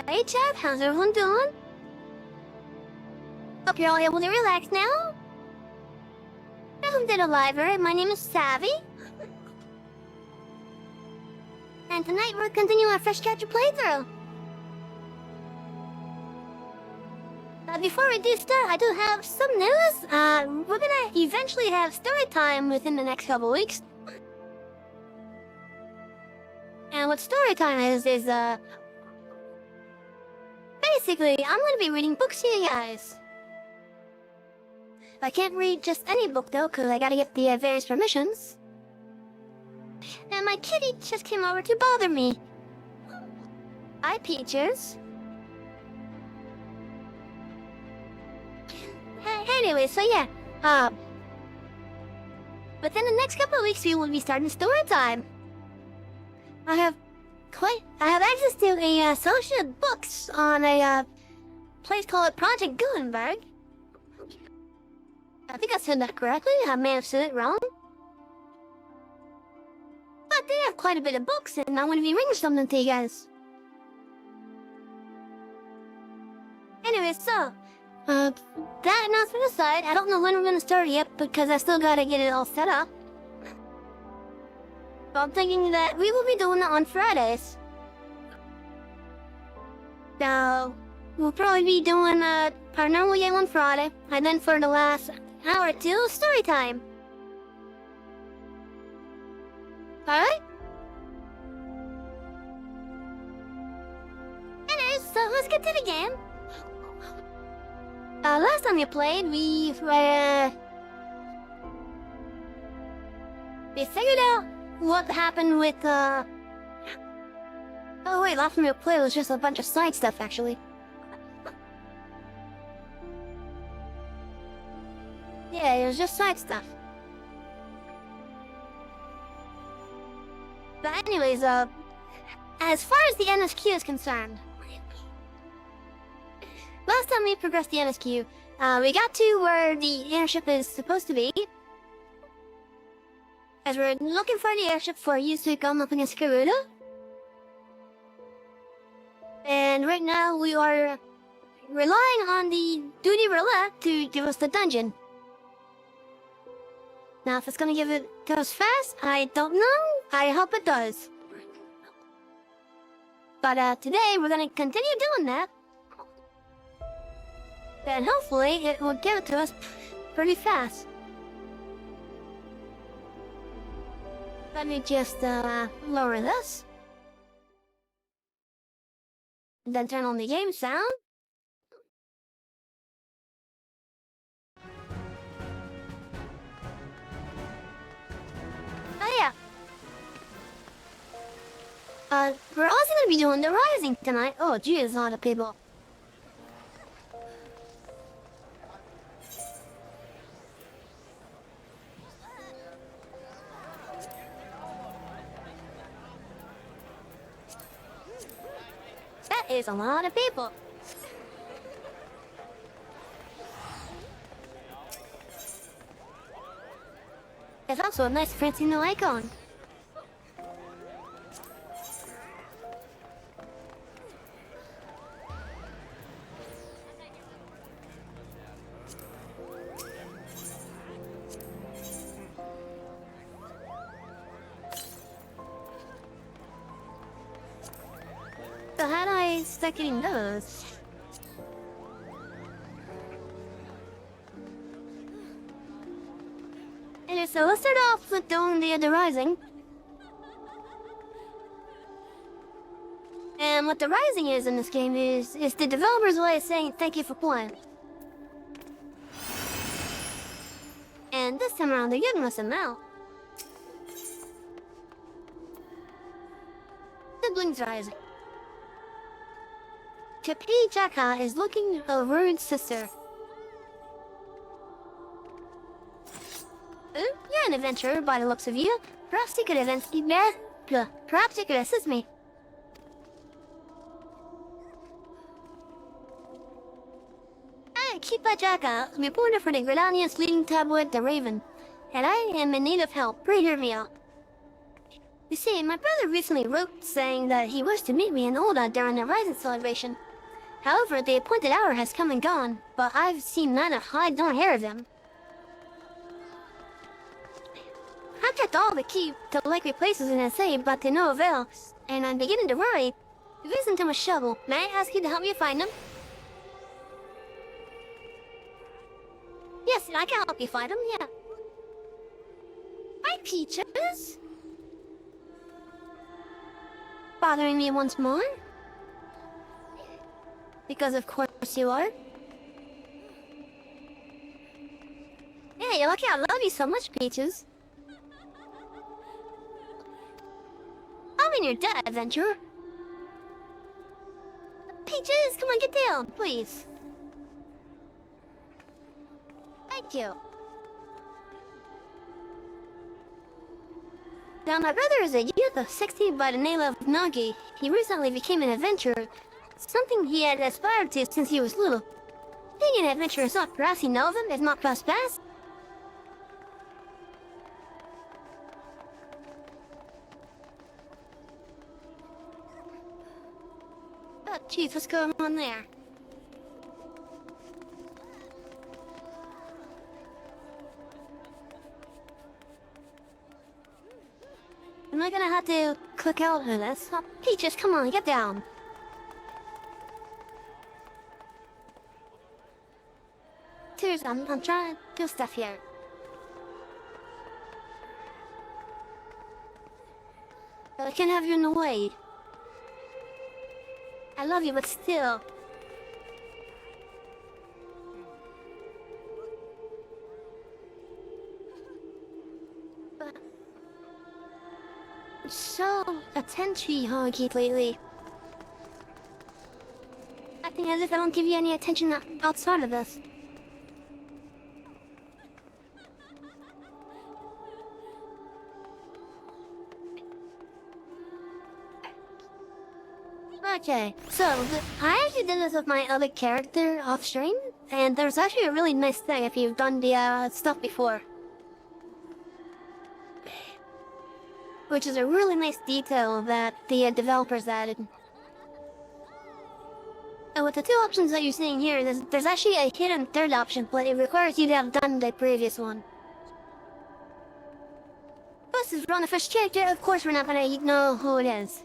Hey Chad, how's everyone doing? Hope you're all able to relax now. Welcome to the library, my name is Savvy. And tonight we're continuing our Fresh Catcher playthrough. Before we do start, I do have some news. We're gonna eventually have story time within the next couple weeks. And what story time is basically, I'm gonna be reading books to you guys. I can't read just any book though, cause I gotta get the various permissions. And my kitty just came over to bother me. Hi, Peaches. Anyway, so yeah, within the next couple of weeks we will be starting story time. I have access to a social books on a place called Project Gutenberg. I think I said that correctly. I may have said it wrong. But they have quite a bit of books, and I'm going to be reading something to you guys. Anyway, so that announcement aside, I don't know when we're going to start yet because I still got to get it all set up. So I'm thinking that we will be doing it on Fridays. So we'll probably be doing our normal game on Friday, and then for the last hour or two, story time. Alright? Anyways, so let's get to the game. Last time we played, we figured out what happened with, oh wait, last time we played was just a bunch of side stuff, actually. Yeah, it was just side stuff. But anyways, as far as the MSQ is concerned, last time we progressed the MSQ, we got to where the airship is supposed to be. As we're looking for the airship for you to come up against Garuda. And right now we are relying on the duty roulette to give us the dungeon. Now if it's gonna give it to us fast, I don't know. I hope it does. But today we're gonna continue doing that. And hopefully it will give it to us pretty fast. Let me just lower this. Then turn on the game sound. Oh yeah. We're also gonna be doing the Rising tonight. Oh geez, a lot of people. That is a lot of people. There's also a nice fancy new icon. So how do I start getting those? Anyway, so let's start off with doing the Rising. And what the Rising is in this game is the developer's way of saying thank you for playing. And this time around they're giving us a mount. Siblings Rising. Kapi Jaka is looking for a rude sister. You're an adventurer by the looks of you. Perhaps you could assist me. I Kipa Jaka, reporter for the Gridanian's leading tabloid, The Raven, and I am in need of help. Pray hear me out. You see, my brother recently wrote saying that he wished to meet me in Oda during the Rising celebration. However, the appointed hour has come and gone, but I've seen neither hide nor hair of him. I've checked all the key to likely places in SA, but to no avail, and I'm beginning to worry. If it isn't too much trouble, may I ask you to help me find him? Yes, I can help you find him, yeah. Hi, Peaches! Bothering me once more? Because of course you are. Yeah, you're lucky I love you so much, Peaches. I'm in your debt, adventurer. Peaches, come on, get down, please. Thank you. Now, my brother is a youth of 16 by the name of Nagi. He recently became an adventurer, something he had aspired to since he was little. Being an adventurer is not perhaps he know of him, if not cross paths. Oh, jeez, what's going on there? Am I gonna have to click out of this? Oh, Peaches, come on, get down. Seriously, I'm trying to do stuff here. I can't have you in the way. I love you, but still. But I'm so attention-hoggy lately. Acting as if I don't give you any attention outside of this. Okay, so I actually did this with my other character off stream, and there's actually a really nice thing if you've done the stuff before. Which is a really nice detail that the developers added. And with the two options that you're seeing here, there's actually a hidden third option, but it requires you to have done the previous one. This is Run the Fish character, of course we're not gonna know who it is.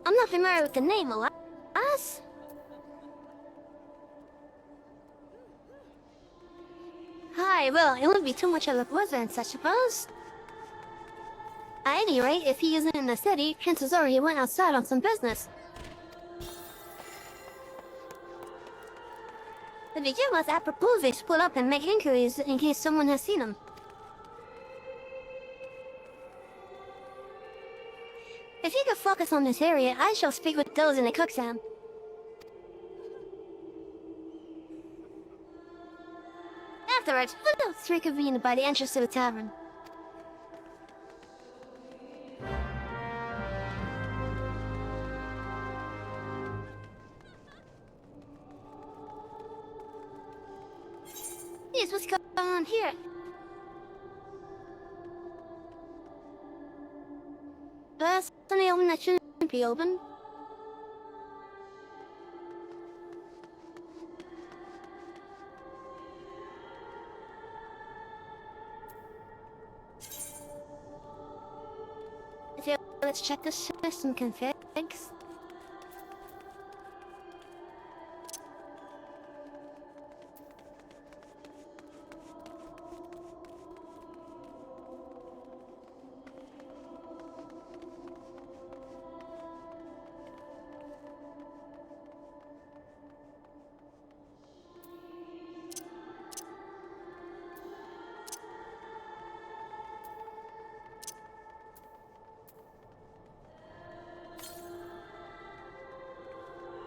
I'm not familiar with the name, alas. Hi, well, it wouldn't be too much of a coincidence, I suppose. At any rate, if he isn't in the city, chances are he went outside on some business. To begin with, apropos, they split up and make inquiries in case someone has seen him. If you could focus on this area, I shall speak with those in the cooktown. Afterwards, let's reconvene by the entrance to the tavern. Yes, what's going on here? That's something open that shouldn't be open. Okay, let's check the system configs.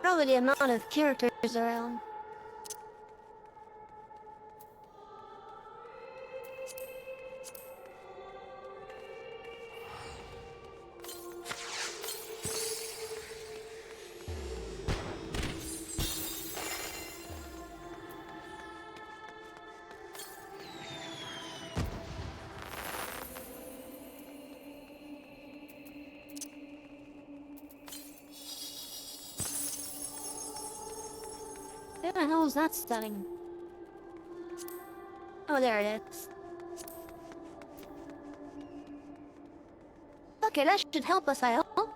Probably the amount of characters around. Where the hell is that stunning? Oh, there it is. Okay, that should help us, I hope.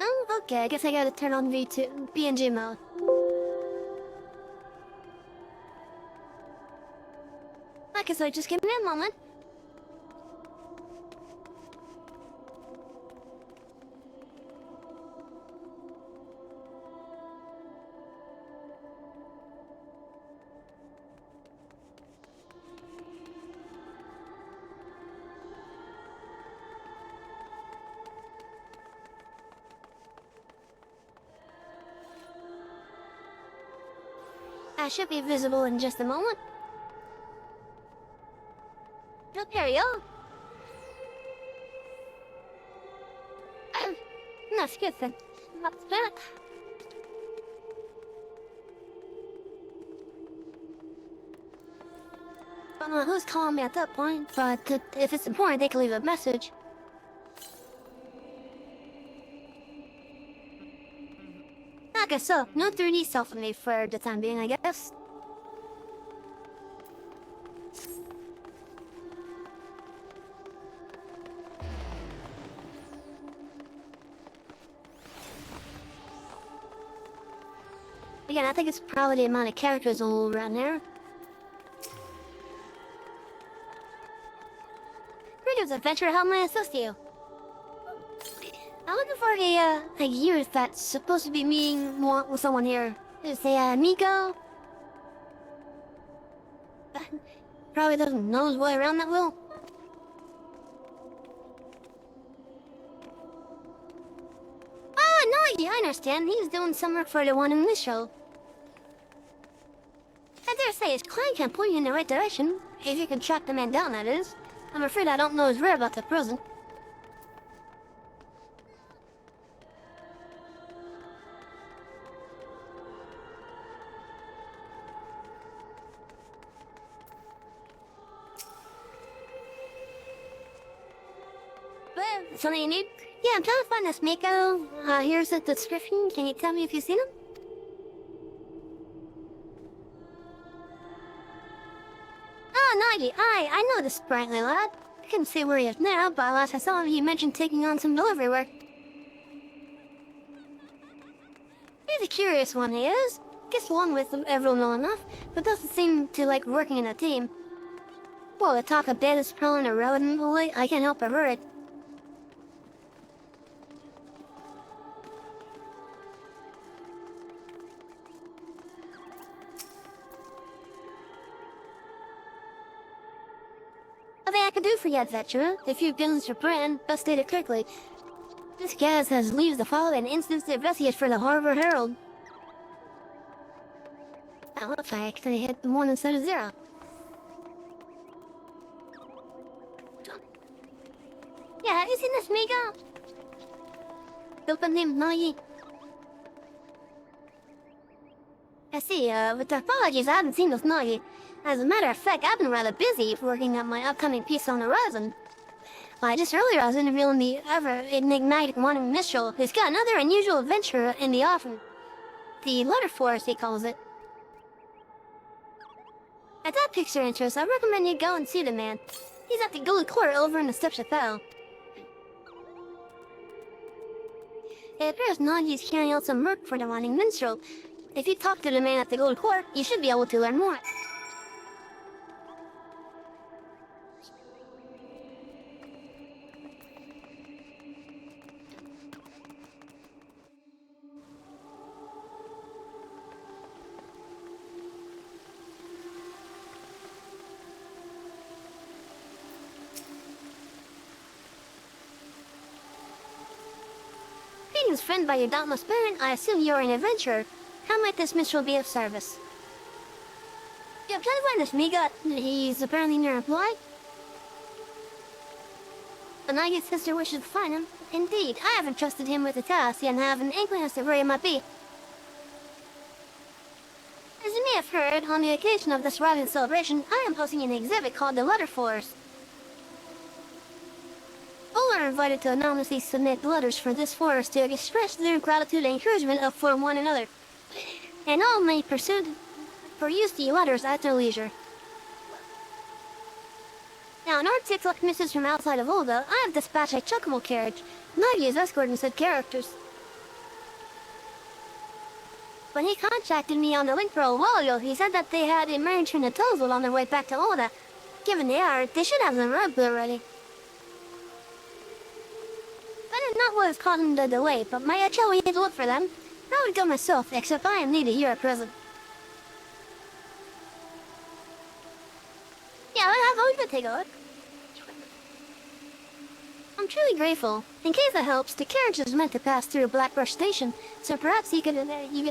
Oh, okay, I guess I gotta turn on V2, BNG mode. Okay, so just give me a moment. I should be visible in just a moment. Oh, there we go. That's good then. That's bad. I don't know who's calling me at that point, but if it's important, they can leave a message. Okay, so no 3D stuff for me for the time being, I guess. Again, I think it's probably the amount of characters all around there. Greetings, adventurer. How may I assist you? I'm looking for a youth that's supposed to be meeting with someone here. Is a Miko? Probably doesn't know his way around that well. Oh, no, yeah, I understand. He's doing some work for the one in this show. I dare say his client can point you in the right direction. If you can track the man down, that is. I'm afraid I don't know his whereabouts at present. But, something you need? Yeah, I'm trying to find this Miko. Here's the description. Can you tell me if you've seen him? Oh, Nagi, I know this sprightly lad. I couldn't say where he is now, but last I saw him, he mentioned taking on some delivery work. He's a curious one, he is. Gets along with everyone well enough, but doesn't seem to like working in a team. Well, the talk of dead is prowling around and I can't help but worry. Nothing I can do for you, adventurer. If you've been your brand, best state it quickly. This gas has leaves the file and instance to investigate for the Harbor Herald. Oh, if I actually hit the 1 instead of 0. Yeah, have you seen this Miko? Open name Nagi. I see, with apologies, I haven't seen this Nagi. As a matter of fact, I've been rather busy working on my upcoming piece on Horizon. Why, just earlier I was interviewing the ever-enigmatic one in Mistral, who's got another unusual adventure in the offing. The Letter Forest, he calls it. If that piques your interest, I recommend you go and see the man. He's at the Gold Court over in the Steps of Fell. It appears Nagi's carrying out some work for the Running Minstrel. If you talk to the man at the Gold Court, you should be able to learn more. Being friend by your dauntless parent, I assume you're an adventurer. How might this minstrel be of service? Yeah, I'm trying to find this Miko. He's apparently nearby. The Nagi's sister wishes to find him. Indeed, I haven't trusted him with the task and have an inkling as to where he might be. As you may have heard, on the occasion of this rival celebration, I am hosting an exhibit called the Letter Force. All are invited to anonymously submit letters for this forest to express their gratitude and encouragement for one another. And all may pursue for use the letters at their leisure. Now, in order to collect messages from outside of Olga, I have dispatched a chocobo carriage. Nagi is escorting said characters. When he contacted me on the link for a while ago, he said that they had emerged from the Tozel on their way back to Olga. Given they are, they should have them arrived already. That is not what is causing the delay, but my HL need to look for them. I would go myself, except I am needed here at present. Yeah, I'll even take a look. I'm truly grateful. In case that helps, the carriage is meant to pass through Blackbrush Station, so perhaps you could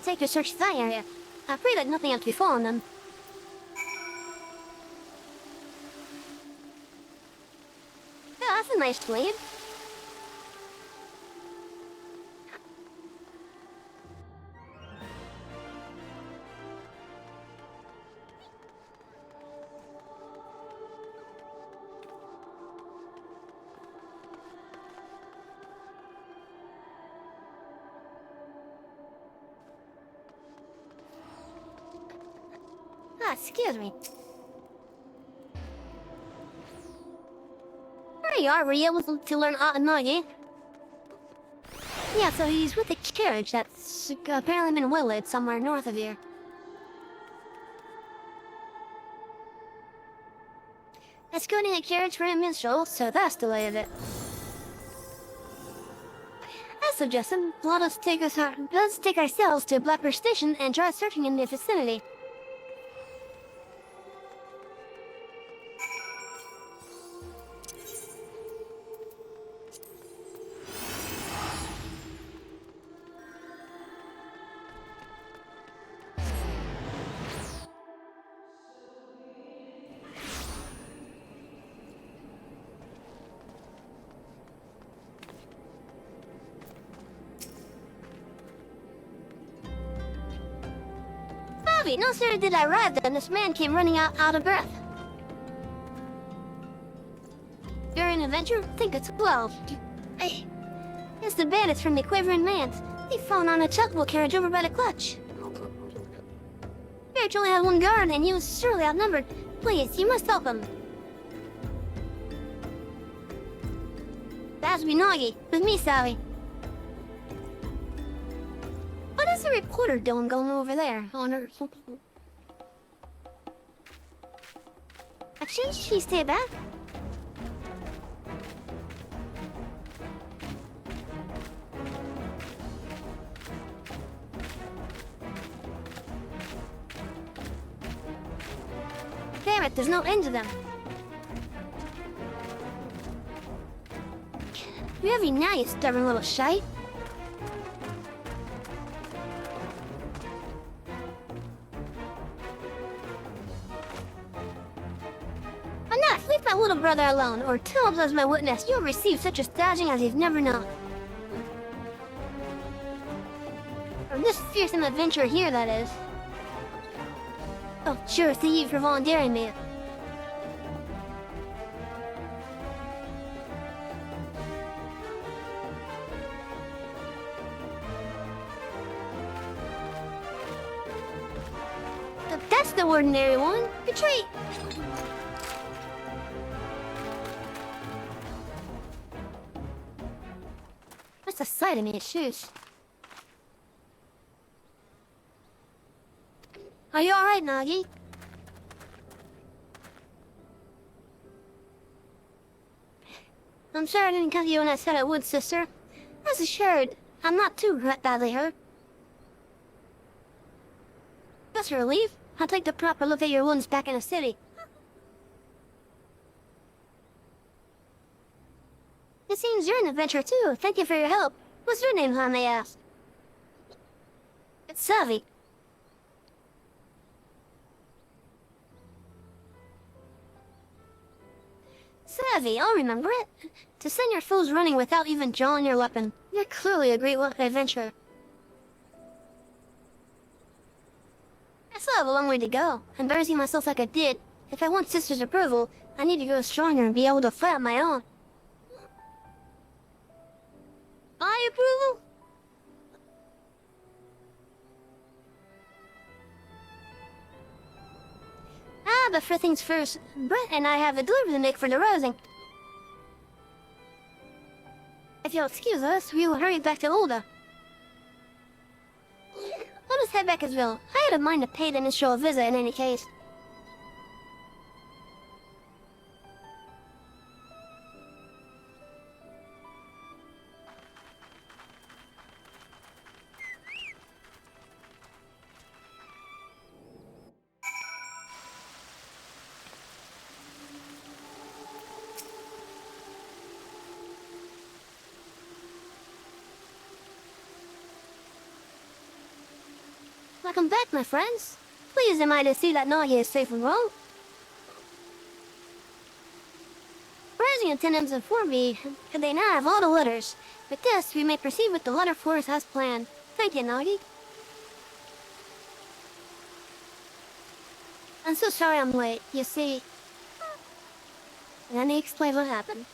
take your search to that area. I pray that nothing has befallen them. Yeah, that's a nice blade. Excuse me. There you are. Were you able to learn Nagi? Yeah, so he's with a carriage that's apparently been waylaid somewhere north of here. Escorting a carriage for a minstrel, so that's delayed it. As suggested, let's take ourselves to Blackbird Station and try searching in the vicinity. No sooner did I arrive than this man came running out of breath. You're an adventurer? Think it's 12. It's the bandits from the Quivering Lands. They've fallen on a chocobo carriage over by the clutch. Carriage only had one guard and he was surely outnumbered. Please, you must help him. That's Nagi, with me, Sally. What is the reporter doing going over there on her? Actually, she stay back. Damn it, there's no end to them. You have me now, you stubborn little shite. Leave my little brother alone, or tell him as my witness. You'll receive such a staging as you've never known. From this fearsome adventurer here, that is. Oh, sure, thank you for volunteering me. That's the ordinary one. Retreat! That's the sight of me at shoes. Are you alright, Nagi? I'm sorry I didn't come to you when I said I would, sister. Rest assured, I'm not too badly hurt. Just a relief. I'll take the proper look at your wounds back in the city. It seems you're an adventurer too. Thank you for your help. What's your name, I may ask? It's Savvy. Savvy, I'll remember it. To send your foes running without even drawing your weapon. You're clearly a great adventurer. So, have a long way to go. Embarrassing myself like I did. If I want sister's approval, I need to grow stronger and be able to fight on my own. My approval? But first things first, Brett and I have a delivery to make for the rousing. If you'll excuse us, we will hurry back to Olda. Let us head back as well. I had a mind to pay the initial visit in any case. Welcome back, my friends. Pleased am I to see that Nagi is safe and well. Rising attendants informed me that they now have all the letters. With this, we may proceed with the letter force as planned. Thank you, Nagi. I'm so sorry I'm late. You see... Let me explain what happened.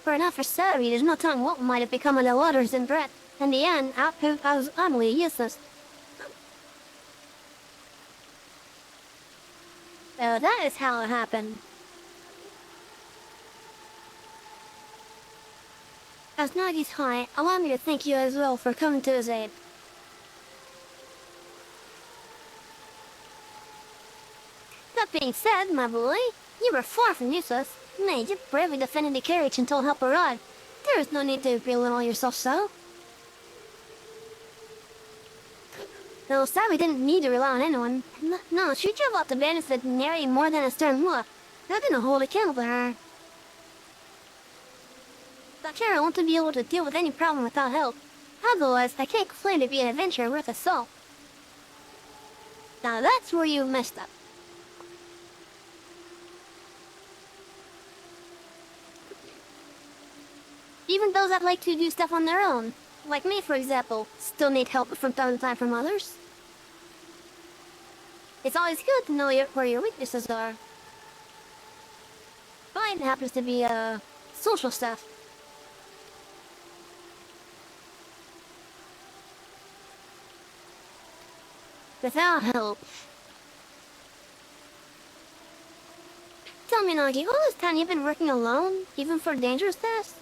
For an adversary, there's no telling what might have become of the letters in Brett. In the end, I was utterly useless. So that is how it happened. As Nagi's high, allow me to thank you as well for coming to his aid. That being said, my boy, you were far from useless. Nay, you bravely defended the carriage until help arrived. There is no need to belittle yourself so. Though sadly didn't need to rely on anyone. No, she drove out to benefit Neri more than a stern look. That didn't hold a candle to her. But Char want to be able to deal with any problem without help. Otherwise, I can't claim to be an adventurer worth a salt. Now that's where you messed up. Even those that like to do stuff on their own, like me for example, still need help from time to time from others. It's always good to know where your weaknesses are. Mine happens to be, social stuff. Without help. Tell me, Nagi, all this time you've been working alone, even for dangerous tasks?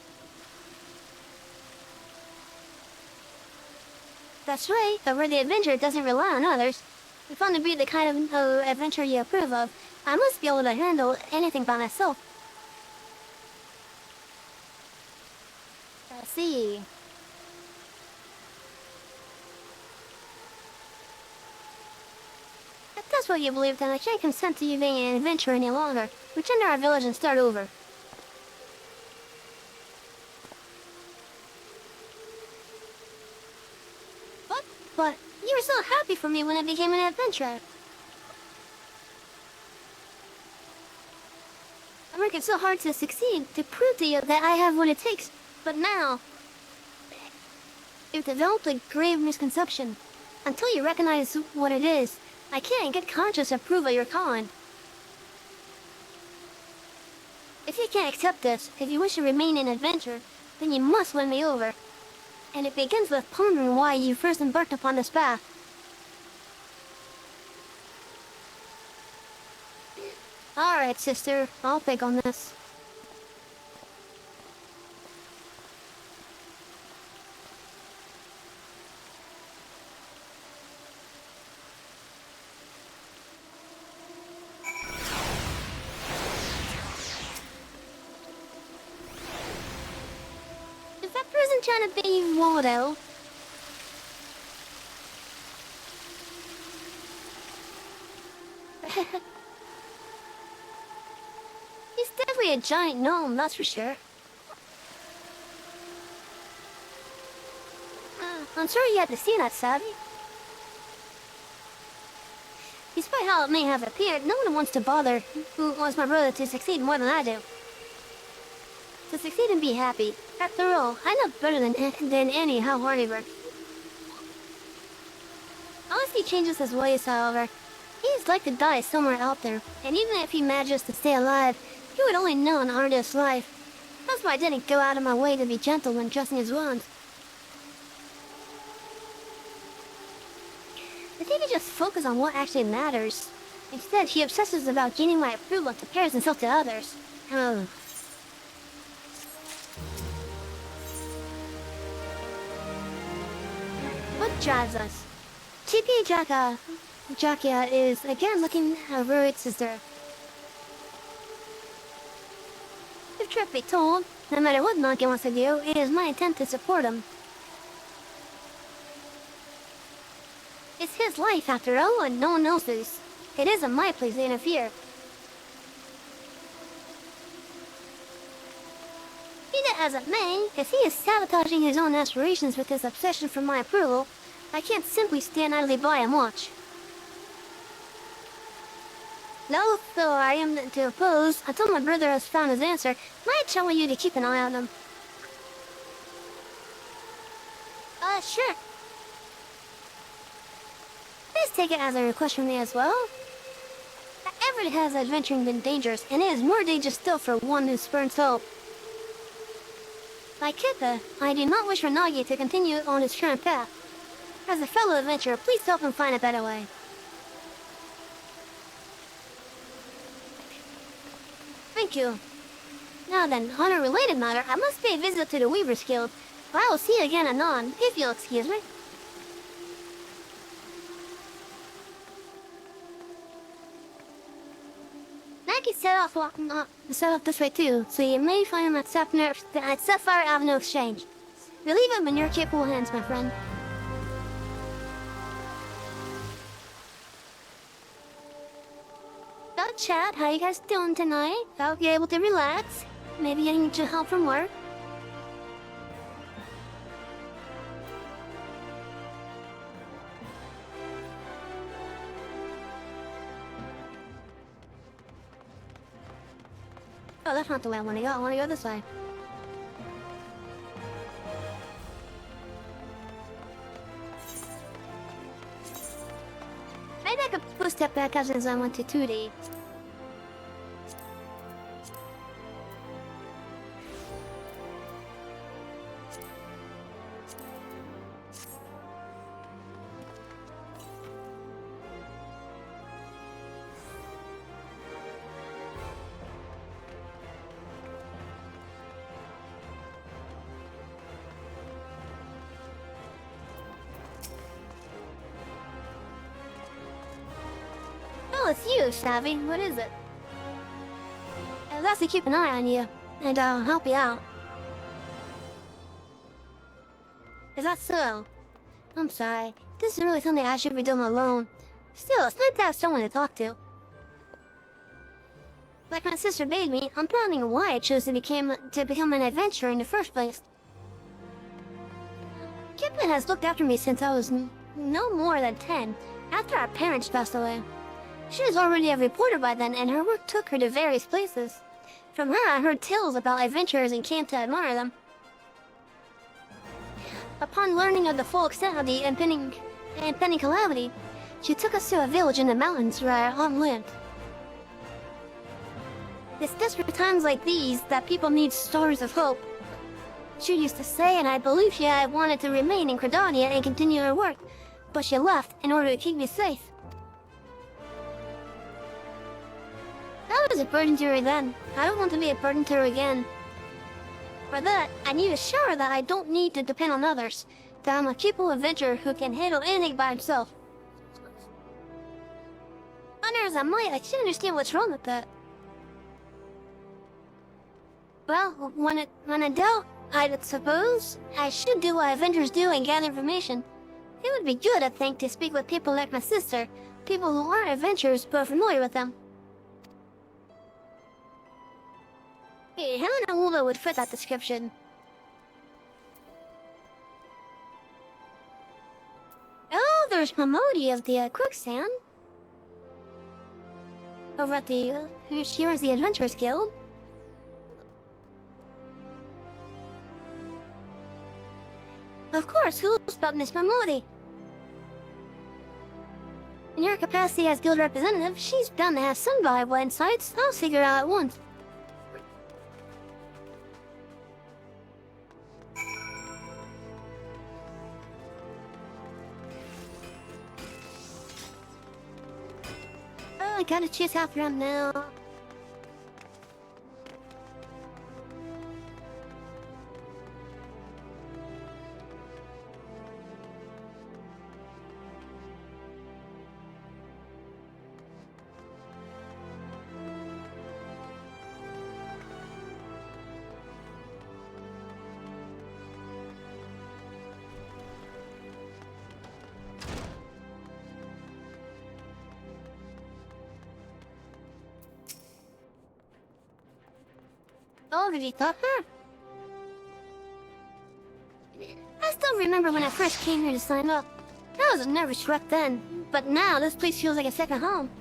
That's right, a worthy adventurer doesn't rely on others. If I want to be the kind of adventure you approve of, I must be able to handle anything by myself. I see. If that's what you believe, then I can't consent to you being an adventurer any longer. Return to our village and start over. But you were so happy for me when I became an adventurer. I'm working so hard to succeed, to prove to you that I have what it takes. But now, you've developed a grave misconception. Until you recognize what it is, I can't get conscious of proof of your calling. If you can't accept this, if you wish to remain an adventurer, then you must win me over. And it begins with pondering why you first embarked upon this path. Alright, sister, I'll think on this. Is that person trying to be Waldo? He's definitely a giant gnome, that's for sure. I'm sorry you had to see that, Savvy. Despite how it may have appeared, no one wants to bother who wants my brother to succeed more than I do. To succeed and be happy. After all, I know better than any how hard he works. Unless he changes his ways, however, he's like to die somewhere out there. And even if he manages to stay alive, he would only know an artist's life. That's why I didn't go out of my way to be gentle when dressing his wounds. I think he just focuses on what actually matters. Instead, he obsesses about gaining my approval and compares himself to others. Oh. What drives us? TP Jakia is again looking over its sister. If truth be told, no matter what Monkey wants to do, it is my intent to support him. It's his life after all, and no one else's. It isn't my place to interfere. Be that as it may, if he is sabotaging his own aspirations with his obsession for my approval, I can't simply stand idly by and watch. Loath though I am to oppose, until my brother has found his answer, might tell you to keep an eye on him. Sure. Please take it as a request from me as well. Ever has adventuring been dangerous, and it is more dangerous still for one who spurns hope. Like Kippa, I do not wish for Nagi to continue on his current path. As a fellow adventurer, please help him find a better way. Thank you. Now then, on a related matter, I must pay a visit to the Weaver's Guild. I will see you again anon, if you'll excuse me. Nagi set off this way too, so you may find him at Sapphire Avenue Exchange. We leave him in your capable hands, my friend. So, chat, how you guys doing tonight? I hope you're able to relax. Maybe you need some help from work. Oh, that's not the way I want to go. I want to go this way. Maybe I could step back as I went to 2D. Oh, it's you, Savvy. What is it? I'll have to keep an eye on you, and I'll help you out. Is that so? I'm sorry. This is really something I should be doing alone. Still, it's nice to have someone to talk to. Like my sister made me, I'm planning why I chose to become an adventurer in the first place. Kipling has looked after me since I was no more than 10, after our parents passed away. She was already a reporter by then, and her work took her to various places. From her, I heard tales about adventurers and came to admire them. Upon learning of the full extent of the impending calamity, she took us to a village in the mountains where our aunt lived. It's desperate times like these that people need stories of hope. She used to say, and I believe she had wanted to remain in Credonia and continue her work, but she left in order to keep me safe. I was a burden to her then. I don't want to be a burden to her again. For that, I need to show her that I don't need to depend on others, that I'm a capable adventurer who can handle anything by himself. Honor as I might, I should understand what's wrong with that. Well, when in doubt, I suppose I should do what adventurers do and gather information. It would be good, I think, to speak with people like my sister, people who aren't adventurers but are familiar with them. Hey, Helen and Lula would fit that description. Oh, there's Momodi of the Quicksand. Over at the, she runs the Adventurers Guild. Of course, who's but Miss Momodi? In your capacity as guild representative, she's bound to have some valuable insights. I'll figure it out at once. Oh, I gotta chase after him now. Oh, did he thought her? I still remember when I first came here to sign up. I was a nervous wreck then, but now this place feels like a second home.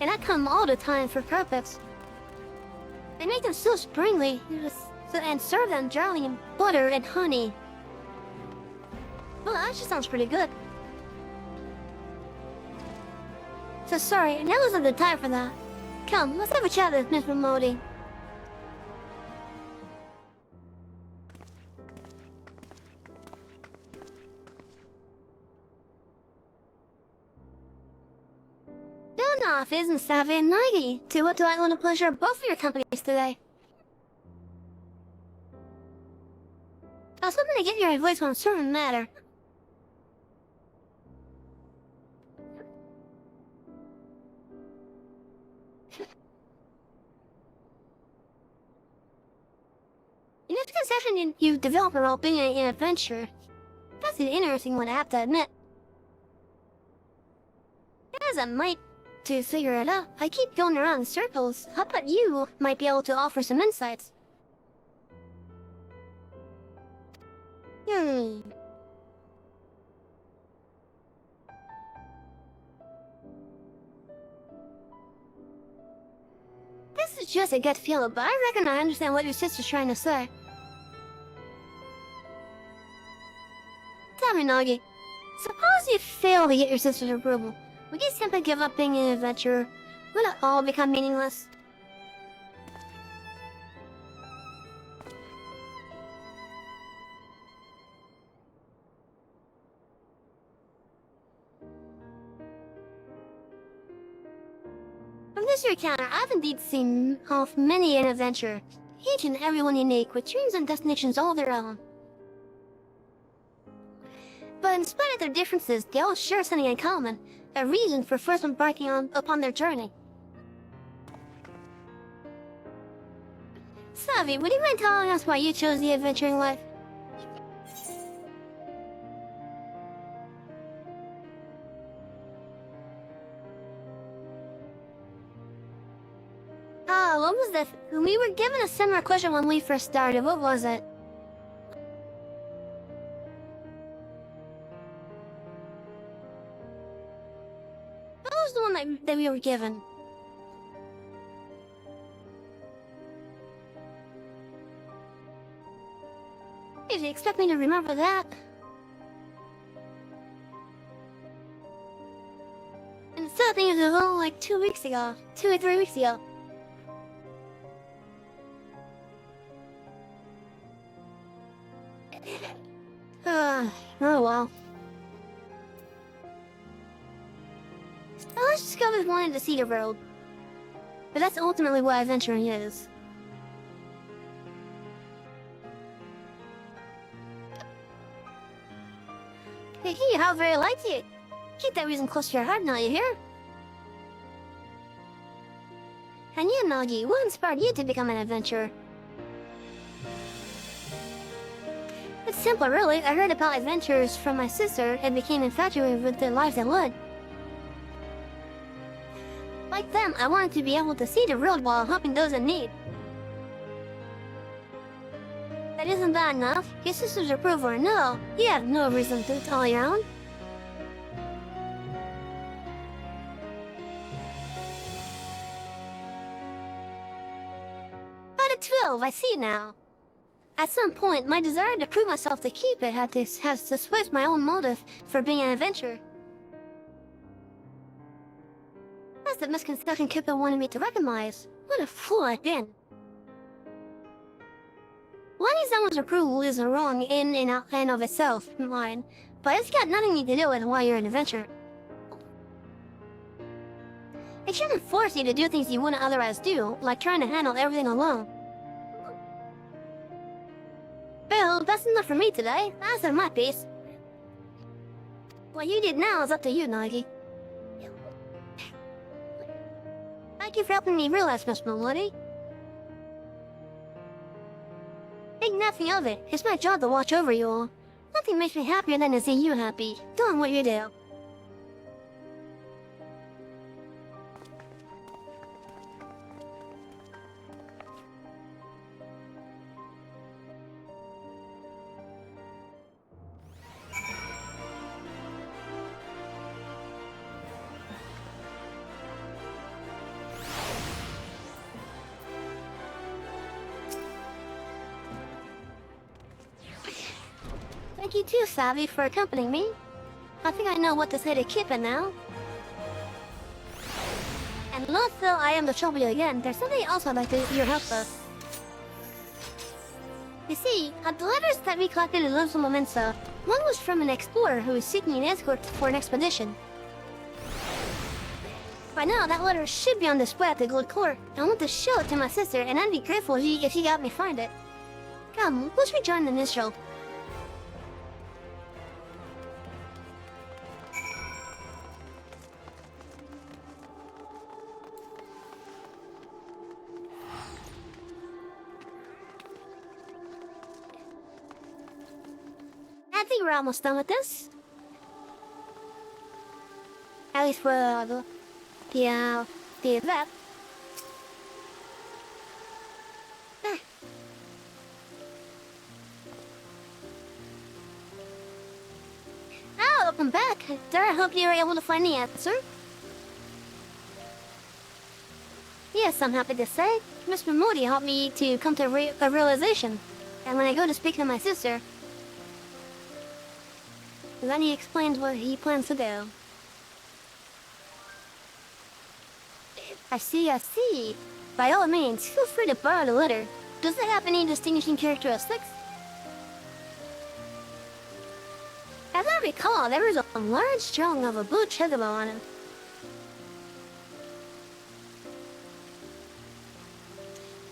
And I come all the time for purpose. They make them so springly, and serve them drowning in butter and honey. Well, that just sounds pretty good. So sorry, now isn't the time for that. Come, let's have a chat with Miss Ramodi. Off isn't Savvy and Nike. To what do I want to pleasure both of your companies today? I was hoping to get your advice on a certain matter. In this concession, you develop a role being an adventure. That's an interesting one, I have to admit. As I might to figure it out, I keep going around in circles. How about you might be able to offer some insights? This is just a gut feel, but I reckon I understand what your sister's trying to say. Tell me, Nagi. Suppose you fail to get your sister's approval. Would you simply give up being an adventurer? Would it all become meaningless? From this recount, I've indeed seen off many an adventure, each and every one unique, with dreams and destinations all their own. But in spite of their differences, they all share something in common. A reason for first embarking upon their journey. Savvy, would you mind telling us why you chose the adventuring life? What was that? We were given a similar question when we first started. What was it? The one that we were given. If you expect me to remember that. And it's something that was only like 2 weeks ago. 2 or 3 weeks ago. Oh well. I just always wanted to see the world. But that's ultimately what adventuring is. Hey, how very liked it. Keep that reason close to your heart now, you hear? And you, Nagi, what inspired you to become an adventurer? It's simple, really. I heard about adventures from my sister and became infatuated with their lives and led. Like them, I wanted to be able to see the world while helping those in need. That isn't bad enough. Your sister's approval or no, you have no reason to tell your own. But at 12, I see now. At some point, my desire to prove myself to keep it has to switch my own motive for being an adventurer. massive misconception Kipper wanted me to recognize. What a fool I've been. Wanting someone's approval is wrong in and of itself, mine, but it's got nothing to do with why you're an adventurer. It shouldn't force you to do things you wouldn't otherwise do, like trying to handle everything alone. Well, that's enough for me today. That's in my piece. What you did now is up to you, Nagi. Thank you for helping me realize, Miss Melody. Think nothing of it. It's my job to watch over you all. Nothing makes me happier than to see you happy, doing what you do. Thank you too, Savvy, for accompanying me. I think I know what to say to Kipper now. And not though I am to trouble you again, there's something else I'd like your help with. You see, the letters that we collected in Los Momensa, one was from an explorer who was seeking an escort for an expedition. By now, that letter should be on display at the Gold Court. I want to show it to my sister, and I'd be grateful if she got me find it. Come, let's rejoin the initial. I think we're almost done with this. At least for the event. Oh, welcome back. I hope you were able to find the answer. Yes, I'm happy to say. Mr. Moody helped me to come to a realization. And when I go to speak to my sister, then he explains what he plans to do. I see. By all means, feel free to borrow the letter. Does it have any distinguishing characteristics? As I recall, there was a large drawing of a blue chocobo on it.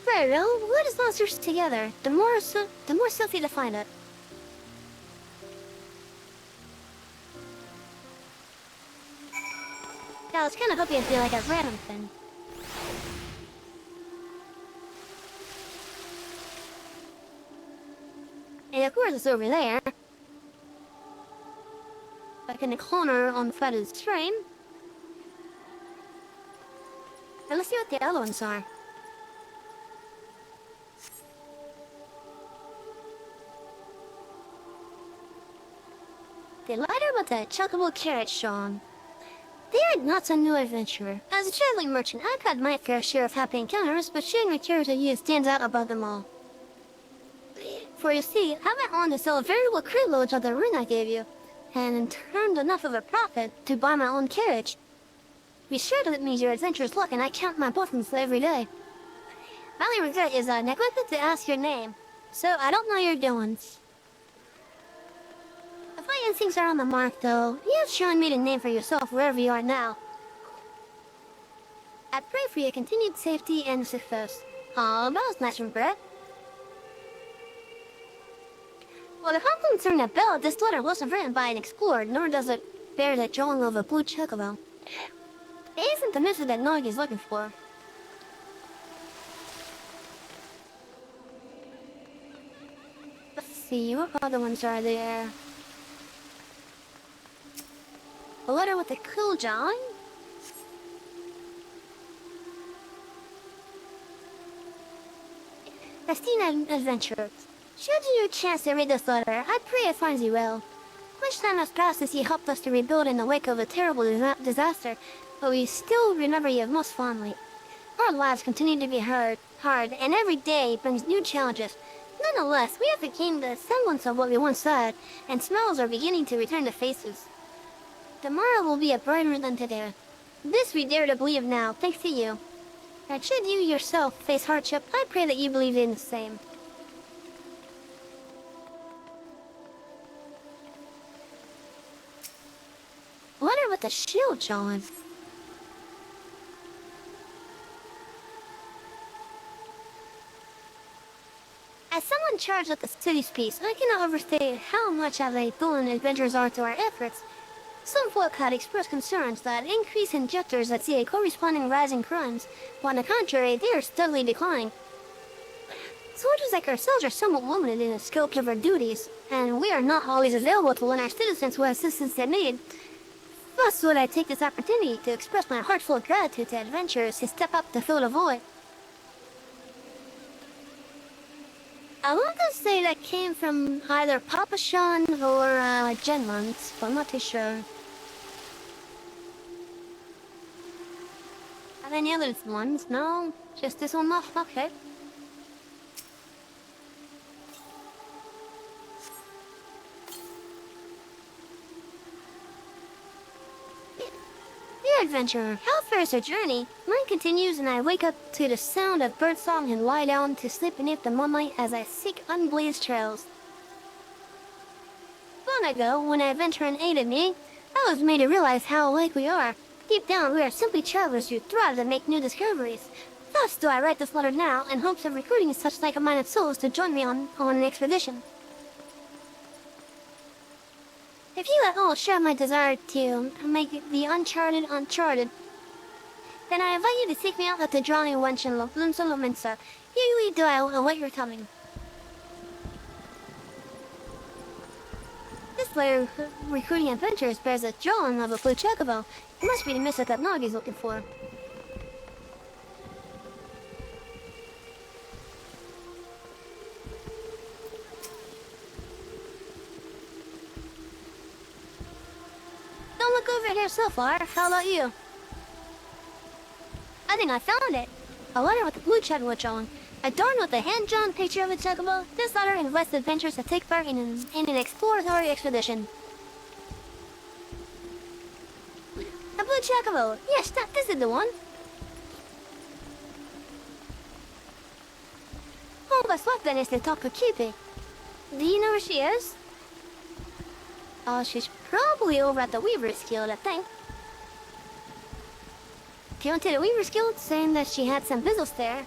Very well, let us all search together. The more Sophie to find it. I was kind of hoping it'd be like a random thing. And of course it's over there. Like in the corner on the front of the train. And let's see what the other ones are. The lighter with the chocobo carrot, Sean. They are not a new adventurer. As a traveling merchant, I've had my fair share of happy encounters, but sharing a character you stands out above them all. For you see, I went on to sell a veritable carload of the ring I gave you, and earned enough of a profit to buy my own carriage. Be sure to let me your adventurous luck, and I count my blessings every day. My only regret is I neglected to ask your name, so I don't know your doings. If my instincts are on the mark, though, you have shown me the name for yourself wherever you are now. I pray for your continued safety and success. Oh, that was nice from Brett. Well, the compliments ring a bell. This letter wasn't written by an explorer, nor does it bear the drawing of a blue chocobo. It isn't the message that Nog is looking for. Let's see, what other ones are there? A letter with a cool drawing? Esteemed adventurer, should you get a chance to read this letter, I pray it finds you well. Much time has passed since you helped us to rebuild in the wake of a terrible disaster, but we still remember you most fondly. Our lives continue to be hard, and every day brings new challenges. Nonetheless, we have regained the semblance of what we once had, and smiles are beginning to return to faces. Tomorrow will be a brighter than today. This we dare to believe now, thanks to you. And should you yourself face hardship, I pray that you believe in the same. Wonder what the shield showing. As someone charged with the city's peace, I cannot overstate how much of a boon adventures are to our efforts. Some folk had expressed concerns that increase in debtors that see a corresponding rise in crimes, while on the contrary, they are steadily declining. Soldiers like ourselves are somewhat limited in the scope of our duties, and we are not always available to lend our citizens what assistance they need. Thus would I take this opportunity to express my heartfelt gratitude to adventurers who step up to fill the void. I want to say that came from either Papa Sean or Genlands, but I'm not too sure. Are there any other ones? No? Just this one? Okay. Dear adventurer, how fares your journey? Mine continues and I wake up to the sound of birdsong and lie down to sleep beneath the moonlight as I seek unblazed trails. Long ago, when an adventurer aided me, I was made to realize how alike we are. Deep down, we are simply travelers who thrive to make new discoveries. Thus do I write this letter now in hopes of recruiting such like-minded souls to join me on an expedition. If you at all share my desire to make the uncharted uncharted, then I invite you to seek me out at the Drawing Wench in Lumsa. Eagerly do I await your coming. This letter recruiting adventurers bears a drawing of a blue chocobo. It must be the mystic that Nagi's looking for. Don't look over here so far. How about you? I think I found it. A letter with the blue chocobo drawing. Adorned with a hand-drawn picture of a chocobo, this letter invites adventurers to take part in an exploratory expedition. A blue chocobo! Yes, this is the one! Oh, but what then is the Taco Cupid? Do you know where she is? Oh, she's probably over at the Weaver's Guild, I think. She went to the Weaver's Guild, saying that she had some business there.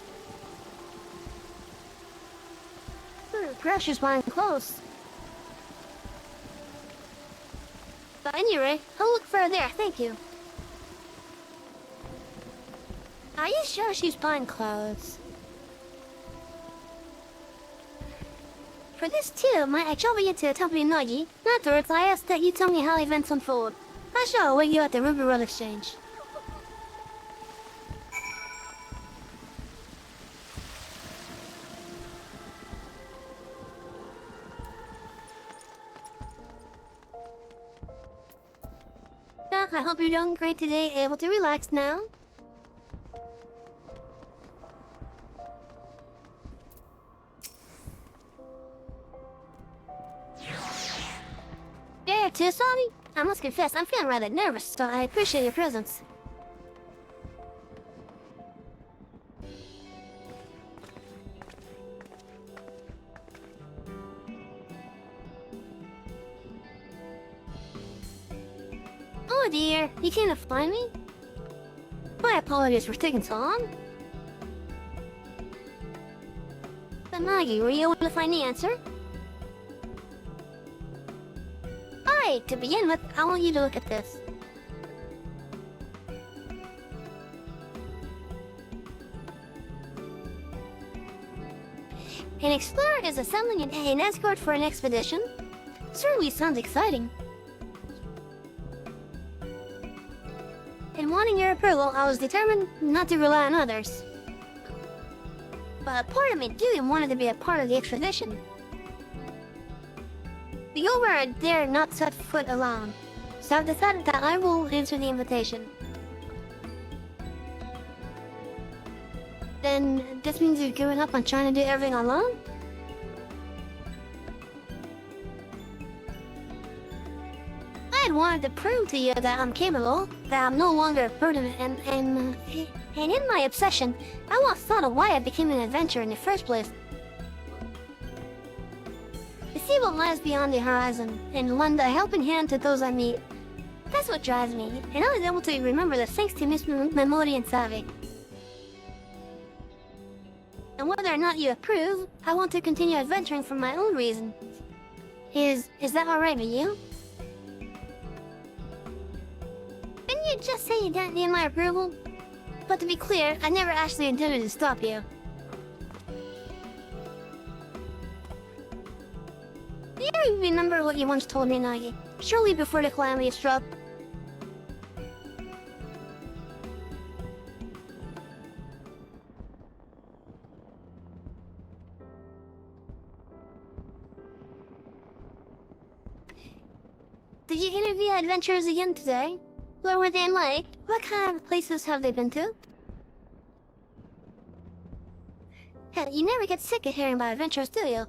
Perhaps she's buying clothes. But anyway, I'll look further there, thank you. Are you sure she's buying clothes? For this too, might I trouble you to accompany Nagi? Afterwards, I ask that you tell me how events unfold. I shall await you at the Ruby Road Exchange. I hope you're doing great today, able to relax now. Yeah, too sorry. I must confess, I'm feeling rather nervous, so I appreciate your presence. Oh dear, you can't find me? My apologies for taking so long. But Maggie, were you able to find the answer? Alright, to begin with, I want you to look at this. An explorer is assembling an escort for an expedition? Certainly sounds exciting. In wanting your approval, I was determined not to rely on others. But a part of me really wanted to be a part of the expedition. The over dare not set foot alone, so I've decided that I will answer the invitation. Then this means you've given up on trying to do everything alone? I had wanted to prove to you that I'm capable, that I'm no longer a burden, and in my obsession, I once thought of why I became an adventurer in the first place. To see what lies beyond the horizon, and lend a helping hand to those I meet. That's what drives me, and I was able to remember this thanks to Miss Memory and Savvy. And whether or not you approve, I want to continue adventuring for my own reason. Is that alright with you? Didn't you just say you didn't need my approval? But to be clear, I never actually intended to stop you. Do you remember what you once told me, Nagi? Surely before the calamity struck. Did you interview adventurers again today? What were they like? What kind of places have they been to? Hell, you never get sick of hearing about adventures, do you?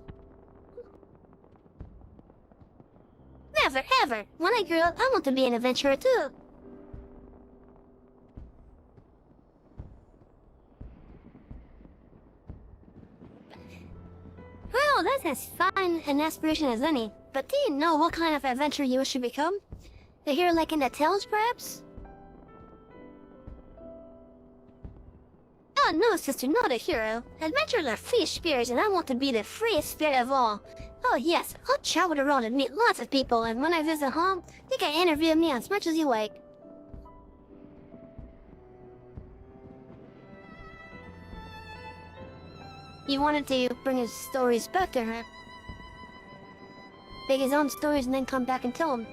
Never, ever! When I grow up, I want to be an adventurer too! Well, that's as fine an aspiration as any. But do you know what kind of adventurer you wish to become? A hero like in the tales, perhaps? Oh no, sister, not a hero. Adventurers are free spirits, and I want to be the freest spirit of all. Oh yes, I'll travel around and meet lots of people, and when I visit home, you can interview me as much as you like. He wanted to bring his stories back to her. Make his own stories and then come back and tell them.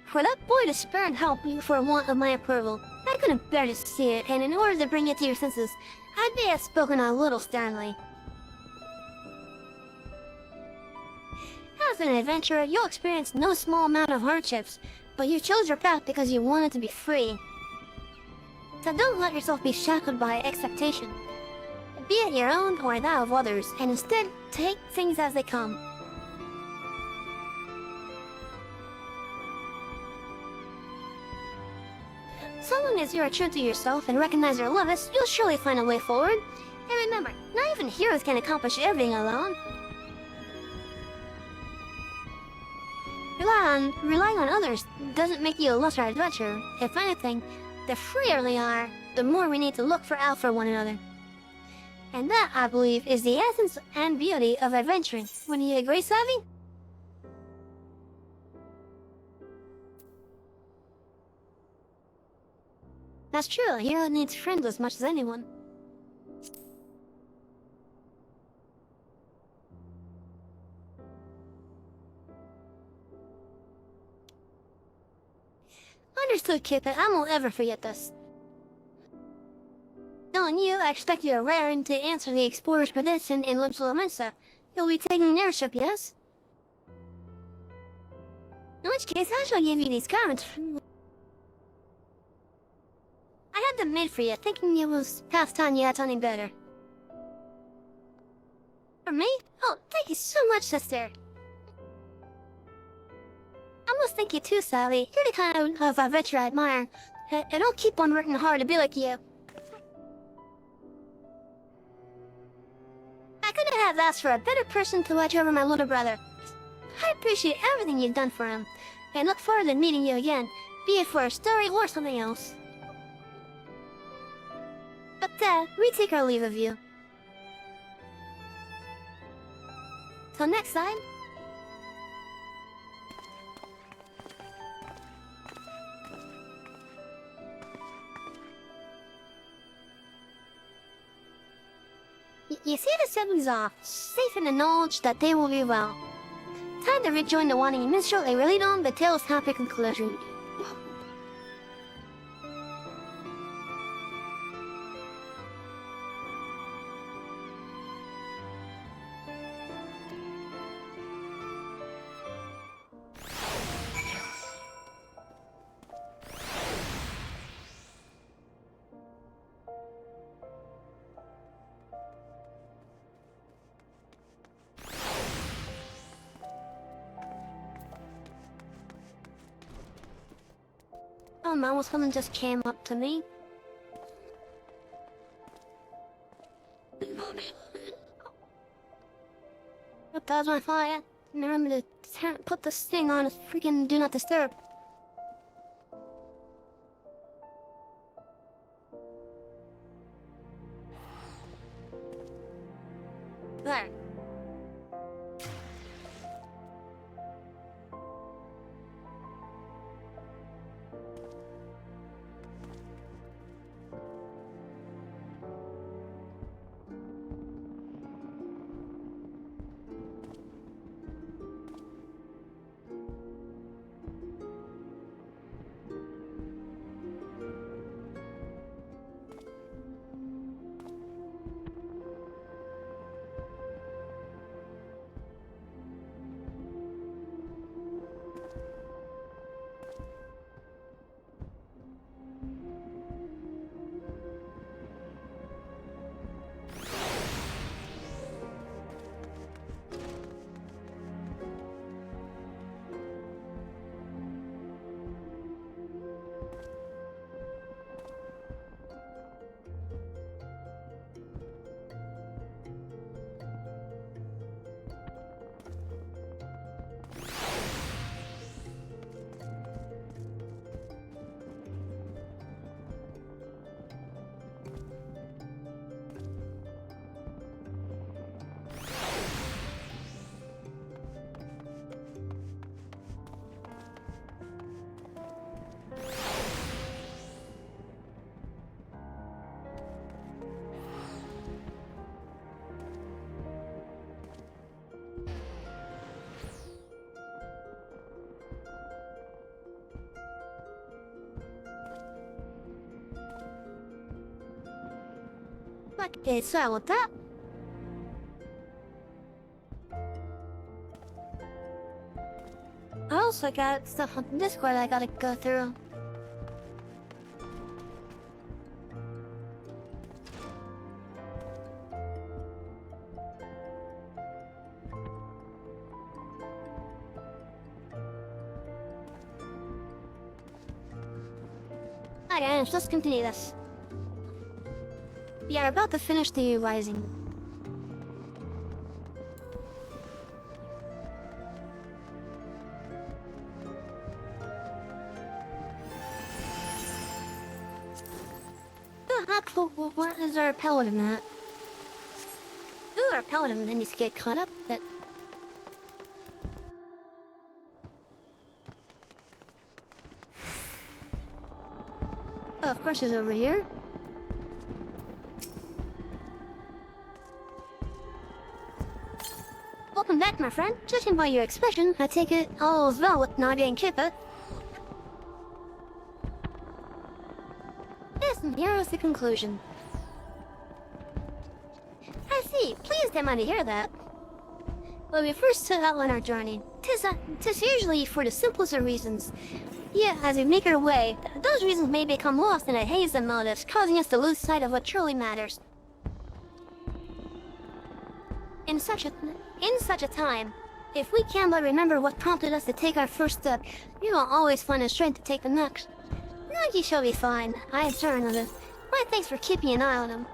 For that boy to spare and help you for want of my approval, I couldn't bear to see it, and in order to bring you to your senses, I may have spoken a little sternly. As an adventurer, you'll experience no small amount of hardships, but you chose your path because you wanted to be free. So don't let yourself be shackled by expectation. Be it your own or that of others, and instead, take things as they come. So long as you are true to yourself and recognize your limits, you'll surely find a way forward. And remember, not even heroes can accomplish everything alone. Relying on others doesn't make you a lesser adventurer. If anything, the freer we are, the more we need to look out for one another. And that, I believe, is the essence and beauty of adventuring. Wouldn't you agree, Savvy? That's true, a hero needs friends as much as anyone. Understood, kid, but I won't ever forget this. Knowing you, I expect you are raring to answer the explorer's prediction in Limsa Mensa. You'll be taking leadership, yes? In which case, I shall give you these garments. I had them made for you, thinking it was past time you had something better. For me? Oh, thank you so much, sister. I must thank you too, Sally. You're the kind of adventurer I admire. And I'll keep on working hard to be like you. I couldn't have asked for a better person to watch over my little brother. I appreciate everything you've done for him, and look forward to meeting you again, be it for a story or something else. But we take our leave of you. Till next time. You see the siblings off, safe in the knowledge that they will be well. Time to rejoin the wandering minstrel and relate on the tale's happy conclusion. mom was someone just came up to me. Yep, that was my fault. I remember to put this thing on a freaking do not disturb. There. Okay, so with that. I also got stuff on Discord I gotta go through. Hi guys, let's continue this. We are about to finish the Rising. What is our paladin at? Ooh, our paladin needs to get caught up, but... Oh, of course he's over here. Welcome back, my friend. Judging by your expression, I take it all is well with Nadia and Kippa. Yes, and here is the conclusion. I see. Pleased am I to hear that. When we first set out on our journey, tis usually for the simplest of reasons. Yet, as we make our way, those reasons may become lost in a haze of motives, causing us to lose sight of what truly matters. In such a time, if we can but remember what prompted us to take our first step, we will always find the strength to take the next. Nagi shall be fine. I have turned on him. My thanks for keeping an eye on him.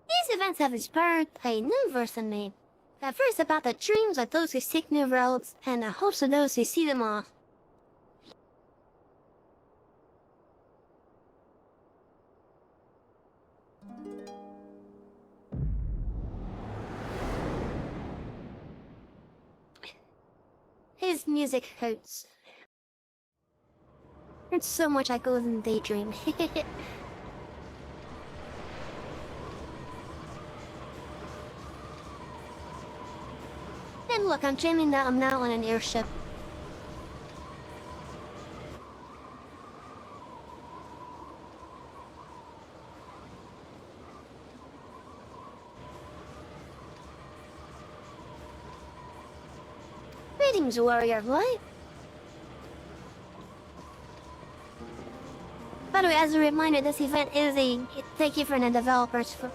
These events have inspired a new verse in me. A verse about the dreams of those who seek new roads, and the hopes of those who see them off. His music hurts. Hurts so much I go and daydream. And look, I'm dreaming that I'm now on an airship. Greetings, warrior boy. By the way, as a reminder, this event is a thank you for the developers for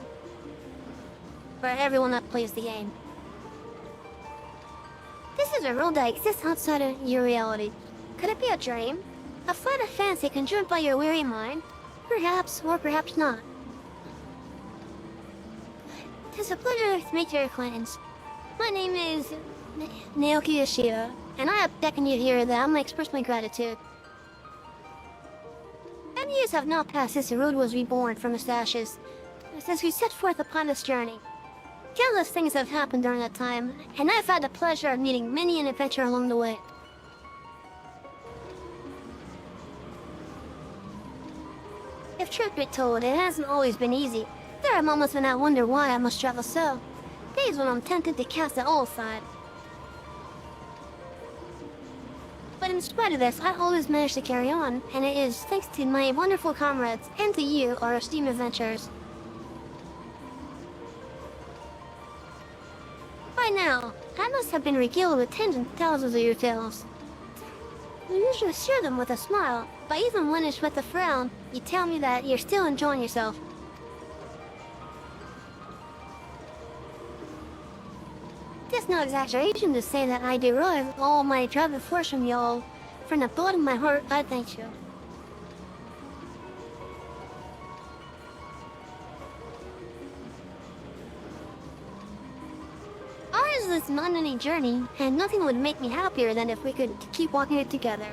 for everyone that plays the game. This is a world that exists outside of your reality. Could it be a dream? A flight of fancy conjured by your weary mind? Perhaps, or perhaps not. It is a pleasure to make your acquaintance. My name is Naoki Yoshida, and I have beckoned you here that I may express my gratitude. 10 years have now passed since the road was reborn from its ashes, since we set forth upon this journey. Countless things have happened during that time, and I've had the pleasure of meeting many an adventure along the way. If truth be told, it hasn't always been easy. There are moments when I wonder why I must travel so. Days when I'm tempted to cast it all aside. But in spite of this, I always manage to carry on, and it is thanks to my wonderful comrades and to you, our esteemed adventurers. By now, I must have been regaled with tens and thousands of your tales. You usually share them with a smile, but even when it's with a frown, you tell me that you're still enjoying yourself. It's no exaggeration to say that I derive all my driving force from y'all. From the bottom of my heart, I thank you. Ours is this mundane journey, and nothing would make me happier than if we could keep walking it together.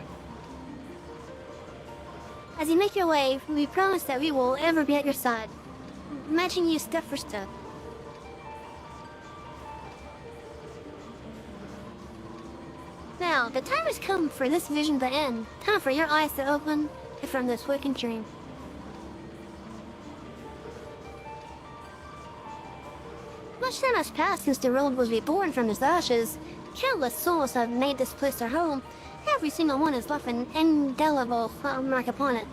As you make your way, we promise that we will ever be at your side, matching you step for step. Now, the time has come for this vision to end. Time for your eyes to open from this waking dream. Much time has passed since the world was reborn from its ashes. Countless souls have made this place their home. Every single one has left an indelible mark upon it.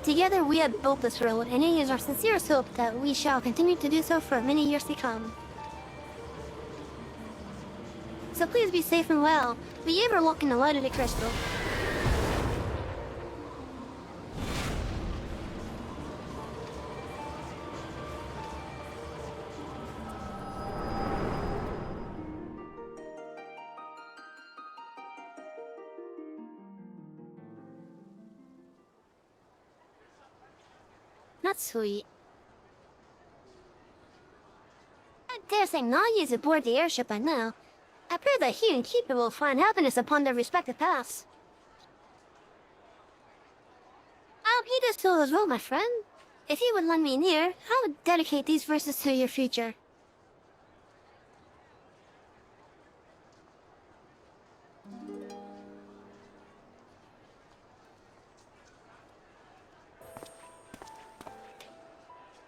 Together we have built this road, and it is our sincerest hope that we shall continue to do so for many years to come. So please be safe and well. Be ever walk in the light of the crystal. Not sweet. I dare say none of you is aboard the airship by now. I pray that he and Keeper will find happiness upon their respective paths. I hope you do so as well, my friend. If you would lend me an ear, I would dedicate these verses to your future.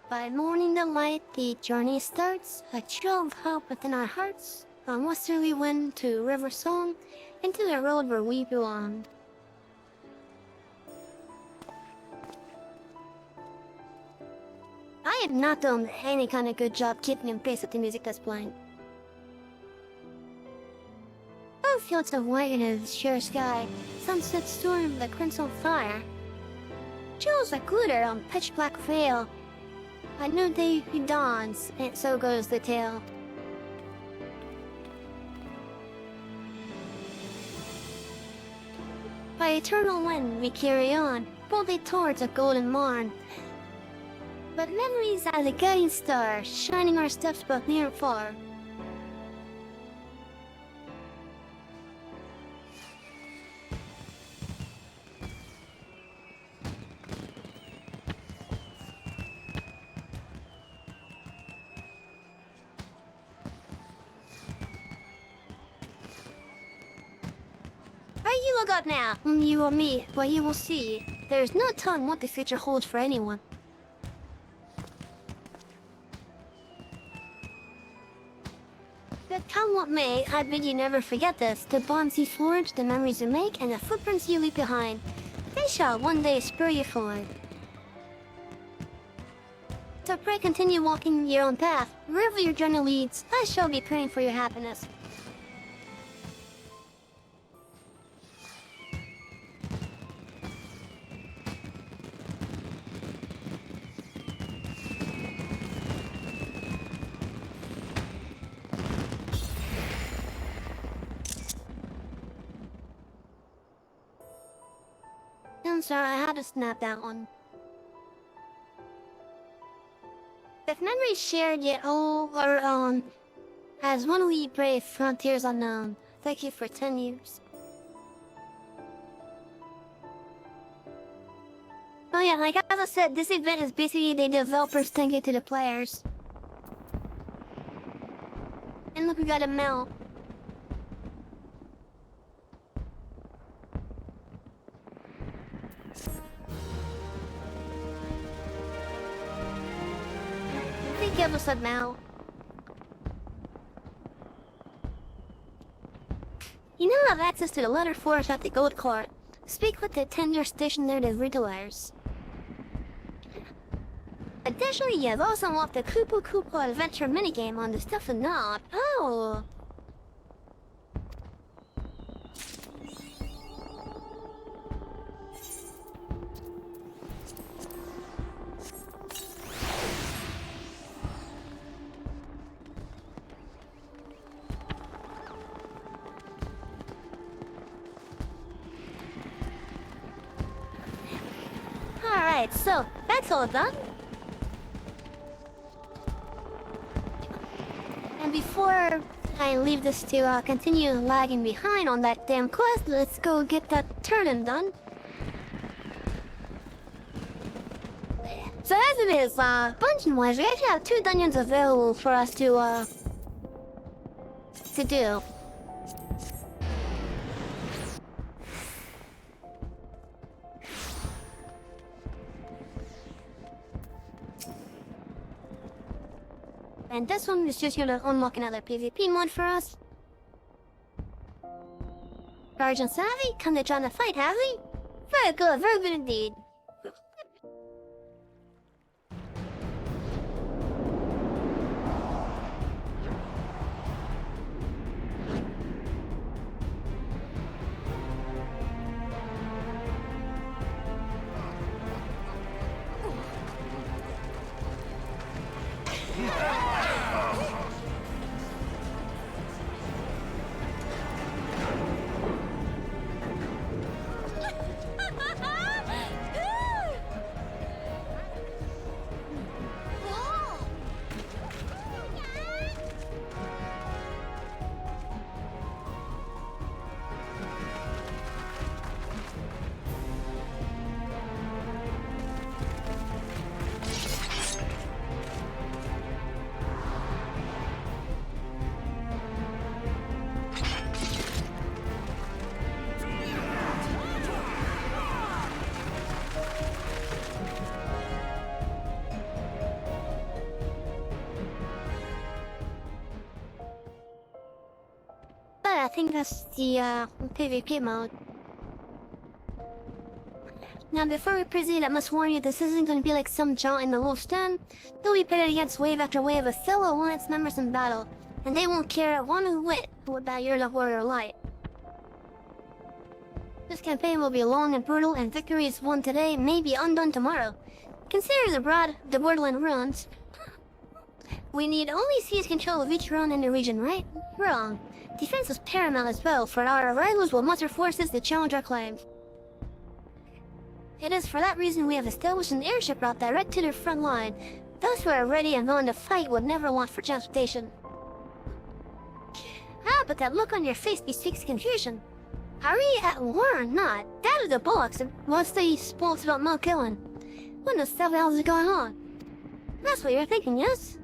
By morning the light, the journey starts, a chill of hope within our hearts, from westerly wind to river song, into the road where we belong. I have not done any kind of good job keeping in pace with the music that's playing. Oh, fields of white in a sheer sky, sunset storm, the crimson fire. Chills that glitter on pitch black veil. A new day dawns, and so goes the tale. By eternal wind we carry on, boldly towards a golden morn. But memories are the guiding star, shining our steps both near and far. You look up now, you or me, but you will see. There is no telling what the future holds for anyone. But come what may, I bid you never forget this. The bonds you forge, the memories you make, and the footprints you leave behind. They shall one day spur you forward. So pray continue walking your own path. Wherever your journey leads, I shall be praying for your happiness. I'm sorry, I had to snap that one. If memories shared yet all our own, as one we brave frontiers unknown, thank you for 10 years. Oh yeah, like as I said, this event is basically the developers thank you to the players. And look, we got a mail. Give us a mail. You now have access to the letter forest at the gold court. Speak with the tender stationed there to read the letters. Additionally, you have also unlocked the Kupo Kupo adventure minigame on the Stuff and Knob. Oh! Alright, so that's all done. And before I leave this to continue lagging behind on that damn quest, let's go get that turn-in done. So as it is, dungeon-wise, we actually have 2 dungeons available for us to do. And this one is just gonna unlock another PvP mod for us. Sergeant Savvy, come to join the fight, have we? Very good indeed. I think that's the PvP mode. Now before we proceed, I must warn you this isn't going to be like some jaunt in the Wolf's Den. You'll be pitted against wave after wave of fellow Alliance members in battle, and they won't care one whit about your love or your light. This campaign will be long and brutal, and victories won today may be undone tomorrow. Consider the borderland ruins. We need only seize control of each ruin in the region, right? Wrong. Defense is paramount as well, for our rivals will muster forces to challenge our claims. It is for that reason we have established an airship route direct to their front line. Those who are ready and willing to fight would never want for transportation. Ah, but that look on your face bespeaks confusion. Are we at war or not? That is the bullocks. What's the sports about no killing? What the stuff else is going on? That's what you're thinking, yes?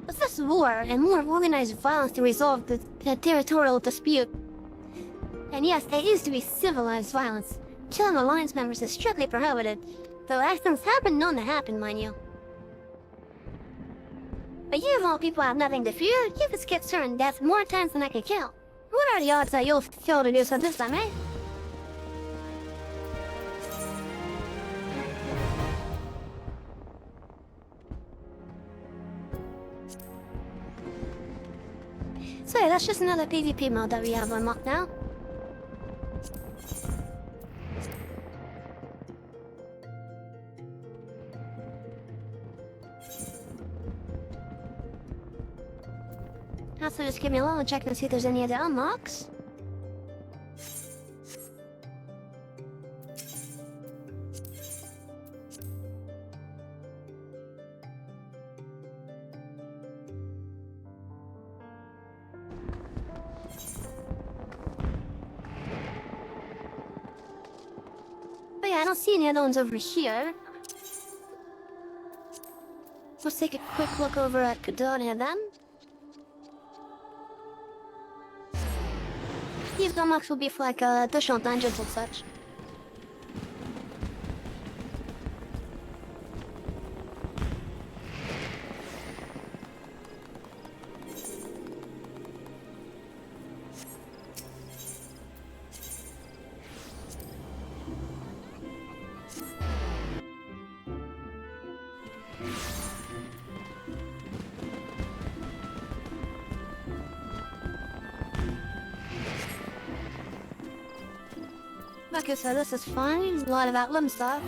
But this war and more organized violence to resolve the territorial dispute. And yes, there is to be civilized violence. Killing Alliance members is strictly prohibited, though accidents have been known to happen, mind you. But you of all people have nothing to fear. You can skip certain deaths more times than I can count. What are the odds that you'll fail to do so this time, eh? So that's just another PvP mode that we have unlocked now. Also, just give me a little check and see if there's any other unlocks. But yeah, I don't see any other ones over here. Let's take a quick look over at Cadonia then. These unlocks will be for like additional dungeons and such. Okay, so this is fine. A lot of Atlam stuff.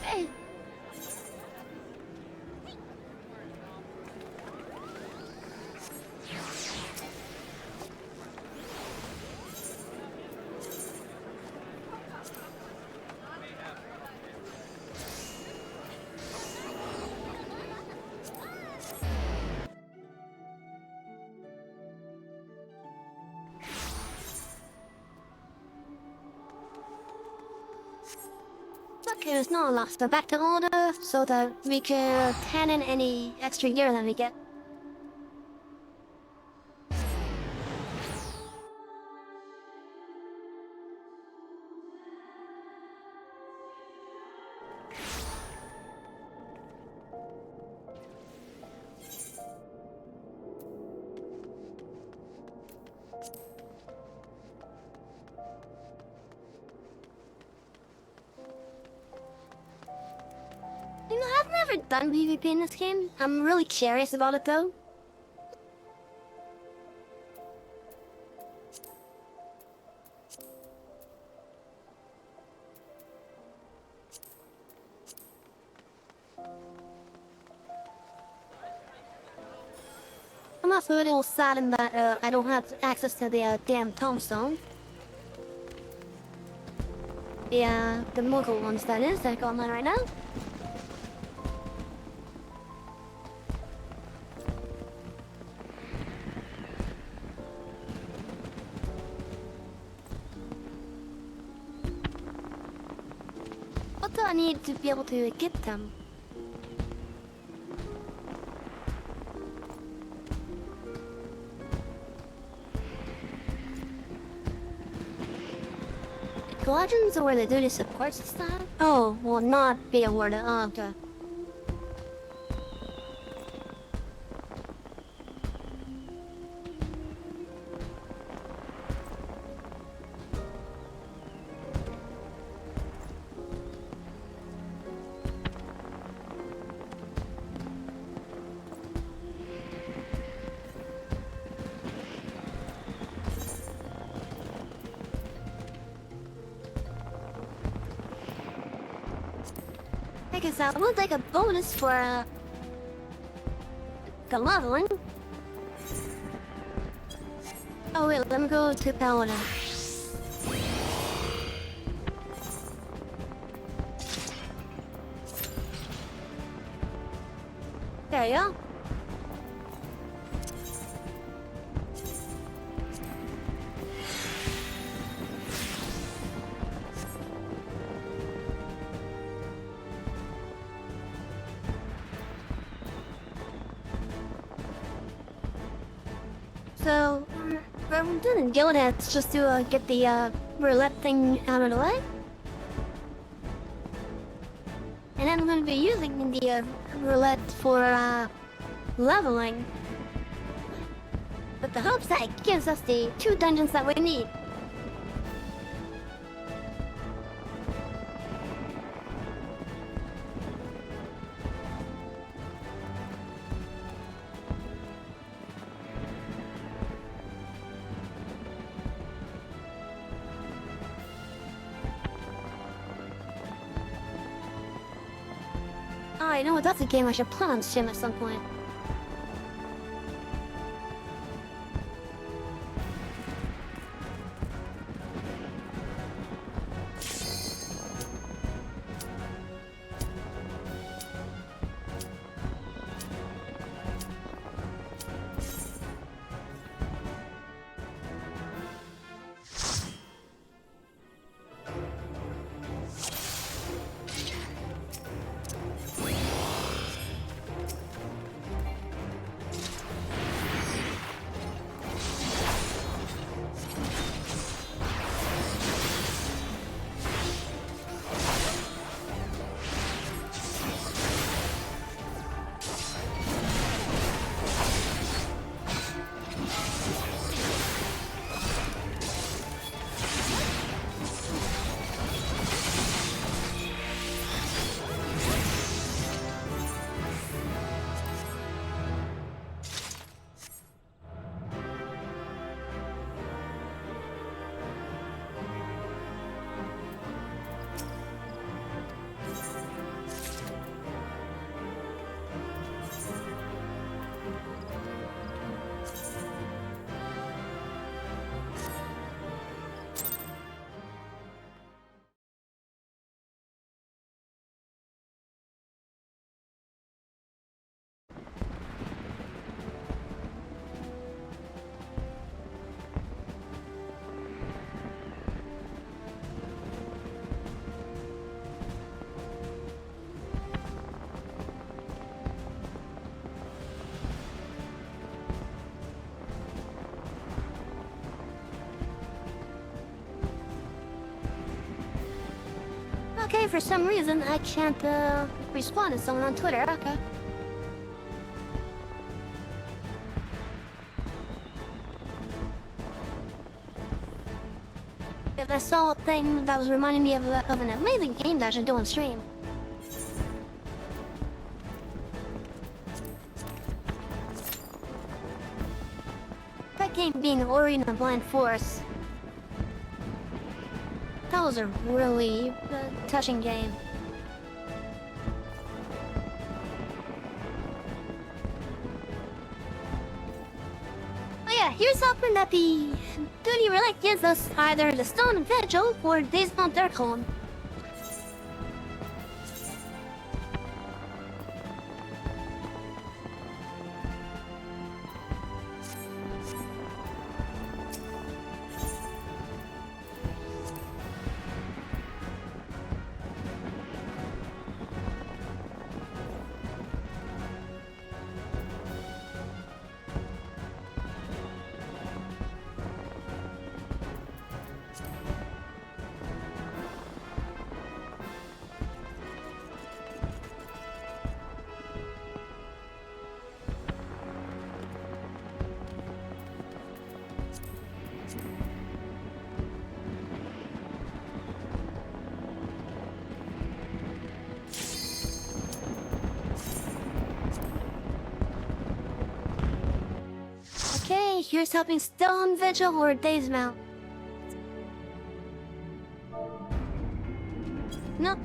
Hey. Okay, there's no loss, but back to order so that we can cannon any extra gear that we get. You know, I've never done PvP in this game. I'm really curious about it though. I'm also a little saddened that I don't have access to the damn tombstone. The Muggle ones that is, that go online right now. What do I need to be able to get them? Legends are where the duty supports this time? Oh, will not be awarded. Oh, okay. I guess I will take a bonus for leveling. Oh wait, let me go to Paladin. There you go. So, what we're doing in Gildan's just to get the roulette thing out of the way. And then I'm going to be using the roulette for leveling. With the hopes that it gives us the 2 dungeons that we need. you know what? That's a game I should play on Sim at some point. Okay, for some reason I can't respond to someone on Twitter. Okay. If I saw a thing that was reminding me of an amazing game that I should do on stream. That game being Ori and the Blind Forest. That was a really touching game. Oh yeah, here's hoping that the duty relic gives us either the Stone Vigil or Days Gone Darkholm. Okay, here's hoping Stone Vigil or Days Mount. No.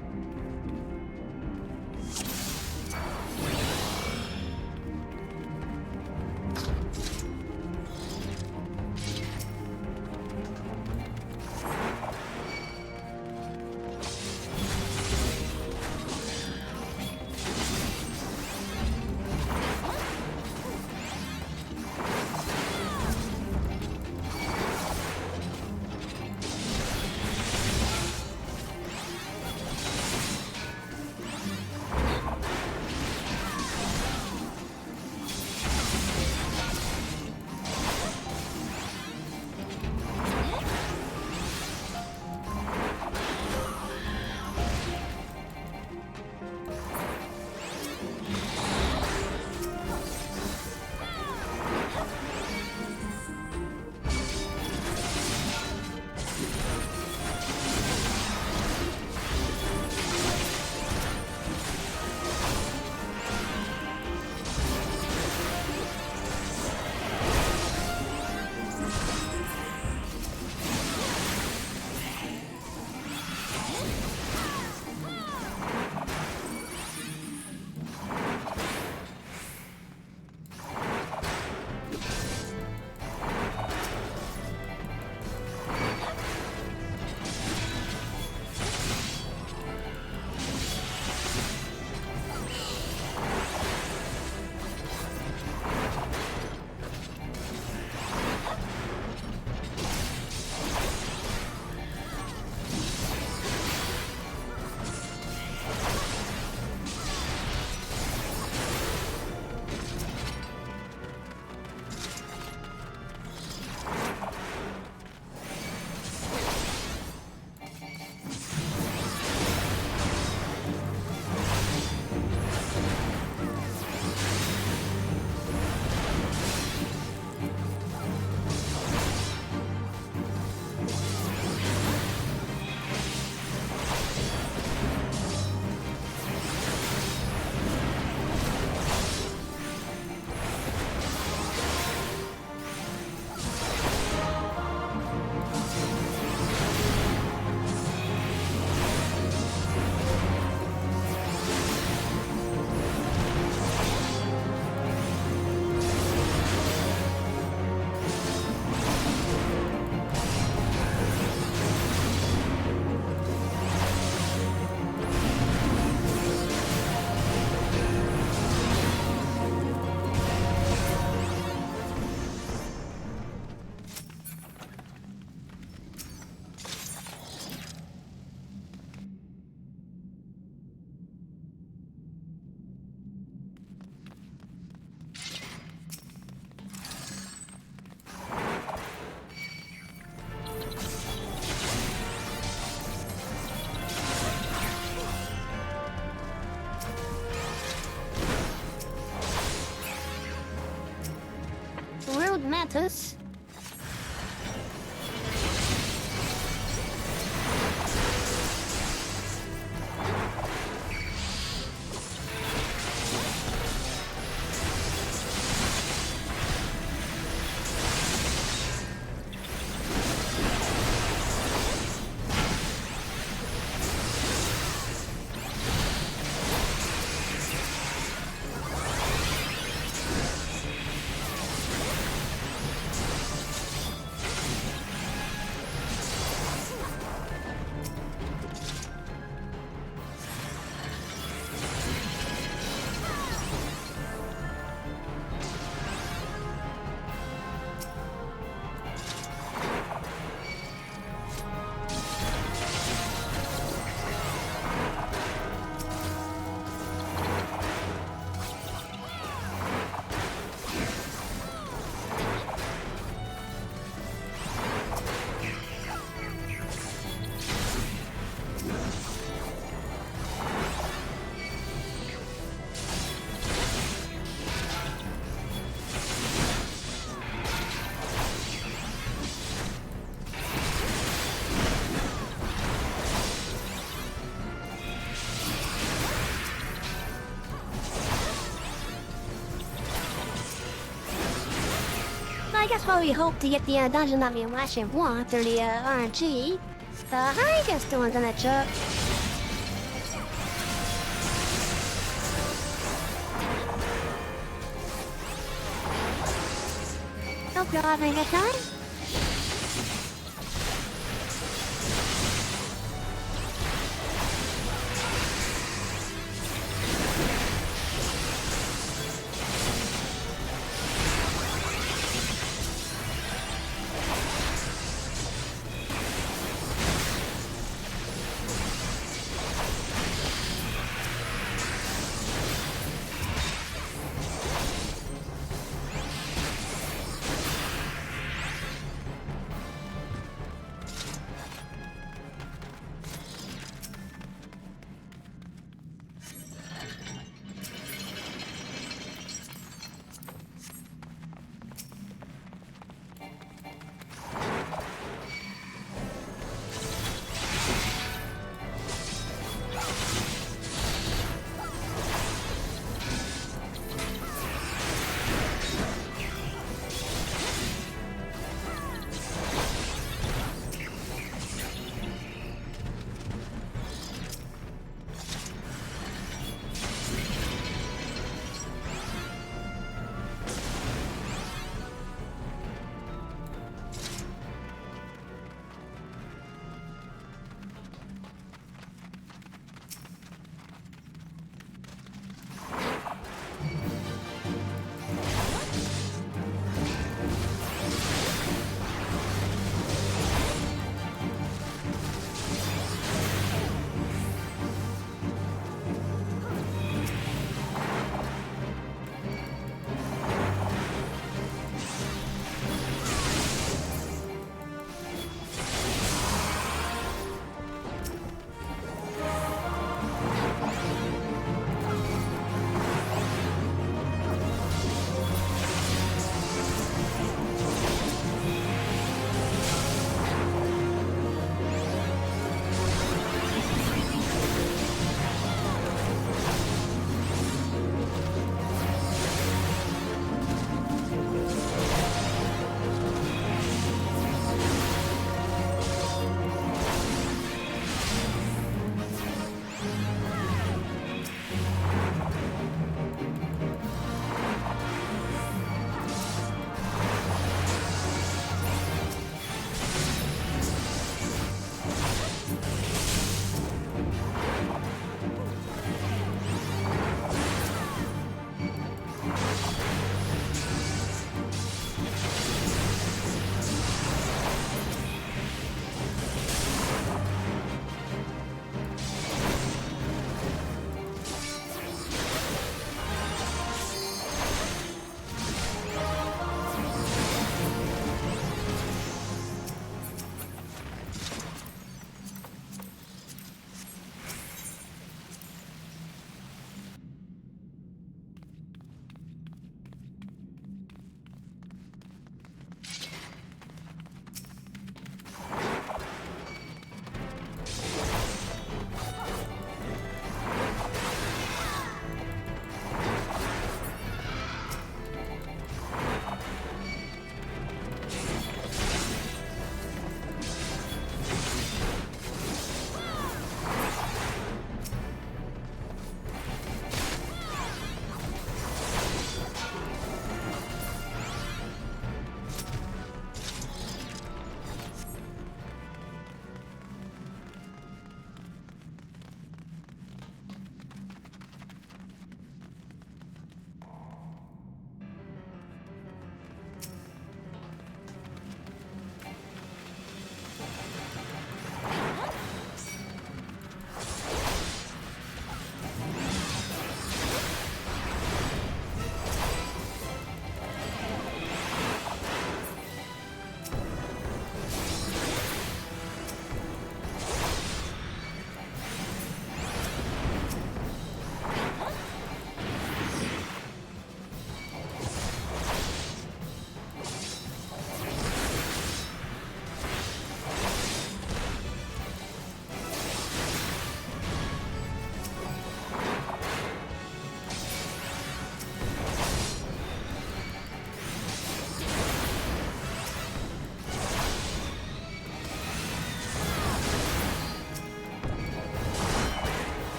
shelters. I guess while we hope to get the dungeon that we actually want through the RNG, how are you guys doing on that job? Hope you're having a good time.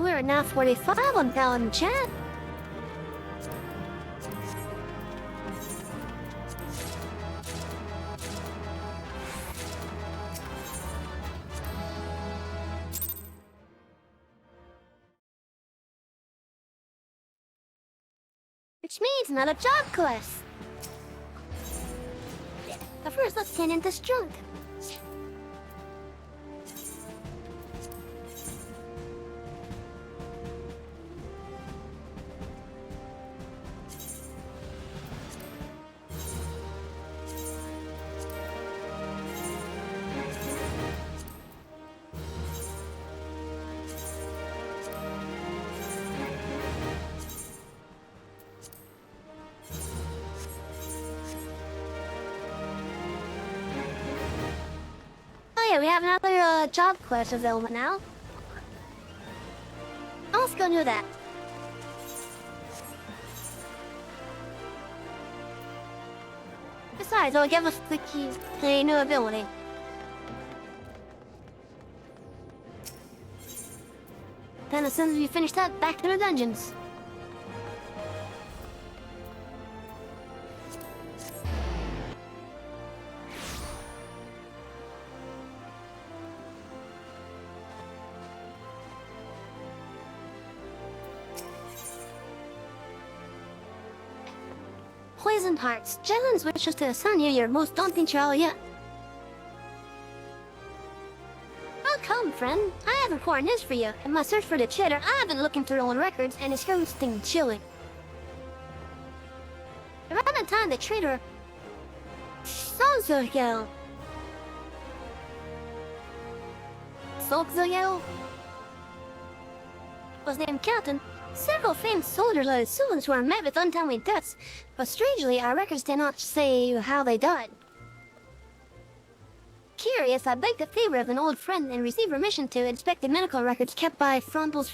And we're now 45 on Paladin chat. Which means another job quest. But first, let's get into this junk. Oh yeah, we have another job quest available now. Let's go do that. Besides, it'll give us the key to a new ability. Then as soon as we finish that, back to the dungeons. Poisoned Hearts. Challenge wishes to assign you your most daunting trial yet. Welcome, friend. I have important news for you. In my search for the cheater, I've been looking through old records, and it's something chilling. Around the time the traitor Solzogel was named Captain, several famed soldiers of the Sulans were met with untimely deaths, but strangely our records did not say how they died. Curious, I begged the favor of an old friend and received permission to inspect the medical records kept by Frontal's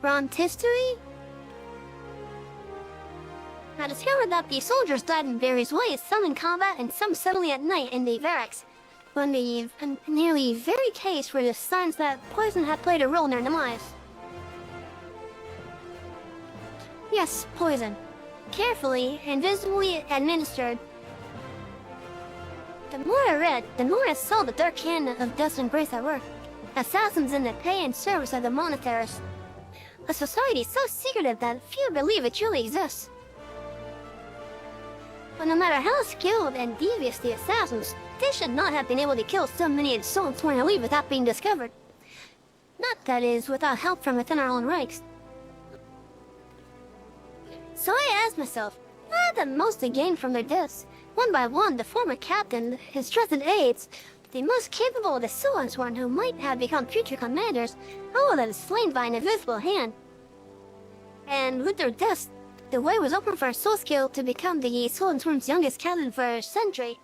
Frontistery? I discovered that the soldiers died in various ways, some in combat and some suddenly at night in the barracks. When the nearly very case were the signs that poison had played a role in their demise. Yes, poison. Carefully and visibly administered. The more I read, the more I saw the dark hand of death and grace at work. Assassins in the pay and service of the monasteries. A society so secretive that few believe it truly exists. But no matter how skilled and devious the assassins, they should not have been able to kill so many souls sworn to leave without being discovered. Not, that is, without help from within our own ranks. So I asked myself, what had the most to gain from their deaths? One by one, the former captain, his trusted aides, the most capable of the Soulsworn who might have become future commanders, all of them slain by an invisible hand. And with their deaths, the way was open for Soulskill to become the Soulsworn's youngest captain for a century.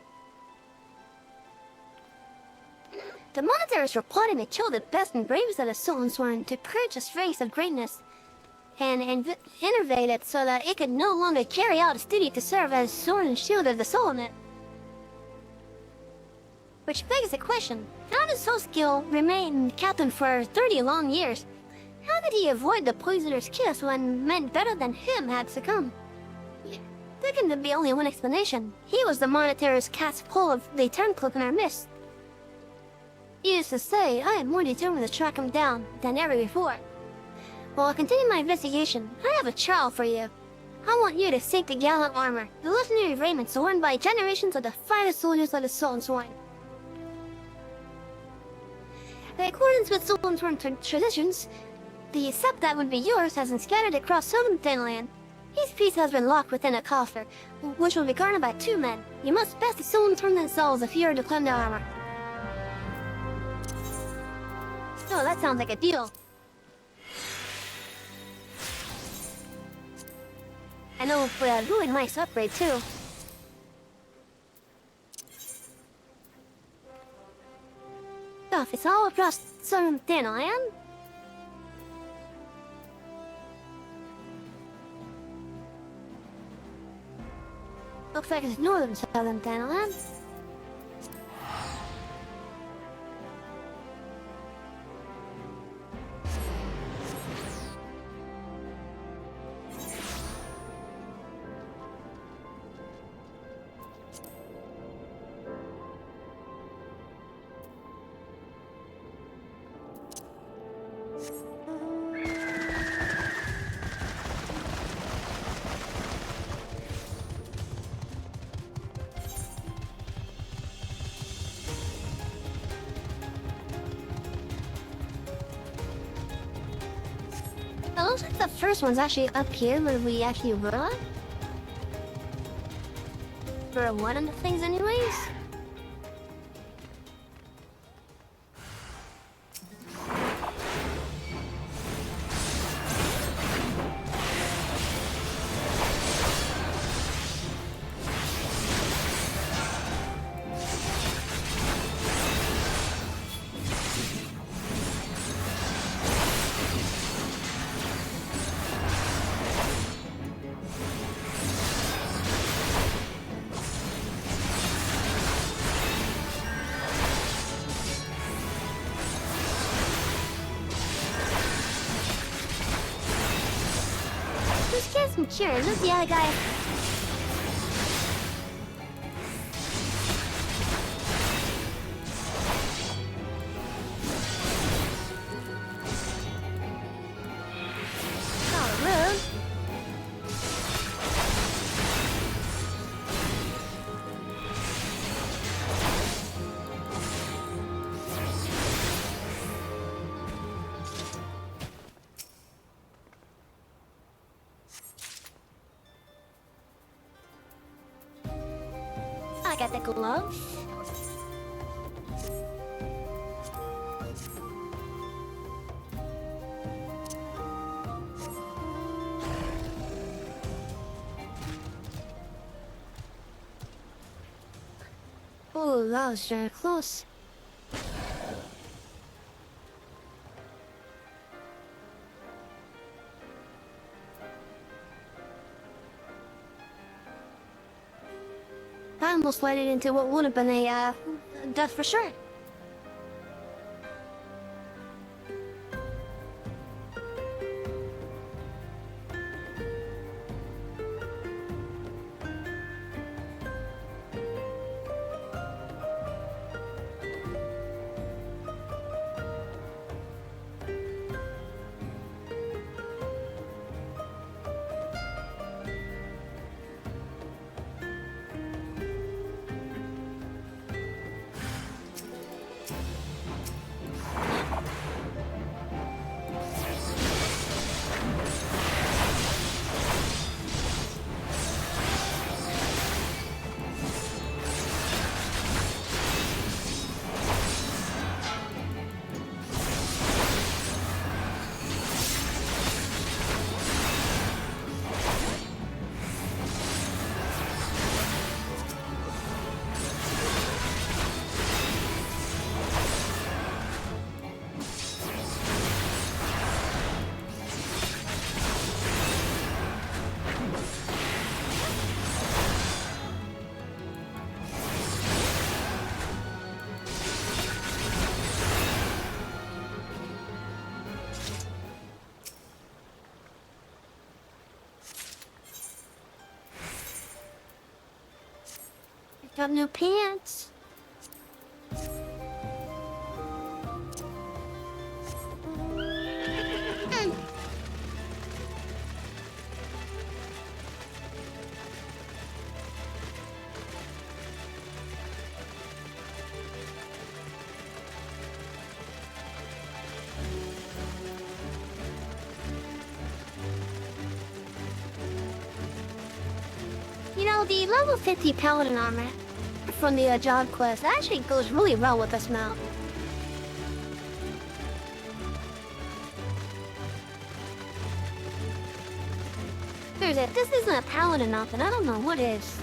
The monasteries were plotting to kill the best and bravest of the Soulsworn to purge its race of greatness, and innervate it so that it could no longer carry out its duty to serve as sword and shield of the Soulnet. Which begs the question, how did Soulskill remain captain for 30 long years? How did he avoid the poisoner's kiss when men better than him had succumbed? There can be only one explanation. He was the monastery's cat's pull of the turncloak in our midst. He used to say, I am more determined to track him down than ever before. While I continue my investigation, I have a trial for you. I want you to seek the gallant armor, the legendary raiments worn by generations of the finest soldiers of the Soulsworn. In accordance with Soulsworn traditions, the scepter would be yours has been scattered across southern Finland. Each piece has been locked within a coffer, which will be guarded by 2 men. You must best the Soulsworn themselves if you are to claim the armor. Oh, that sounds like a deal. I know we are really nice upgrade too. Stuff is all across southern Finland. Looks like it's northern southern Finland. It looks like the first one's actually up here where we actually were. For one of the things anyways. Some Char. This is the other guy. Oh, rude. I got the gloves. Oh, that was very close. I almost led it into what would have been a death for sure. Got new pants. You know, the level 50 paladin armor from the job quest actually goes really well with this mount. There's it. This isn't a paladin outfit. I don't know what is.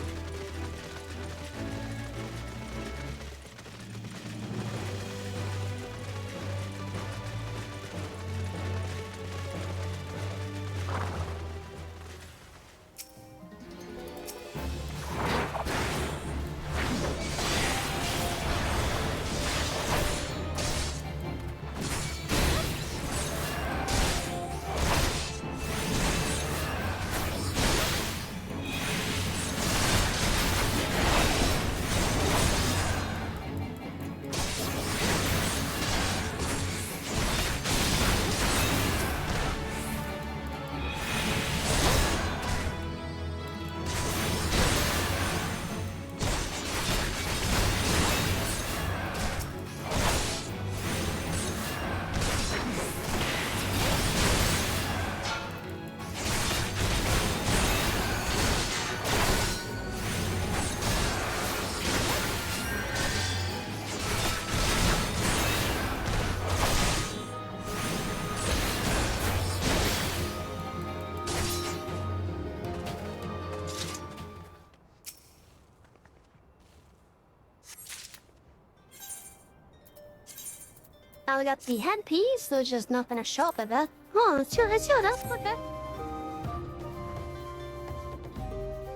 Now we got the headpiece, so it's just not gonna show up, I bet. Oh, it's true, that's okay.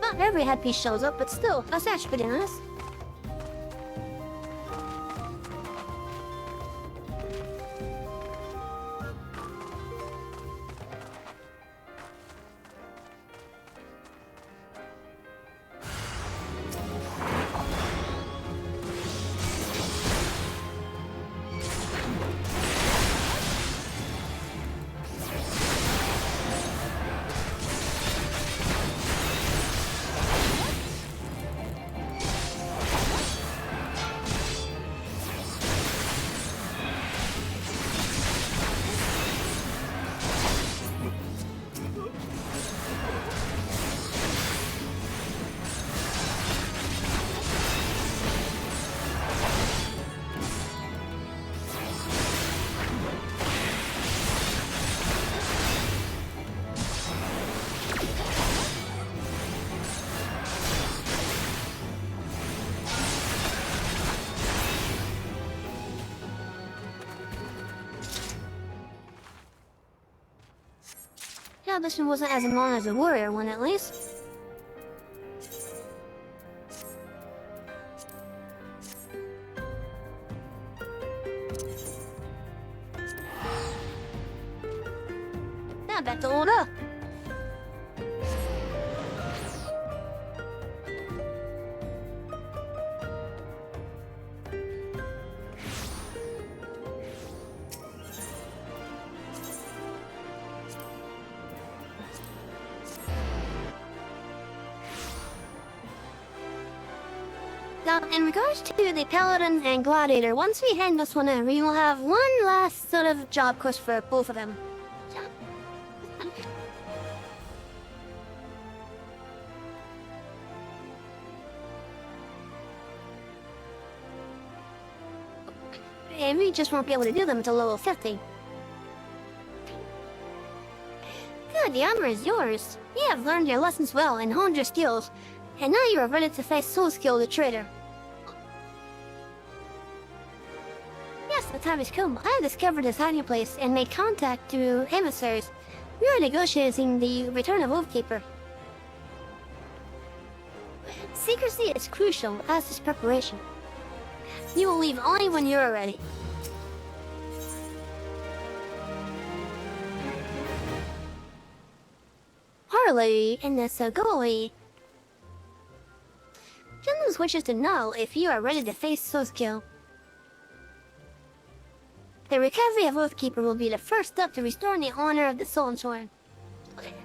Not every headpiece shows up, but still, that's actually pretty nice. Yeah, this one wasn't as long as the warrior one, at least. Now back to order. Now, in regards to the Paladin and Gladiator, once we hand this one in, we will have one last sort of job quest for both of them. And we just won't be able to do them until level 50. Good, the armor is yours. You have learned your lessons well and honed your skills, and now you are ready to face Soul Skill the traitor. Yes, the time has come. I have discovered his hiding place and made contact through emissaries. We are negotiating the return of Oathkeeper. Secrecy is crucial, as is preparation. You will leave only when you are ready. Harley and the Sagoli. Gentleman wishes to know if you are ready to face Soul Skill. The recovery of Oathkeeper will be the first step to restoring the honor of the Soul Sword.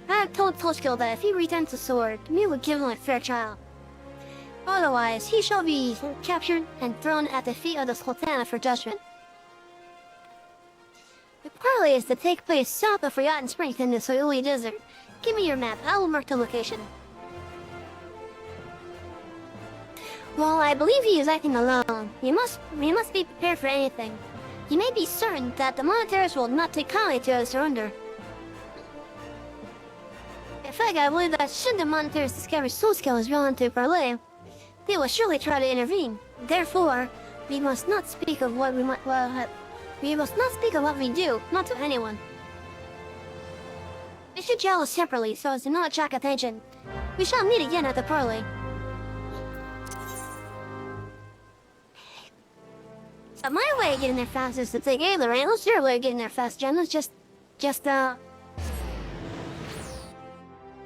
I have told Soul Skill that if he returns the sword, we will give him a fair trial. Otherwise, he shall be captured and thrown at the feet of the Sultana for judgment. The parley is to take place south of Forgotten Springs in the Soyuli Desert. Give me your map, I will mark the location. Well, I believe he is acting alone. We must be prepared for anything. You may be certain that the monitors will not take kindly to our surrender. In fact, I believe that should the monitors discover Soul Skill is willing to parley, they will surely try to intervene. Therefore, we must not speak of what we do, not to anyone. We should gel separately so as to not attract attention. We shall meet again at the parley. But my way of getting there fast is to take Ailer, and what's your way of getting there fast, Jen? It's just,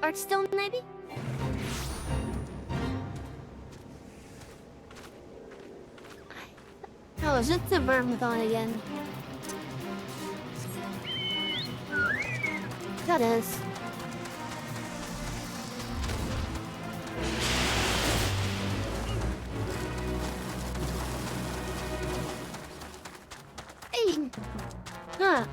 Artstone, maybe? Oh, is it the Vermithon again? That is. Hey! Huh.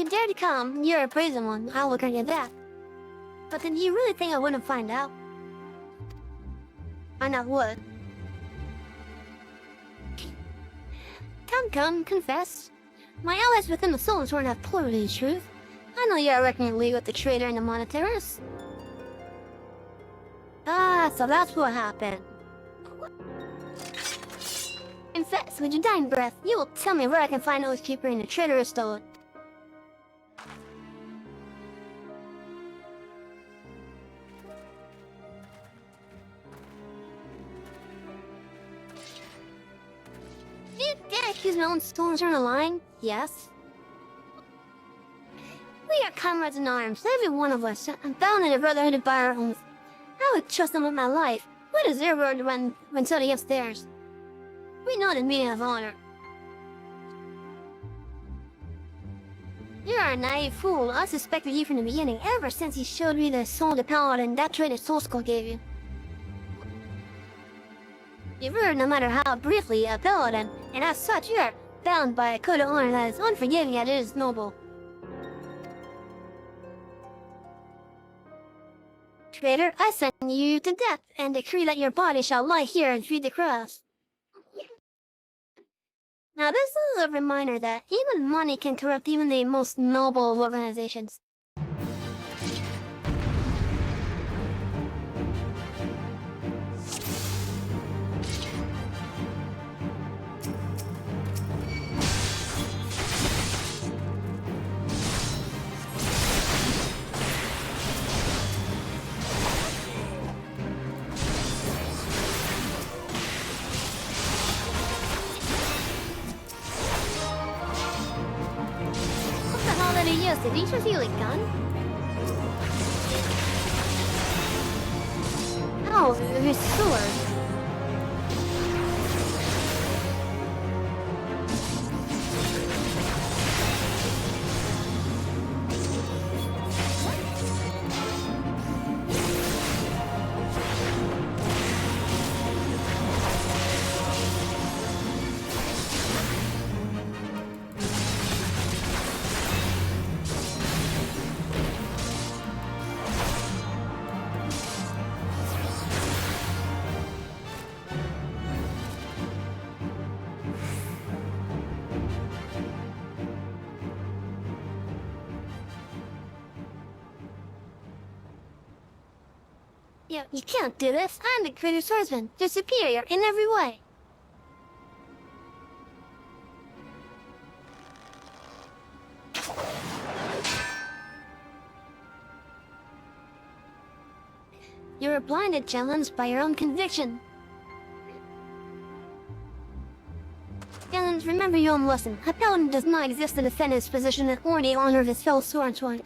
you dare to come, you're a brazen one, I will grant you that. But then you really think I wouldn't find out? I not would. Come, confess. My allies within the soul sworn have told you the truth. I know you are reckoning league with the traitor and the monetarist. Ah, so that's what happened. Confess, with your dying breath, you will tell me where I can find Oathkeeper and the traitorous stone. You dare accuse my own stones from lying? Yes. We are comrades in arms, every one of us, and bound in a brotherhood by our oath. I would trust them with my life. What is their word when somebody upstairs? We know the meaning of honor. You are a naive fool. I suspected you from the beginning, ever since you showed me the soul the paladin that traitor soul skull gave you. You were, no matter how briefly, a paladin, and as such you are bound by a code of honor that is unforgiving yet it is noble. Traitor, I send you to death, and decree that your body shall lie here and feed the cross. Now this is a reminder that even money can corrupt even the most noble of organizations. Did he just use a gun? Oh, his sword. You can't do this. I'm the greater swordsman. You're superior in every way. You were blinded, challenged by your own conviction. Challenge, remember your own lesson. A paladin does not exist to defend his position or the honor of his fellow swordsman.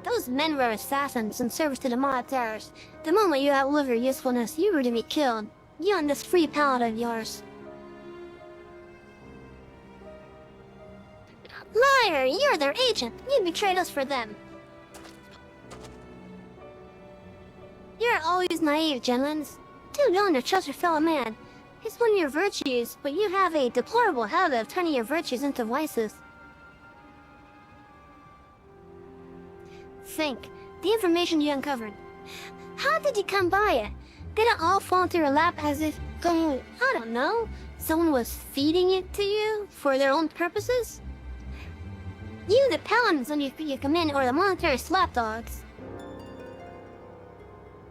Those men were assassins in service to the monetarist. The moment you outlived your usefulness, you were to be killed. You and this free paladin of yours. Liar! You're their agent! You betrayed us for them. You're always naive, Jenlins. Too young to trust your fellow man. It's one of your virtues, but you have a deplorable habit of turning your virtues into vices. Think. The information you uncovered. How did you come by it? Did it all fall into your lap as if, I don't know, someone was feeding it to you for their own purposes? You, the paladins under your command, or the monetary slapdogs.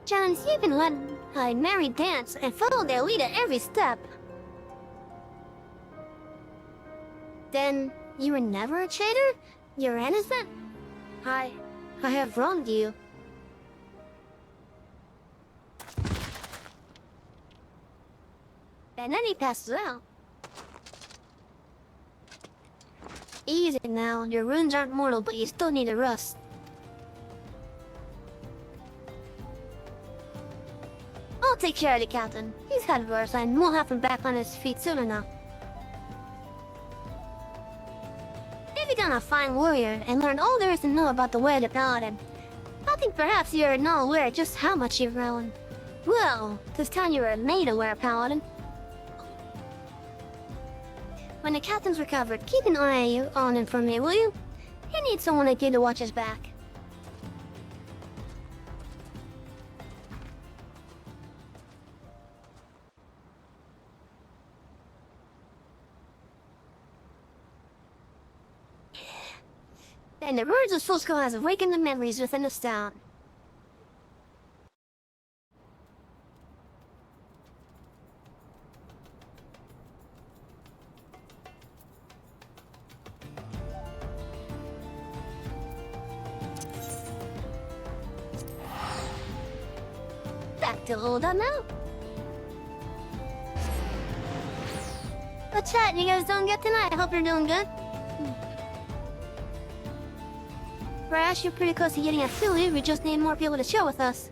Challenge, you've been led a merry dance and followed their lead at every step. Then, you were never a traitor? You're innocent? I have wronged you. And then he passes out. Easy now, your wounds aren't mortal, but you still need a rest. I'll take care of the captain. He's had worse, and we'll have him back on his feet soon enough. You've become a fine warrior and learned all there is to know about the way of the paladin. I think perhaps you're not aware just how much you've grown. Well, this time you were made aware, Paladin. When the captain's recovered, keep an eye on him for me, will you? He needs someone like you to watch his back. And the words of Fusco has awakened the memories within us town. Back to hold on now. What's that? You guys doing good tonight? I hope you're doing good. Brash, you're pretty close to getting affiliated. We just need more people to chill with us.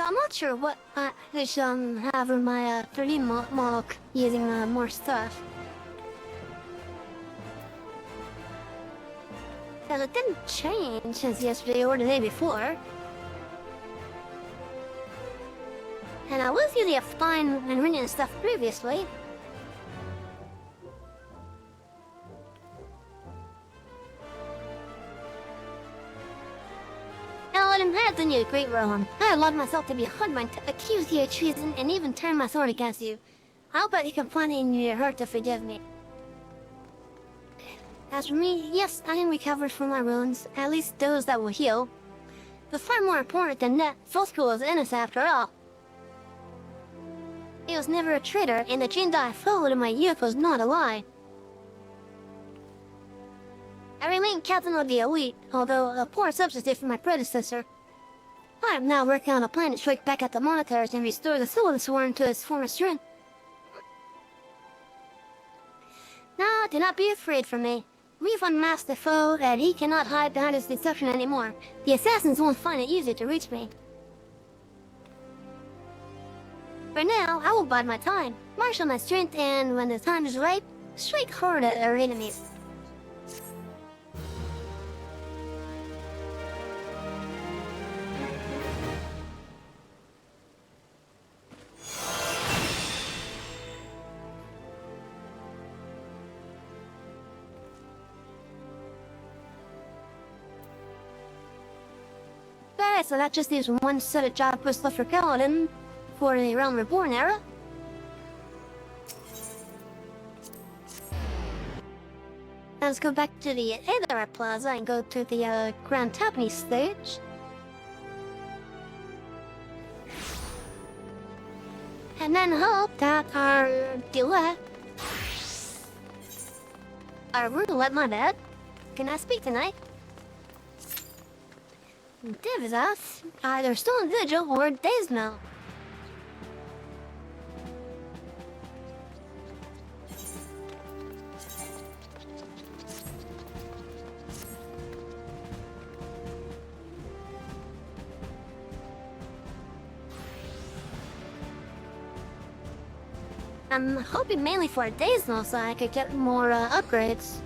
I'm not sure what I should have in my 3D mock using more stuff. Because it didn't change since yesterday or the day before. And I was using a fine and renting stuff previously. Paladin has done you a great wrong. I allowed myself to be hoodwinked, accused you of treason, and even turned my sword against you. I hope that you can find it in your heart to forgive me. As for me, yes, I am recovered from my wounds, at least those that will heal. But far more important than that, Fosco was innocent after all. He was never a traitor, and the dream that I followed in my youth was not a lie. I remain captain of the elite, although a poor substitute for my predecessor. I am now working on a plan to strike back at the monitors and restore the soul of the sworn to its former strength. No, do not be afraid for me. We've unmasked the foe, and he cannot hide behind his deception anymore. The assassins won't find it easy to reach me. For now, I will bide my time, marshal my strength, and when the time is right, strike hard at our enemies. Alright, so that just leaves one set of job quests left for Paladin for the Realm Reborn era. Now let's go back to the Aether Plaza and go to the Grand Tapney stage. And then hope that our roulette, my bad, can I speak tonight? Div is us, either still in vigil or dazed now. I'm hoping mainly for a days though, so I could get more upgrades.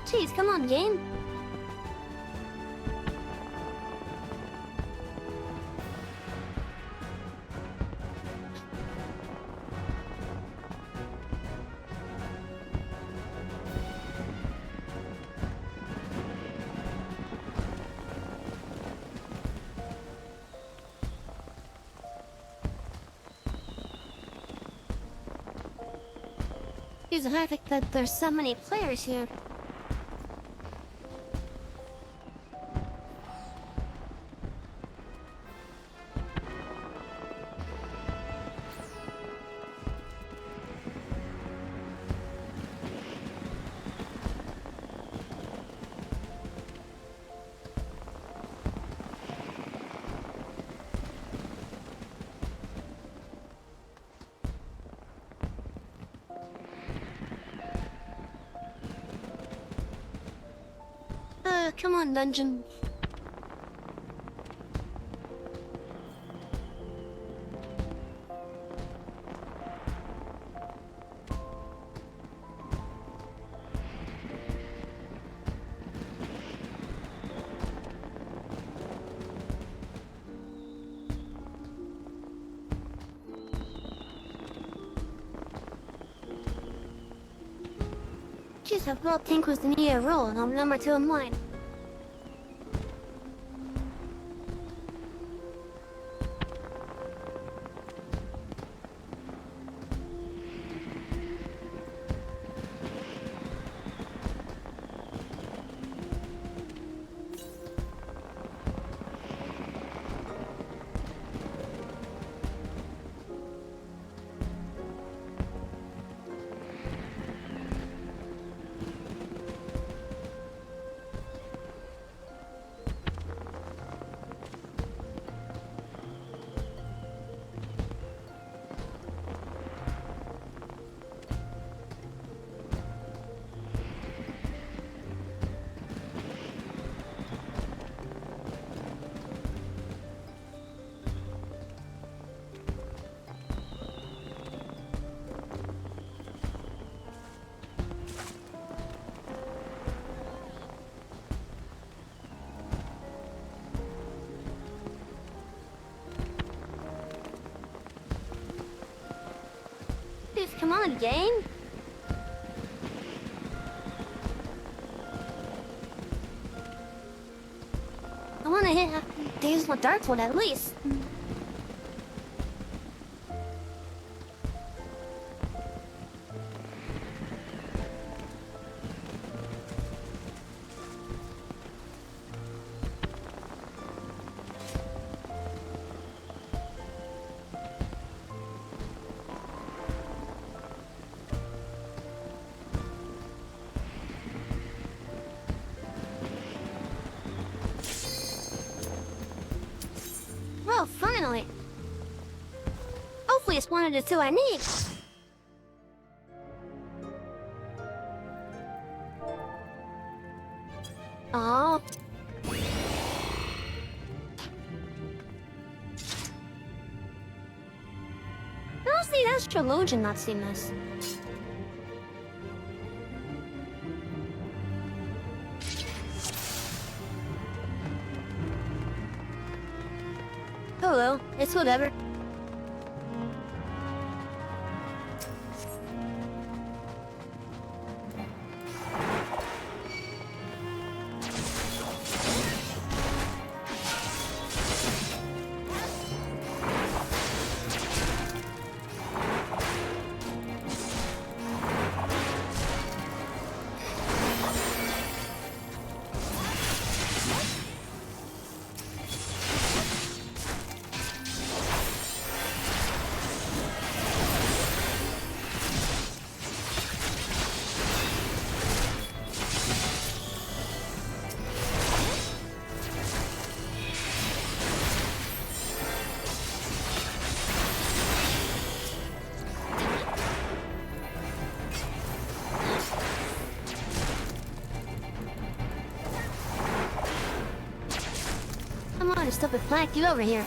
Jeez, come on, game. It's hard that there's so many players here. Come on, dungeon. Jeez, I thought Pink was the new role, and I'm number 2 in line. Come on, game. I want to hit Dave's my darts one at least. Oh, finally! Hopefully it's one of the 2 I need. Oh. How's the astrologian not seen this? Hello, it's whatever. a stupid plank. Get over here.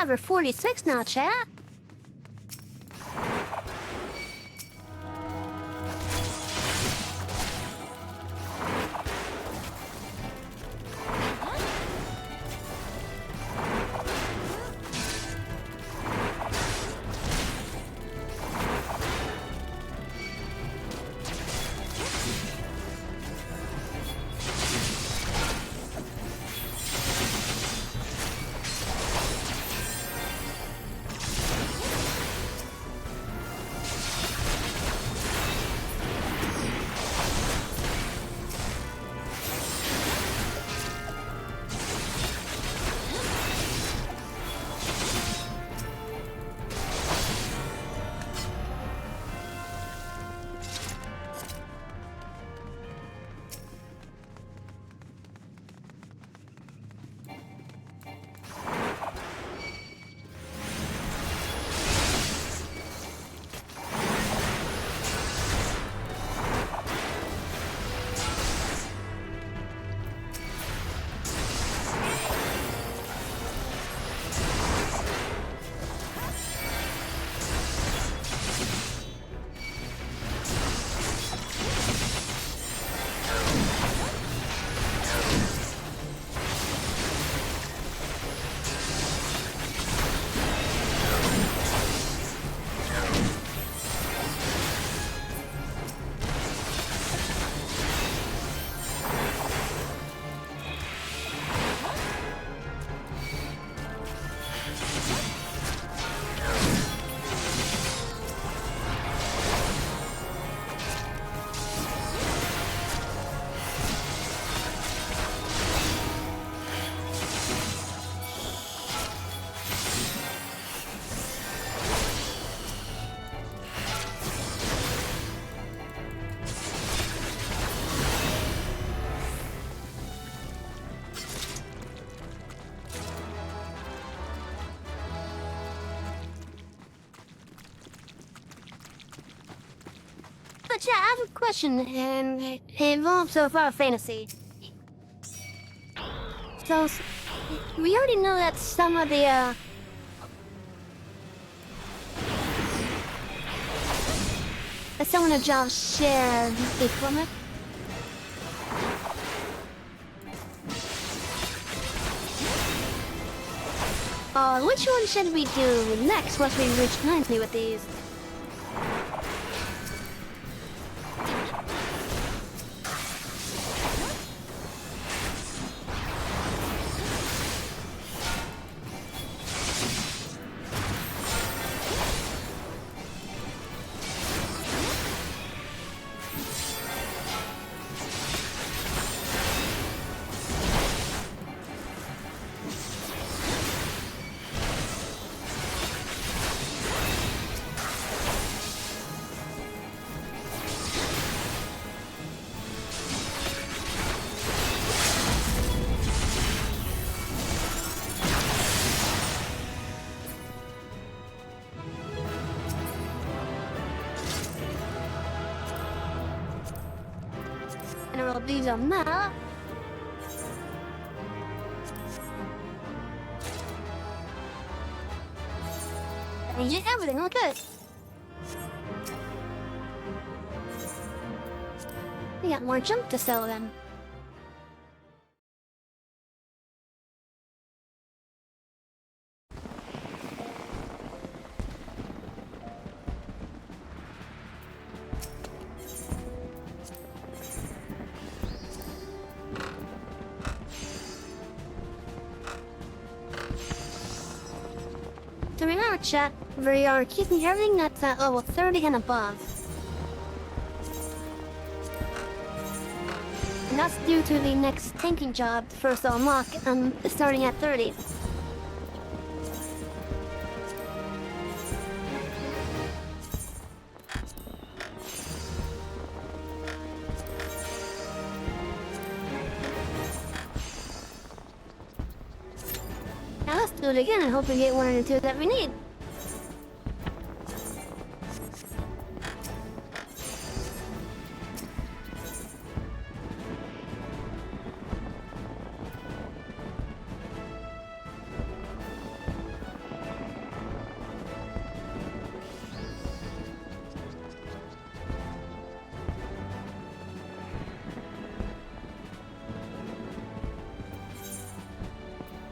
Level 46 now, chat. Chat, I have a question, and it involves so far fantasy. So, we already know that some of the, that some of the jobs share equipment. Which one should we do next once we reach 90 with these? And roll these on that. And you get everything, okay. We got more junk to sell then. So remember, chat, we are keeping everything that's at level 30 and above. And that's due to the next tanking job first to unlock, starting at 30. Now let's do it again and hope we get one of the two that we need.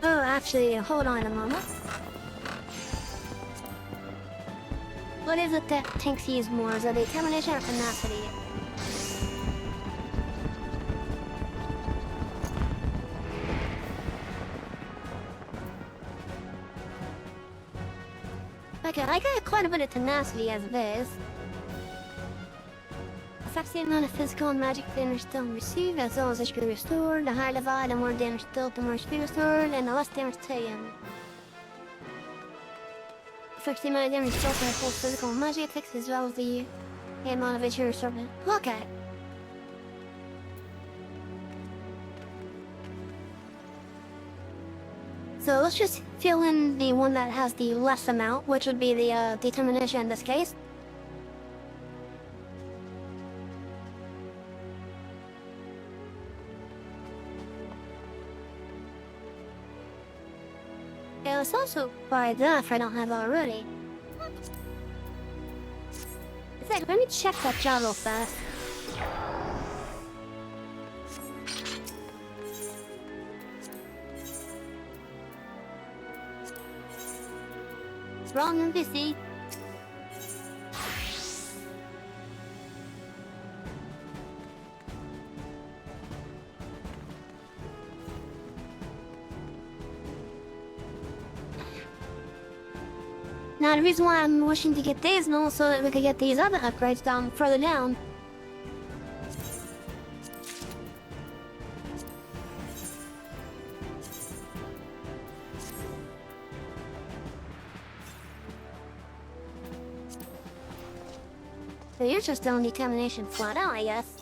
Oh, actually, hold on a moment. What is it that tanks use more? Is it determination or tenacity? Okay, I got quite a bit of tenacity as it is. Affects the amount of physical and magic damage still received, as well as HP restored. The higher level, the more damage dealt, the more HP restored, and the less damage taken. Affects the amount of damage dealt by both physical and magic attacks, as well as the amount of HP restored. Okay. So let's just fill in the one that has the less amount, which would be the determination in this case. Let's also buy that if I don't have already. In fact, let me check that job real fast. It's wrong NPC. Now the reason why I'm wishing to get these and also that we could get these other upgrades down further down. So you're just on determination flat out, I guess.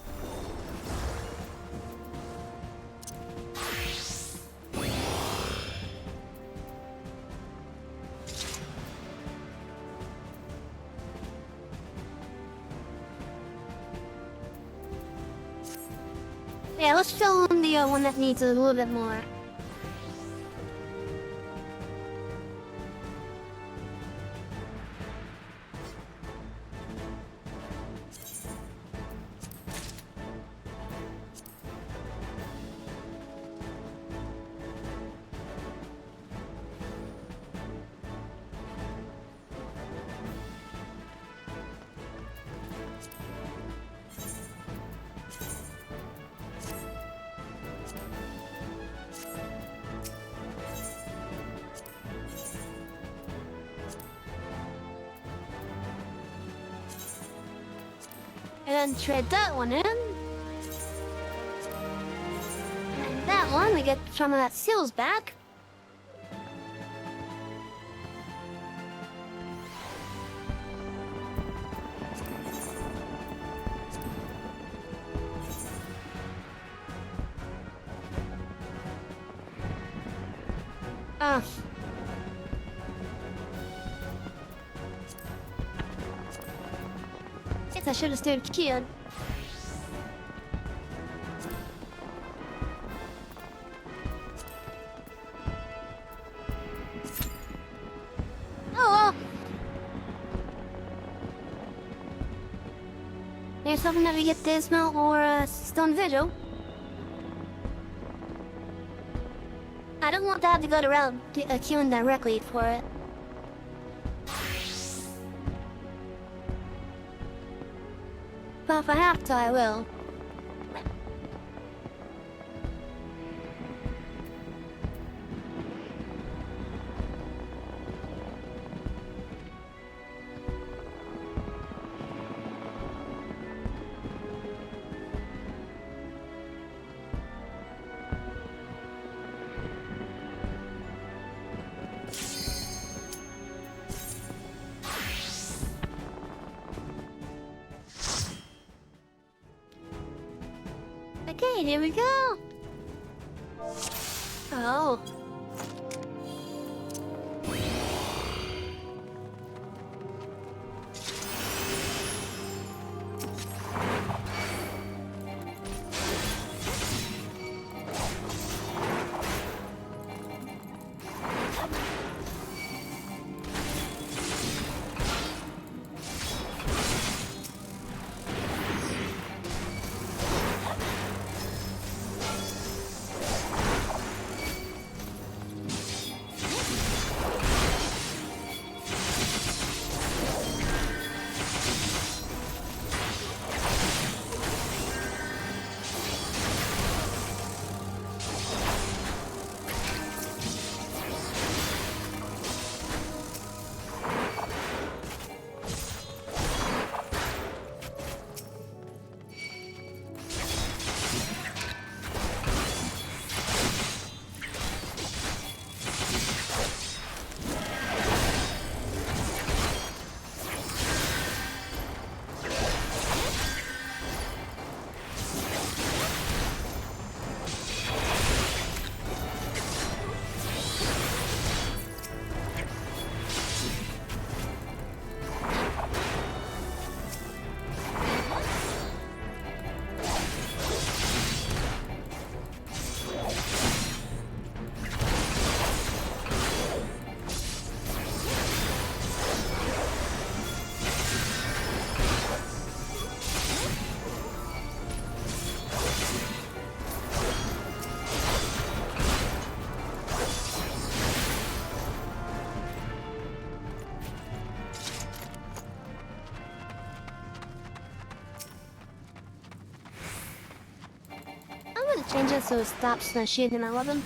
Yeah, let's show him the one that needs a little bit more. And then trade that one in. And that one, we get some of that seals back. Guess I should have stayed kid. Oh well. There's something that we get Dismal or Stone Vigil. I don't want to have to go around queuing directly for it. But if I have to, I will. Okay, here we go. Oh. Change it so it stops the shooting at 11.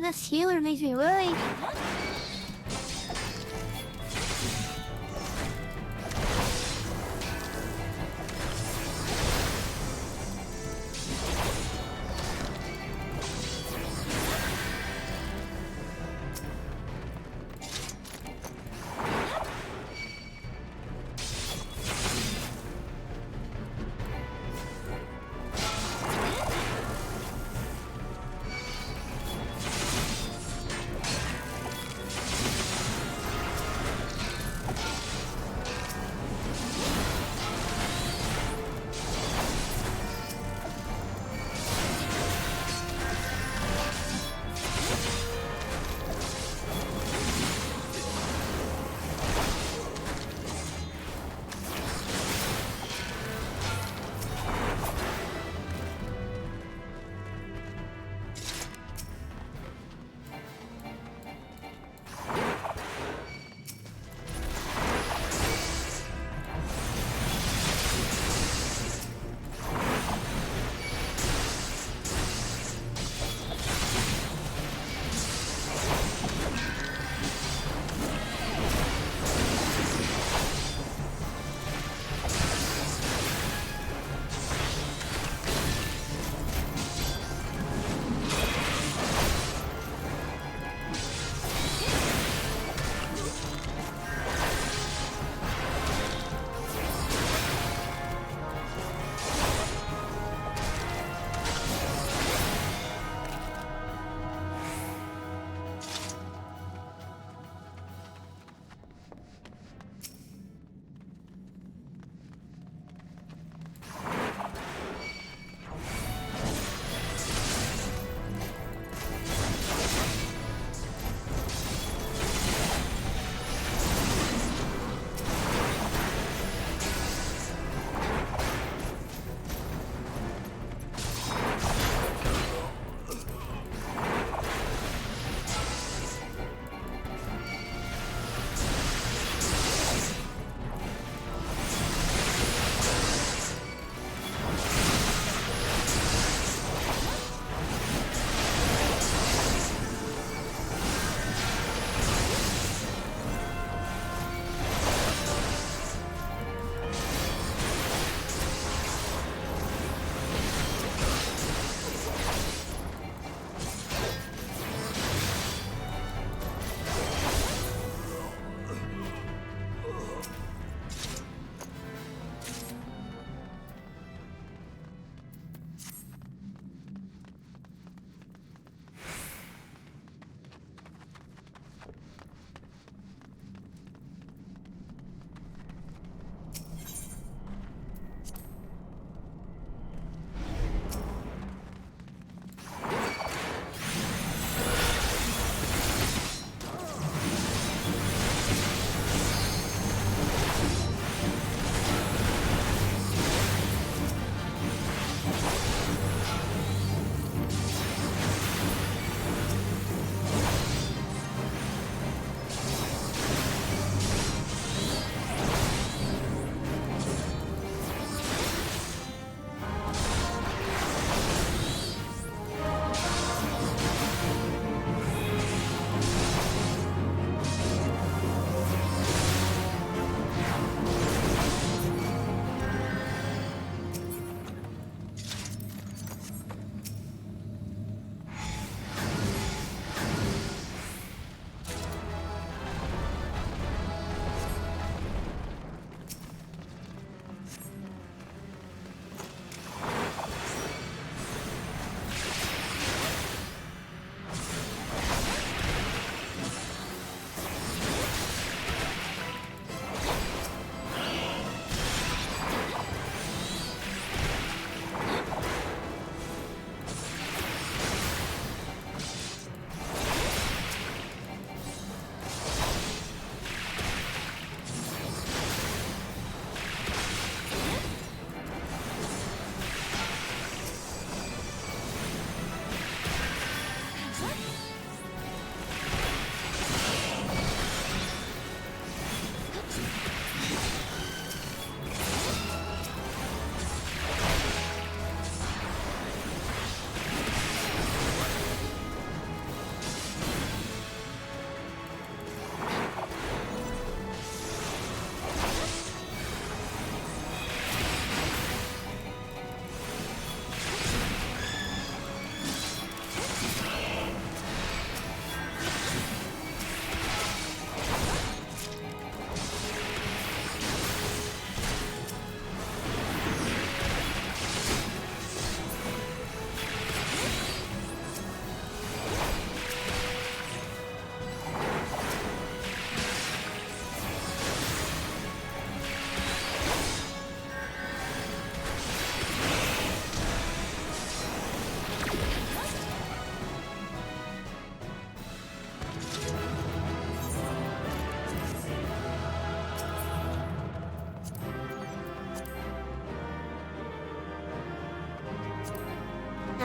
this healer makes me really...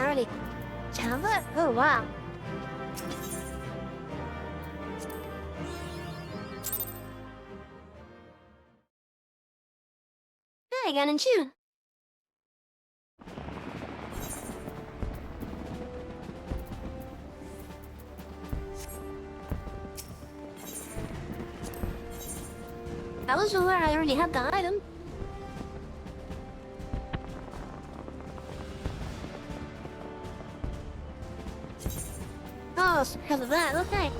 already have it? Oh, wow. I got in June. I was aware I already had the item. Oh, it's because of that, okay.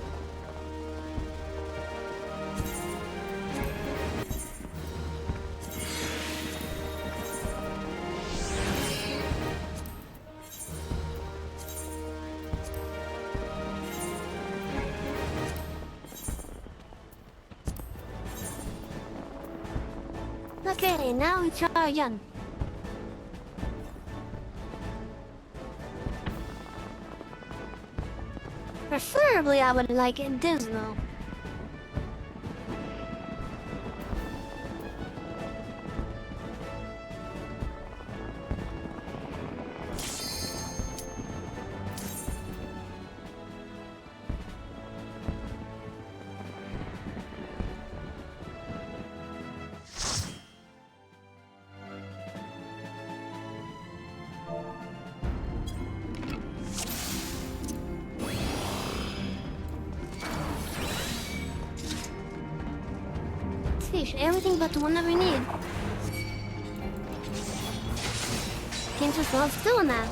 Okay, now we try again. Preferably, I would like it dismal. Everything but the one that we need. Seems just love doing that.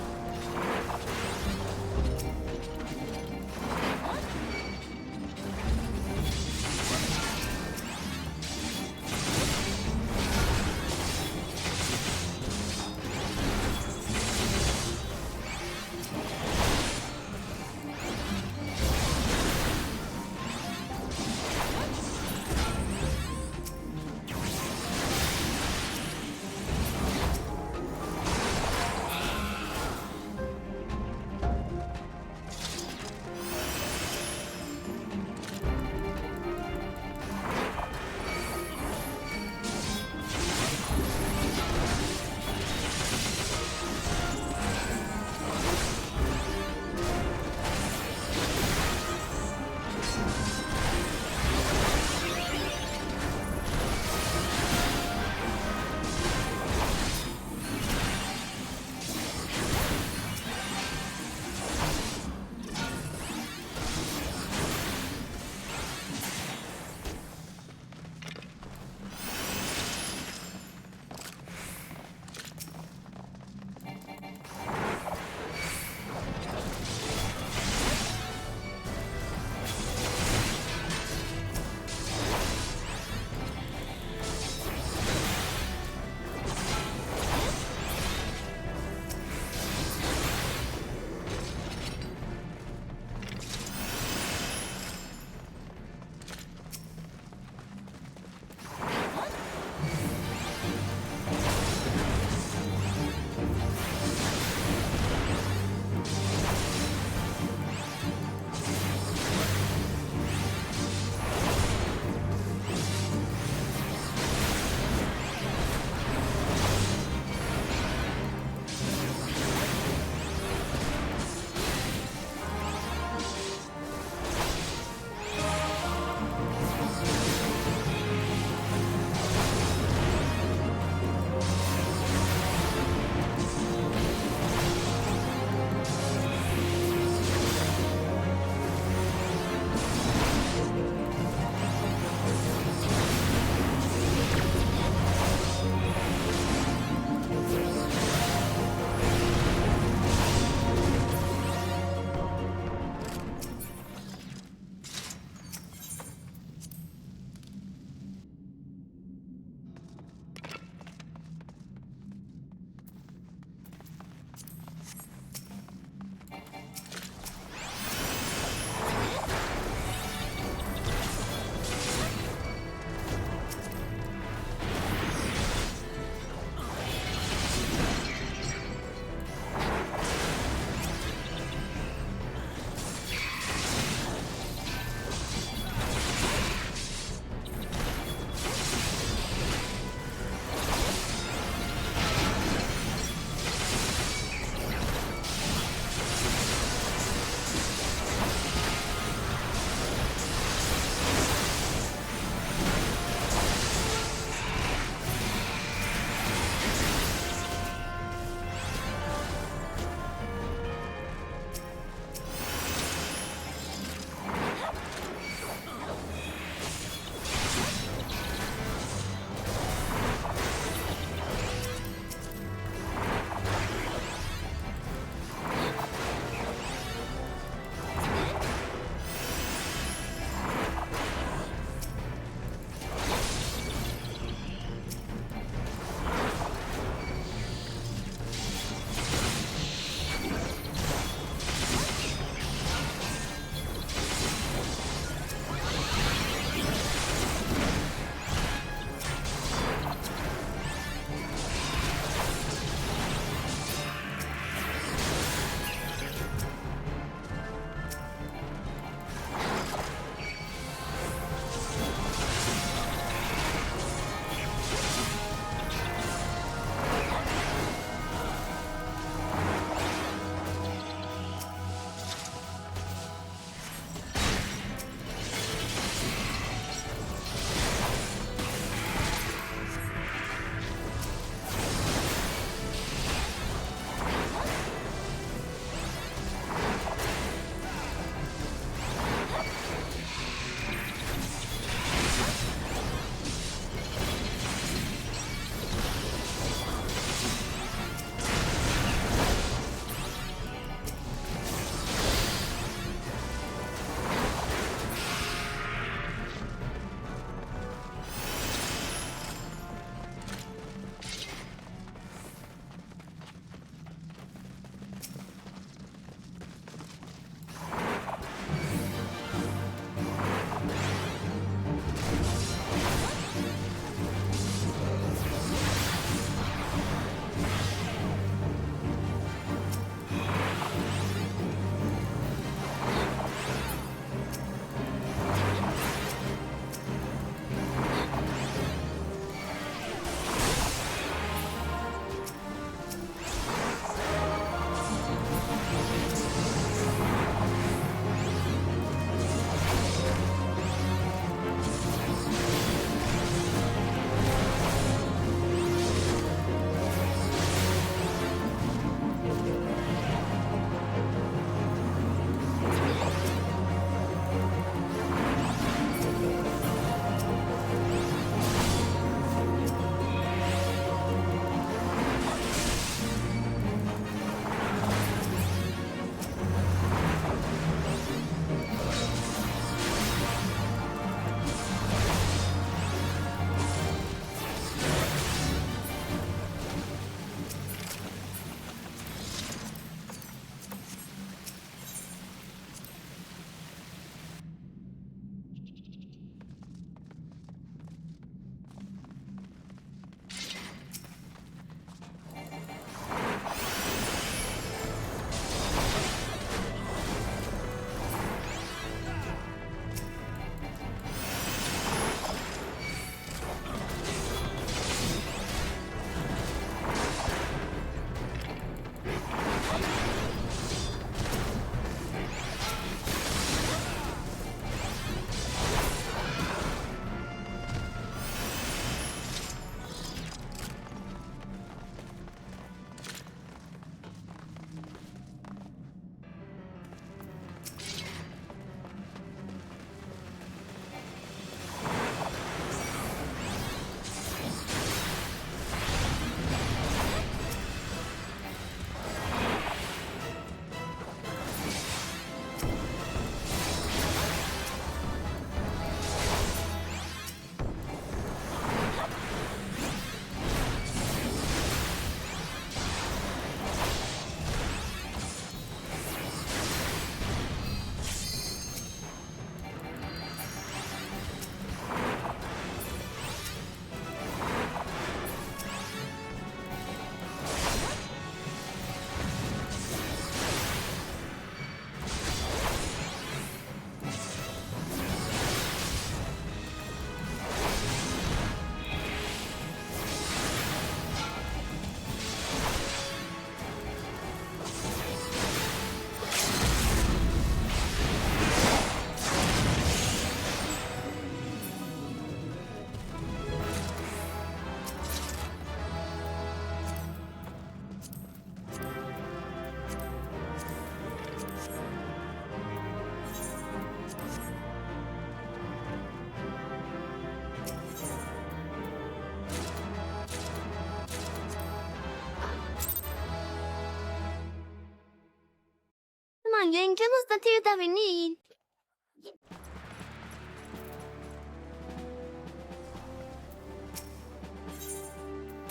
on, gang. Give us the tears that we need.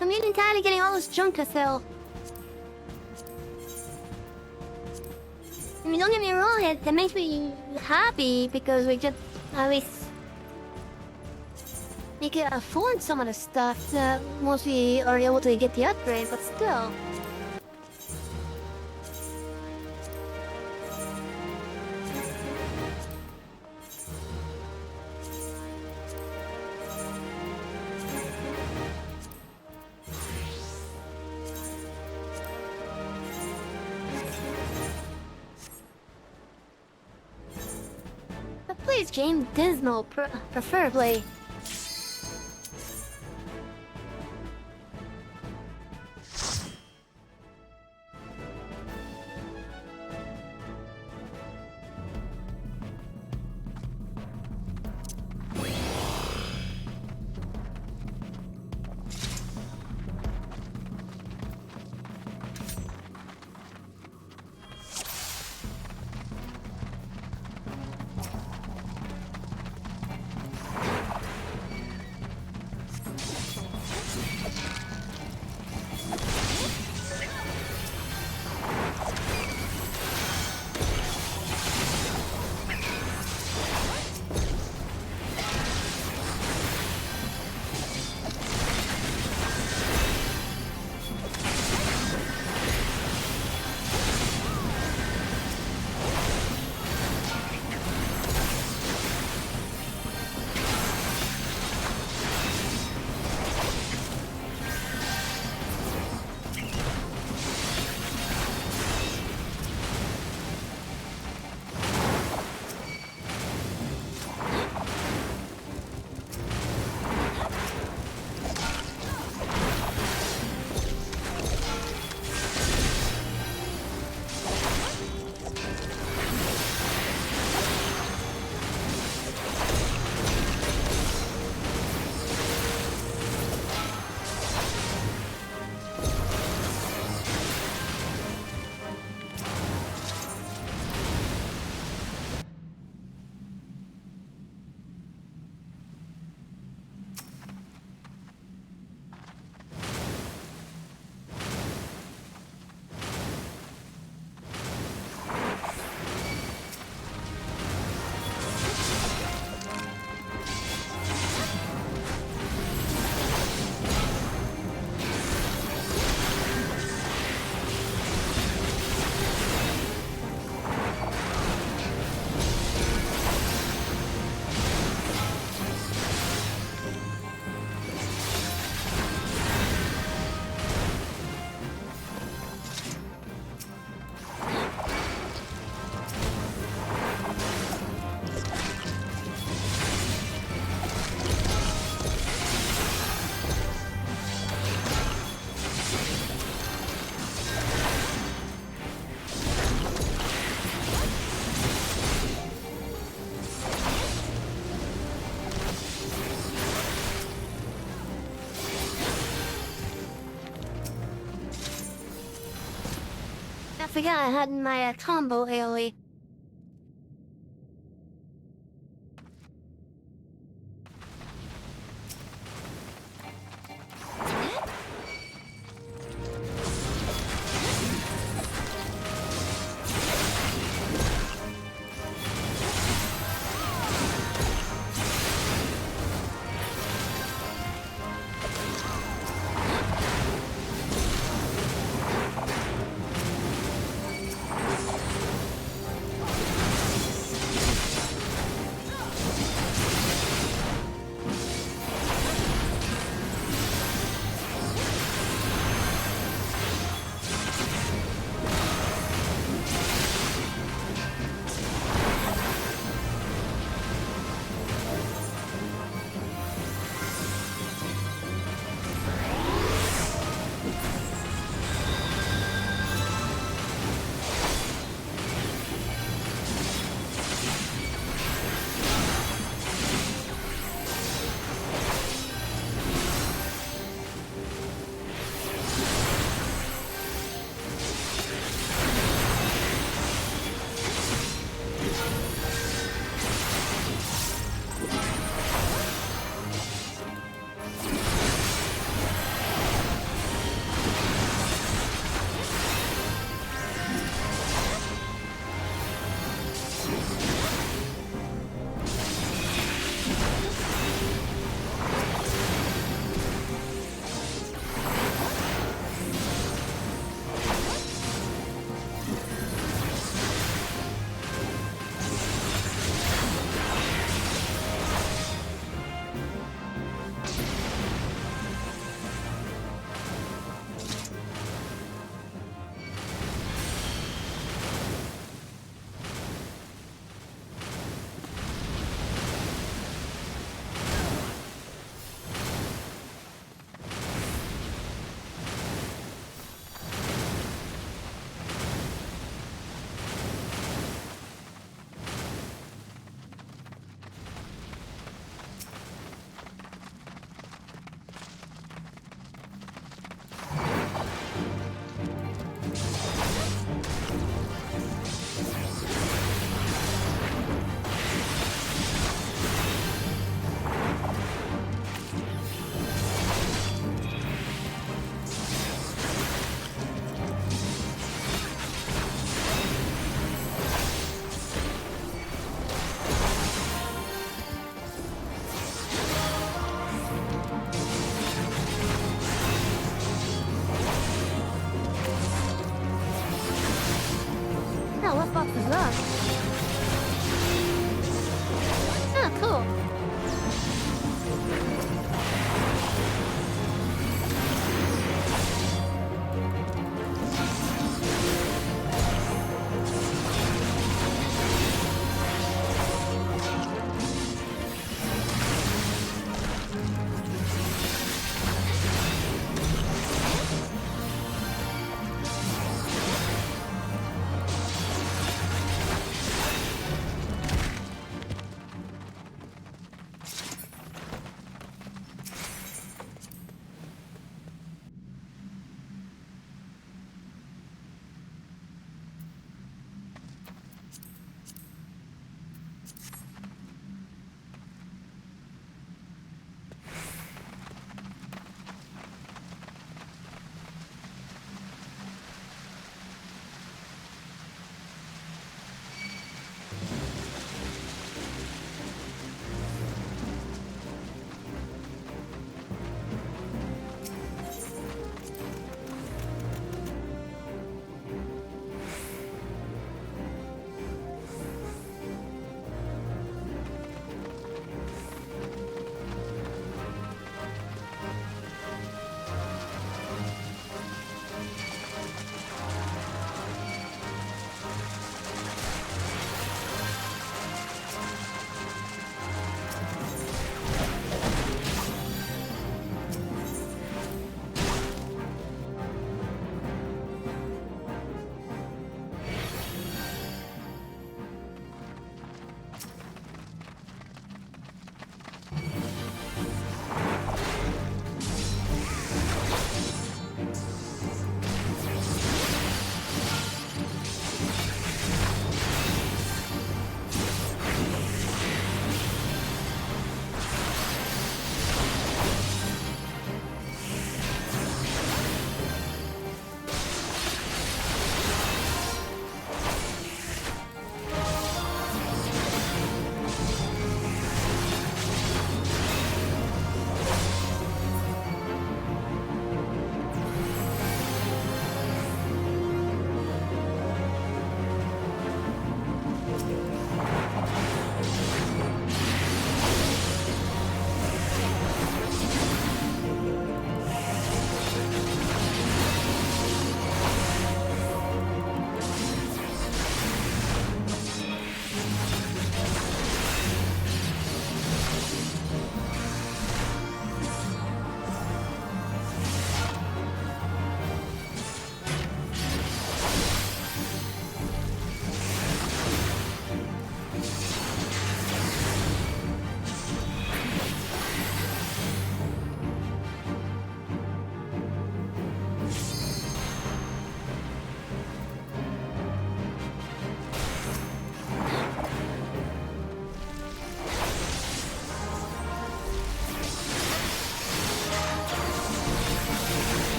I'm getting tired of getting all this junk to sell. I mean, don't get me wrong, it makes me happy because we just at least we can afford some of the stuff that once we are able to get the upgrade, but still. But please, James Dismal, preferably. I forgot I had my combo AoE. Oh, what box is that? Oh, cool.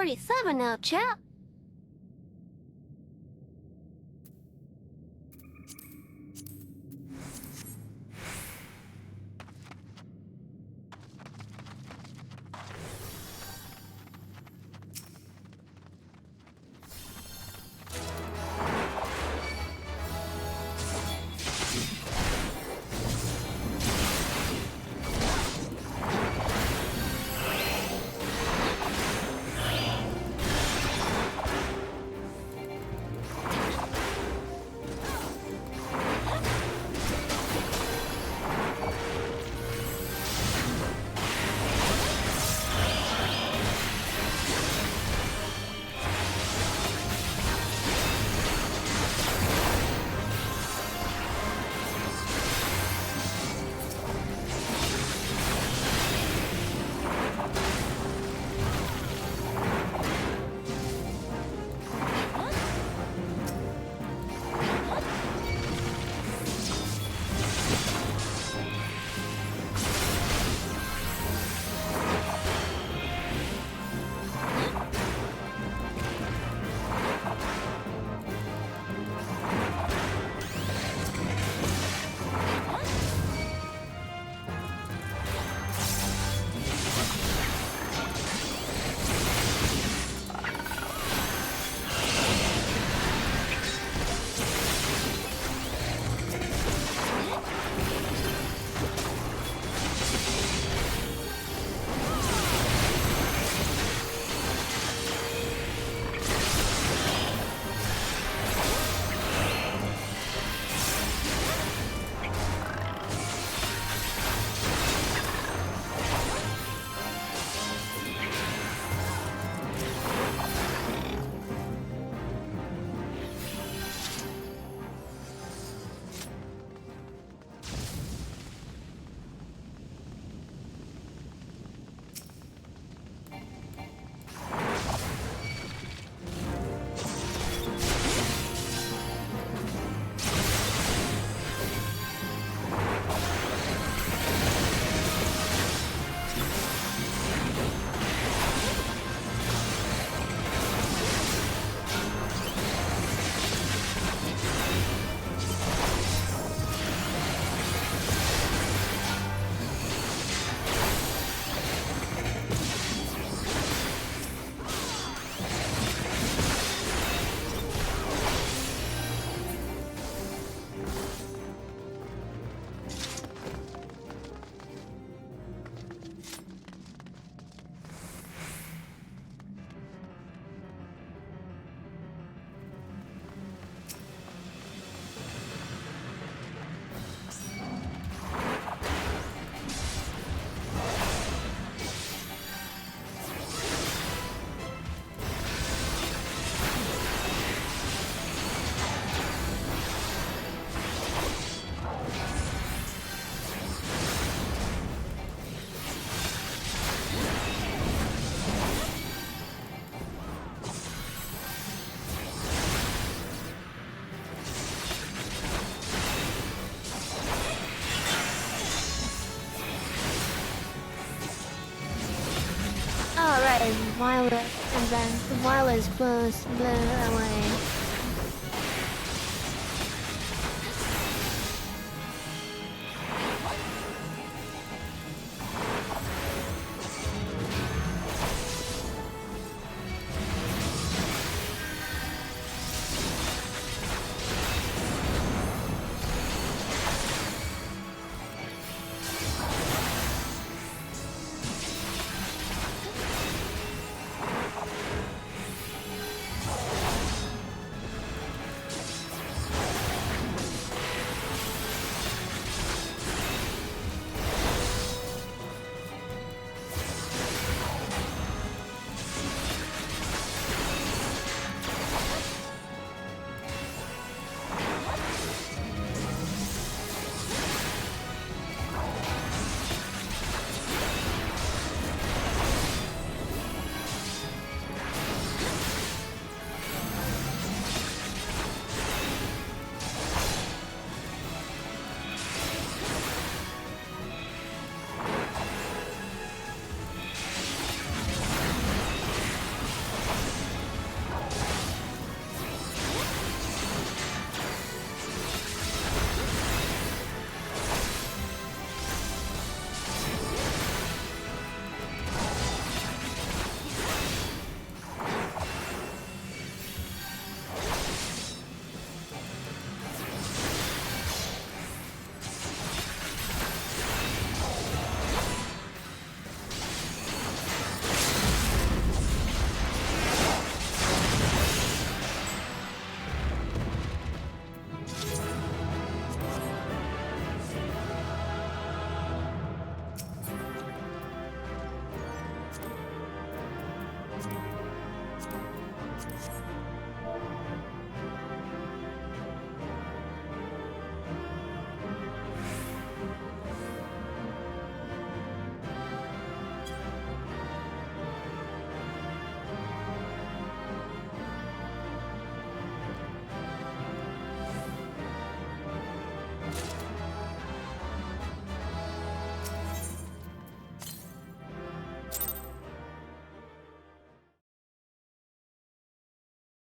.47 now, chap. violet, and then the violet is close, blow away.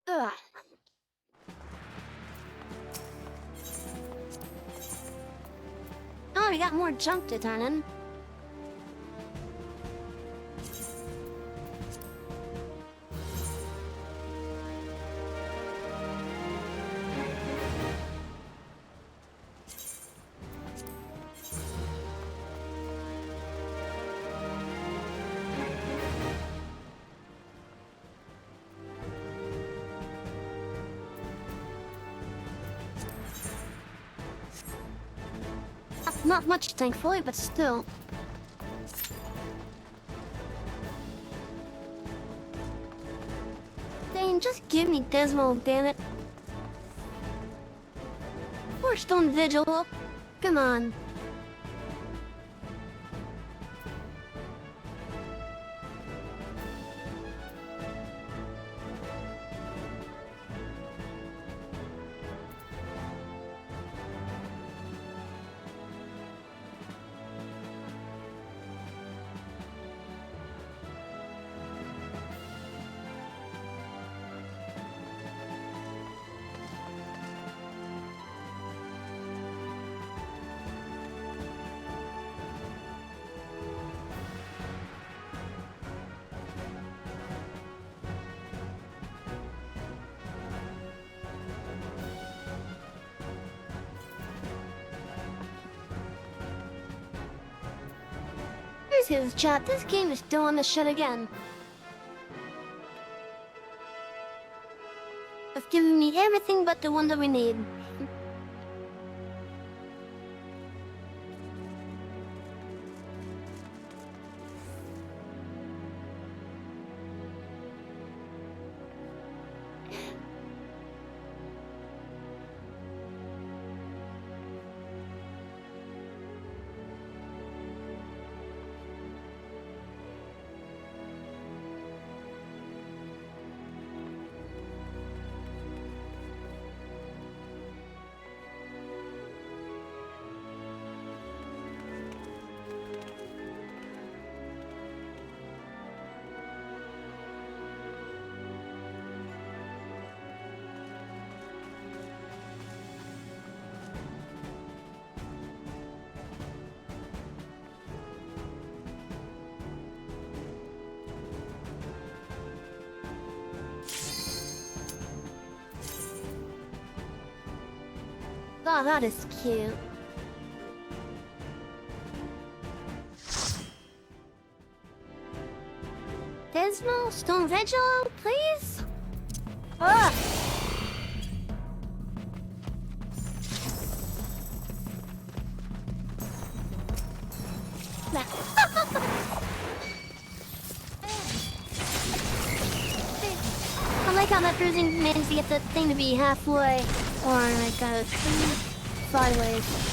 Ugh. Oh, we got more junk to turn in. Not much, thankfully, but still. Dane, just give me Desmo, damn it. Poor Stone Vigil. Come on. His chat, this game is doing this shit again. It's giving me everything but the one that we need. Oh, that is cute. Dismal Stone Vigil, please? Ugh! I like how that bruising managed to get the thing to be halfway, or like sideways.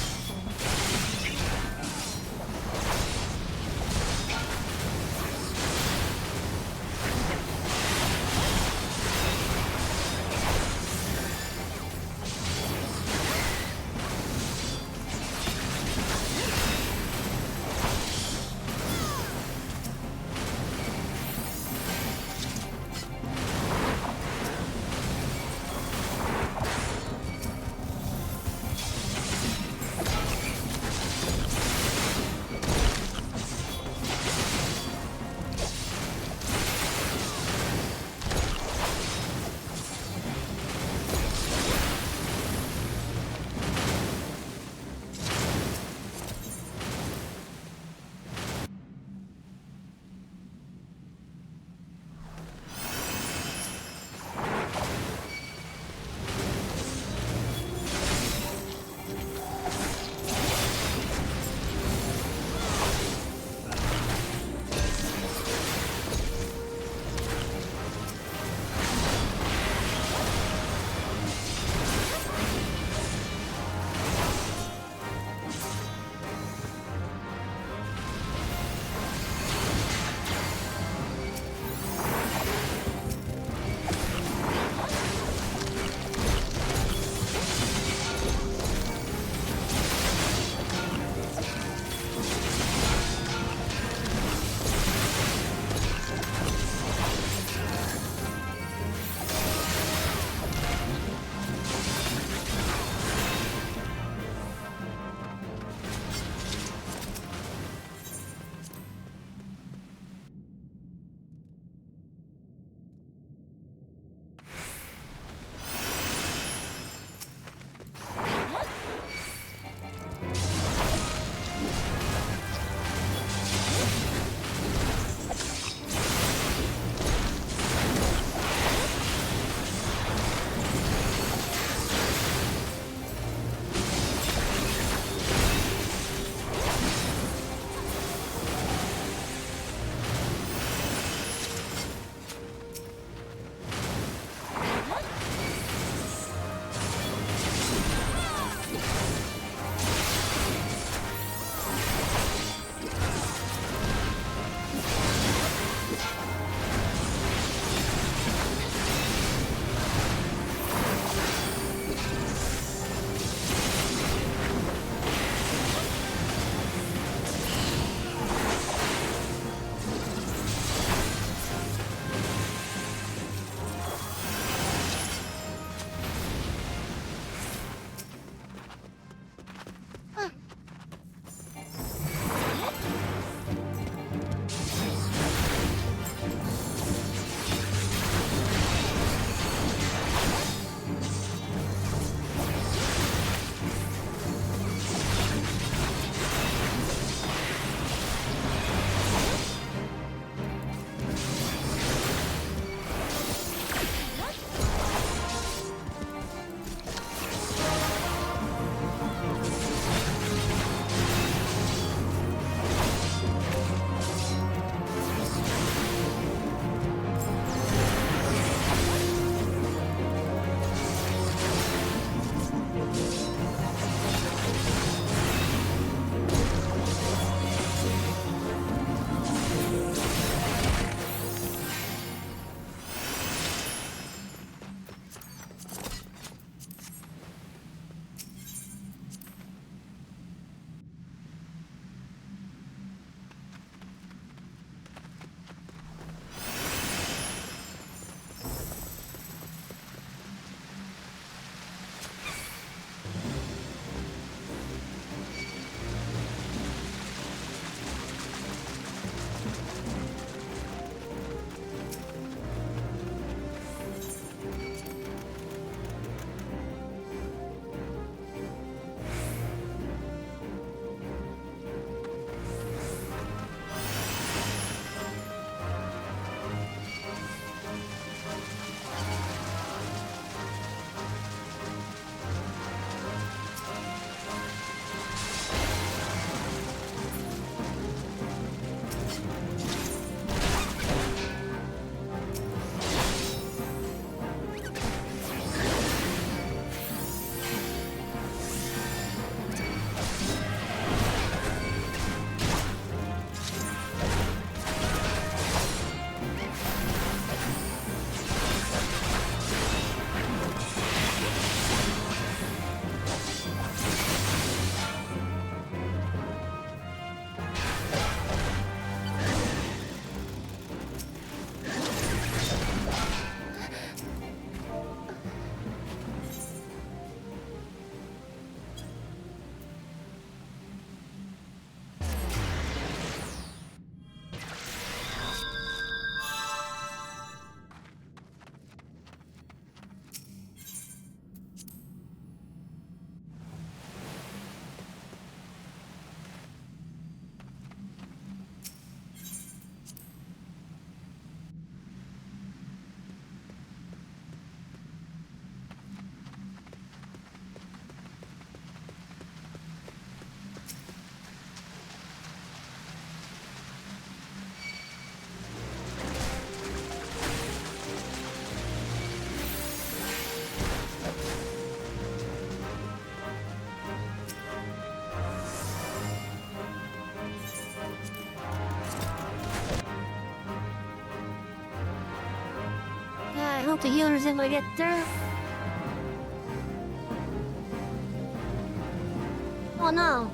help the healers if I get through. Oh no.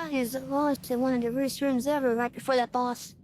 That is the lowest in one of the worst rooms ever right before that boss.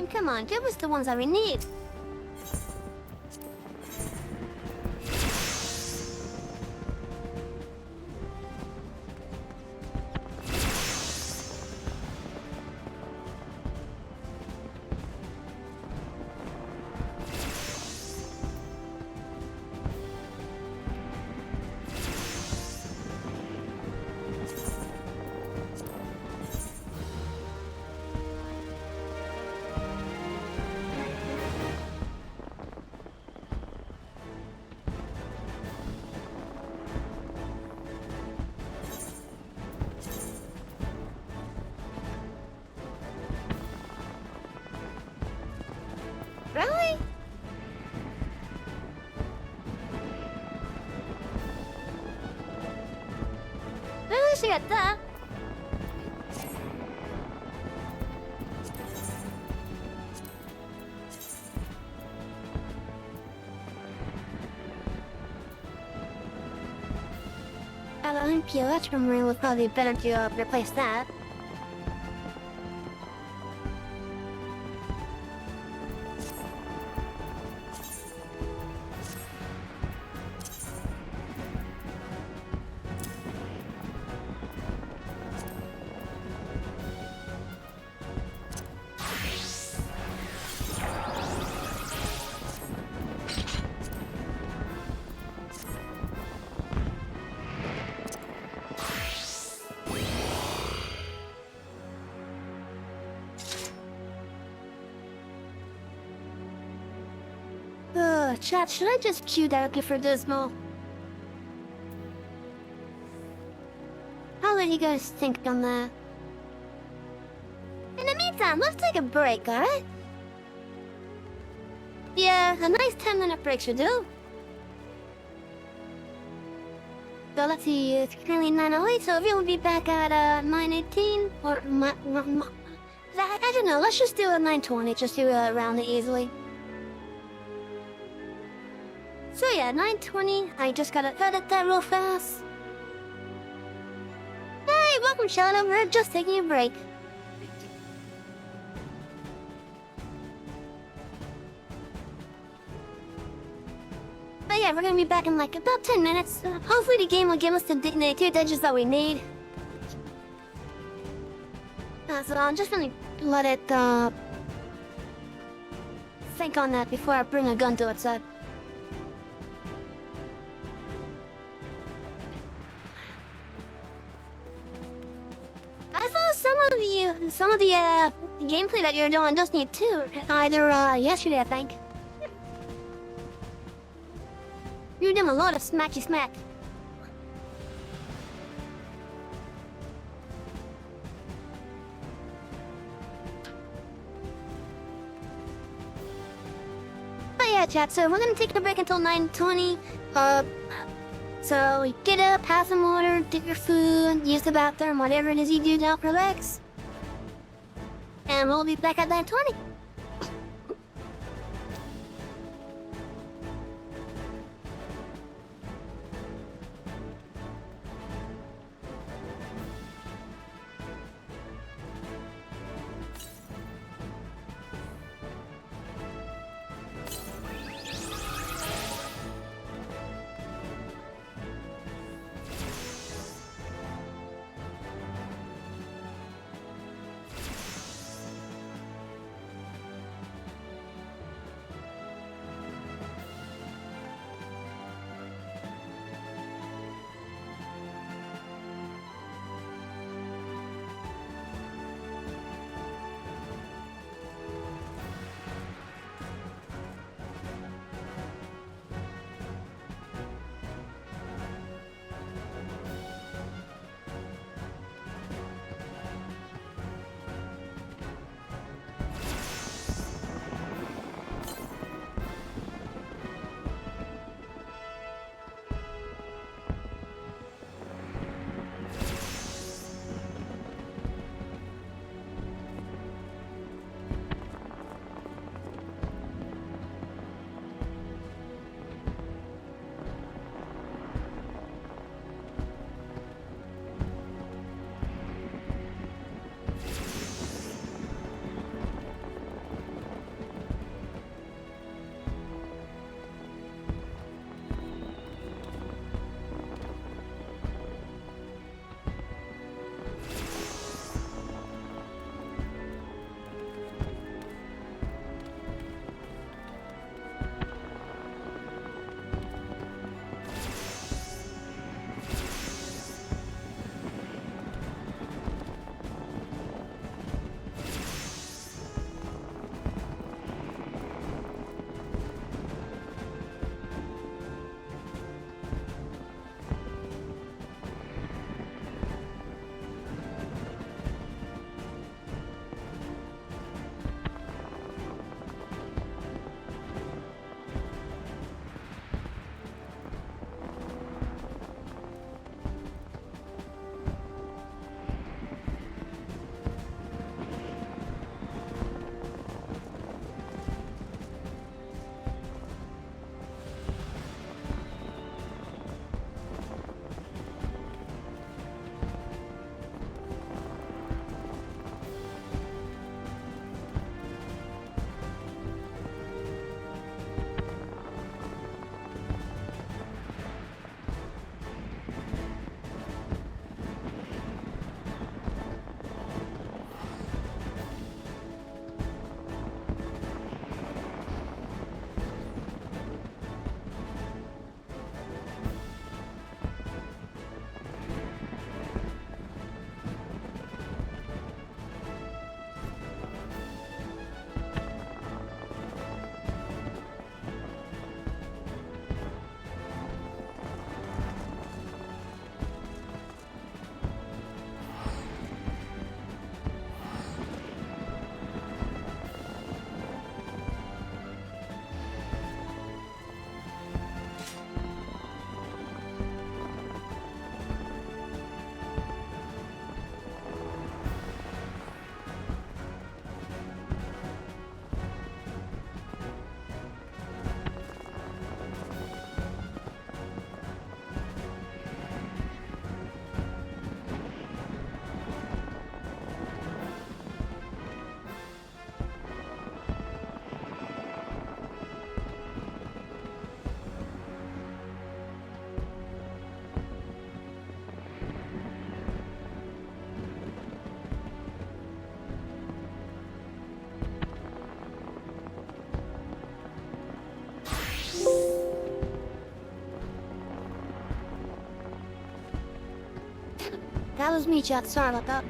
mean, come on, give us the ones that we need. Really? Really should get that. I think the electrum would probably be better to replace that. Chat, should I just queue directly for Dismal? How do you guys think on that? In the meantime, let's take a break, alright? Yeah, a nice 10-minute break should do. So let's see, it's currently 9:08, so we will be back at 9:18, or I don't know, let's just do a 9:20, just to round it easily. So yeah, 9:20, I just gotta edit that real fast. Hey, welcome Shadow, we're just taking a break. But yeah, we're gonna be back in like about 10 minutes. Hopefully the game will give us the 2 digits that we need. So I'm just gonna let it think on that before I bring a gun to its head. I saw some of the gameplay that you're doing just need 2. Either yesterday, I think. You're doing a lot of smacky smack. But yeah, chat, so we're gonna take a break until 9:20. So get up, have some water, take your food, use the bathroom, whatever it is you do now, relax. And we'll be back at 9:20. That was me, chat. Sorry about that.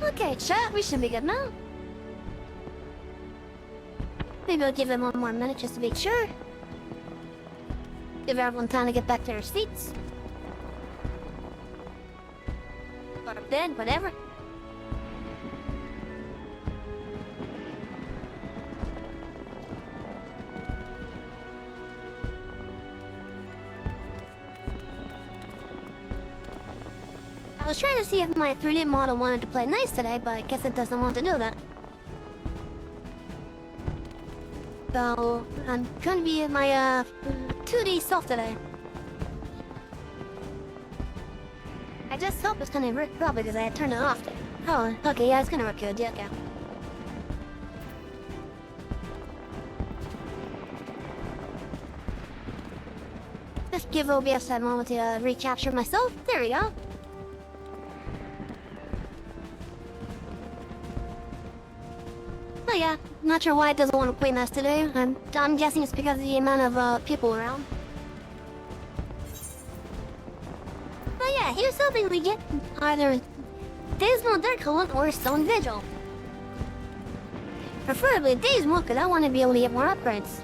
Okay, chat, we should be good now. Maybe I'll give him one more minute just to make sure. Give everyone time to get back to their seats. Go to bed, whatever. I was trying to see if my 3D model wanted to play nice today, but I guess it doesn't want to do that. So, I'm gonna be in my 2D self today. I just hope it's gonna work well because I had turned it off. Oh, okay, yeah, it's gonna work good, yeah, okay. Just give OBS that moment to recapture myself. There we go. Oh yeah, not sure why it doesn't want to play nice today. I'm guessing it's because of the amount of people around. But yeah, here's hoping we get either Dismal Dark Hunt or Stone Vigil. Preferably Dismal, because I want to be able to get more upgrades.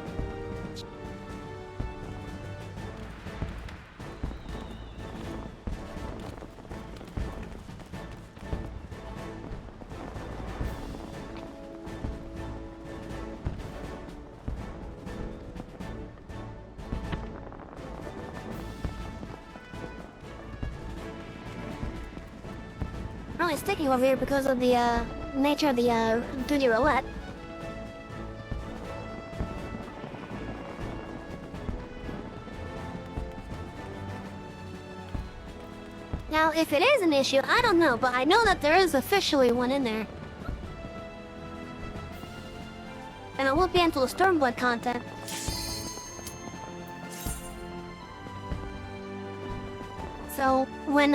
I'm only sticking over here because of the nature of the 2D roulette. Now, if it is an issue, I don't know, but I know that there is officially one in there. And it won't be until the Stormblood content. So, when,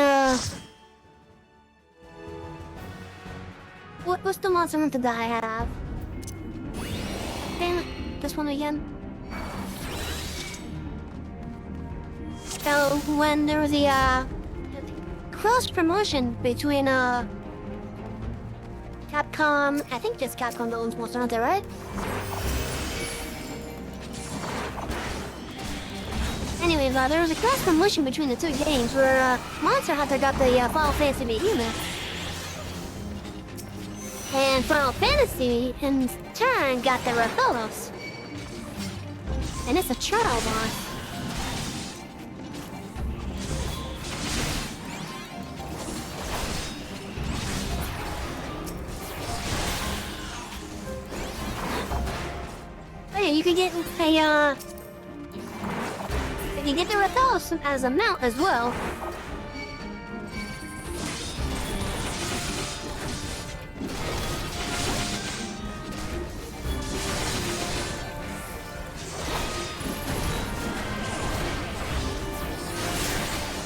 What's the monster hunter that I have? Damn it, this one again. So, when there was the, cross-promotion between, Capcom, I think just Capcom that owns Monster Hunter, right? Anyways, there was a cross-promotion between the two games where, Monster Hunter got the, Final Fantasy Behemoth. And Final Fantasy, in turn, got the Rathalos. And it's a trial boss. Oh yeah, you can get a, you can get the Rathalos as a mount as well.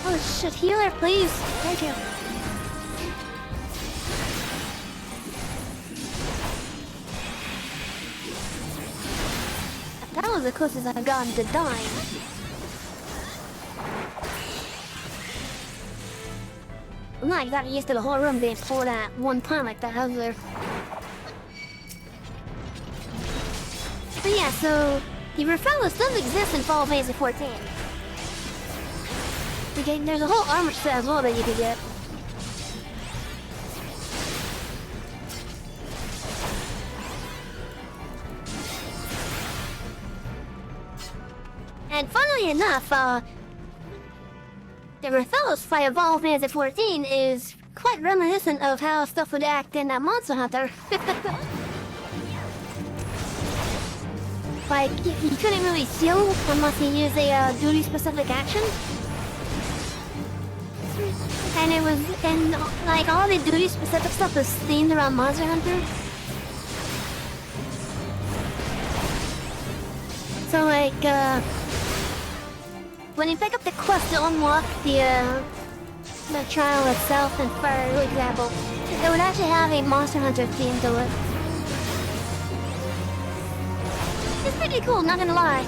Oh shit, healer, please. Thank you. That was the closest I've gotten to dying. I'm not exactly used to the whole room being poured at one time like that, was there? But yeah, so the Rathalos does exist in Final Fantasy 14. There's a whole armor set as well that you can get. And funnily enough, the Rathalos fight of Final Fantasy 14 is quite reminiscent of how stuff would act in Monster Hunter. Like, you couldn't really heal unless you used a duty-specific action. And it was, and like all the duty-specific stuff was themed around Monster Hunter. So like, when you pick up the quest to unlock the trial itself, and for example, it would actually have a Monster Hunter theme to it. It's pretty cool, not gonna lie.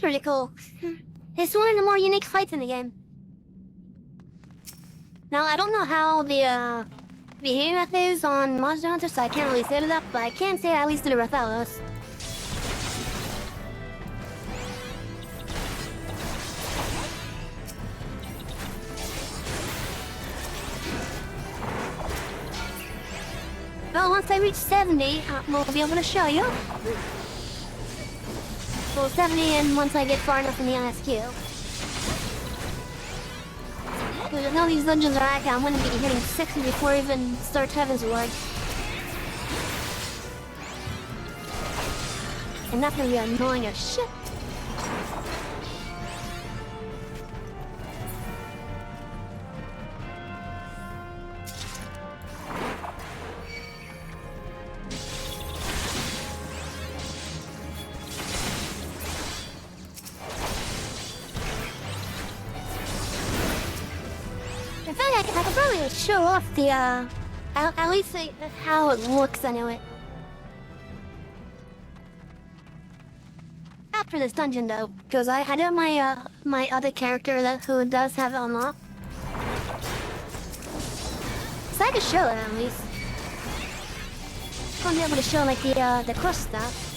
pretty cool. It's one of the more unique fights in the game. Now, I don't know how the behemoth is on Monster Hunter, so I can't really set it up, but I can say at least to the Rathalos. Well, once I reach 70, we'll be able to show you. Well, 70 and once I get far enough in the MSQ. Because I know these dungeons are active, I'm going to be hitting 60 before I even start Heaven's Ward. And that's going to be annoying as shit. In fact, I could probably show off the, at least how it looks anyway. After this dungeon though, because I had my, my other character who does have it unlocked. So I could show it at least. I'll be able to show like the cross stuff.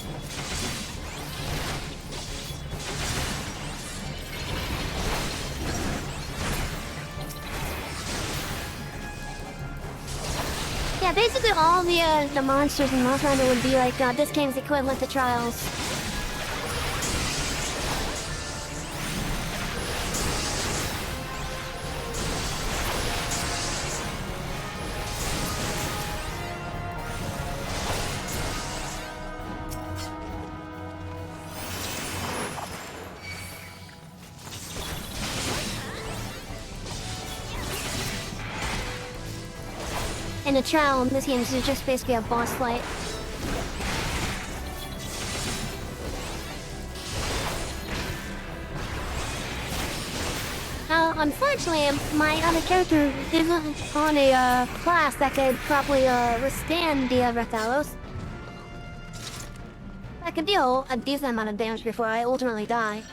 Yeah, basically all the monsters in Monster Hunter would be like, this game's equivalent to Trials. In a trial, in this game, is just basically a boss fight. Now, unfortunately, my other character isn't on a class that could properly withstand the Rathalos. I could deal a decent amount of damage before I ultimately die.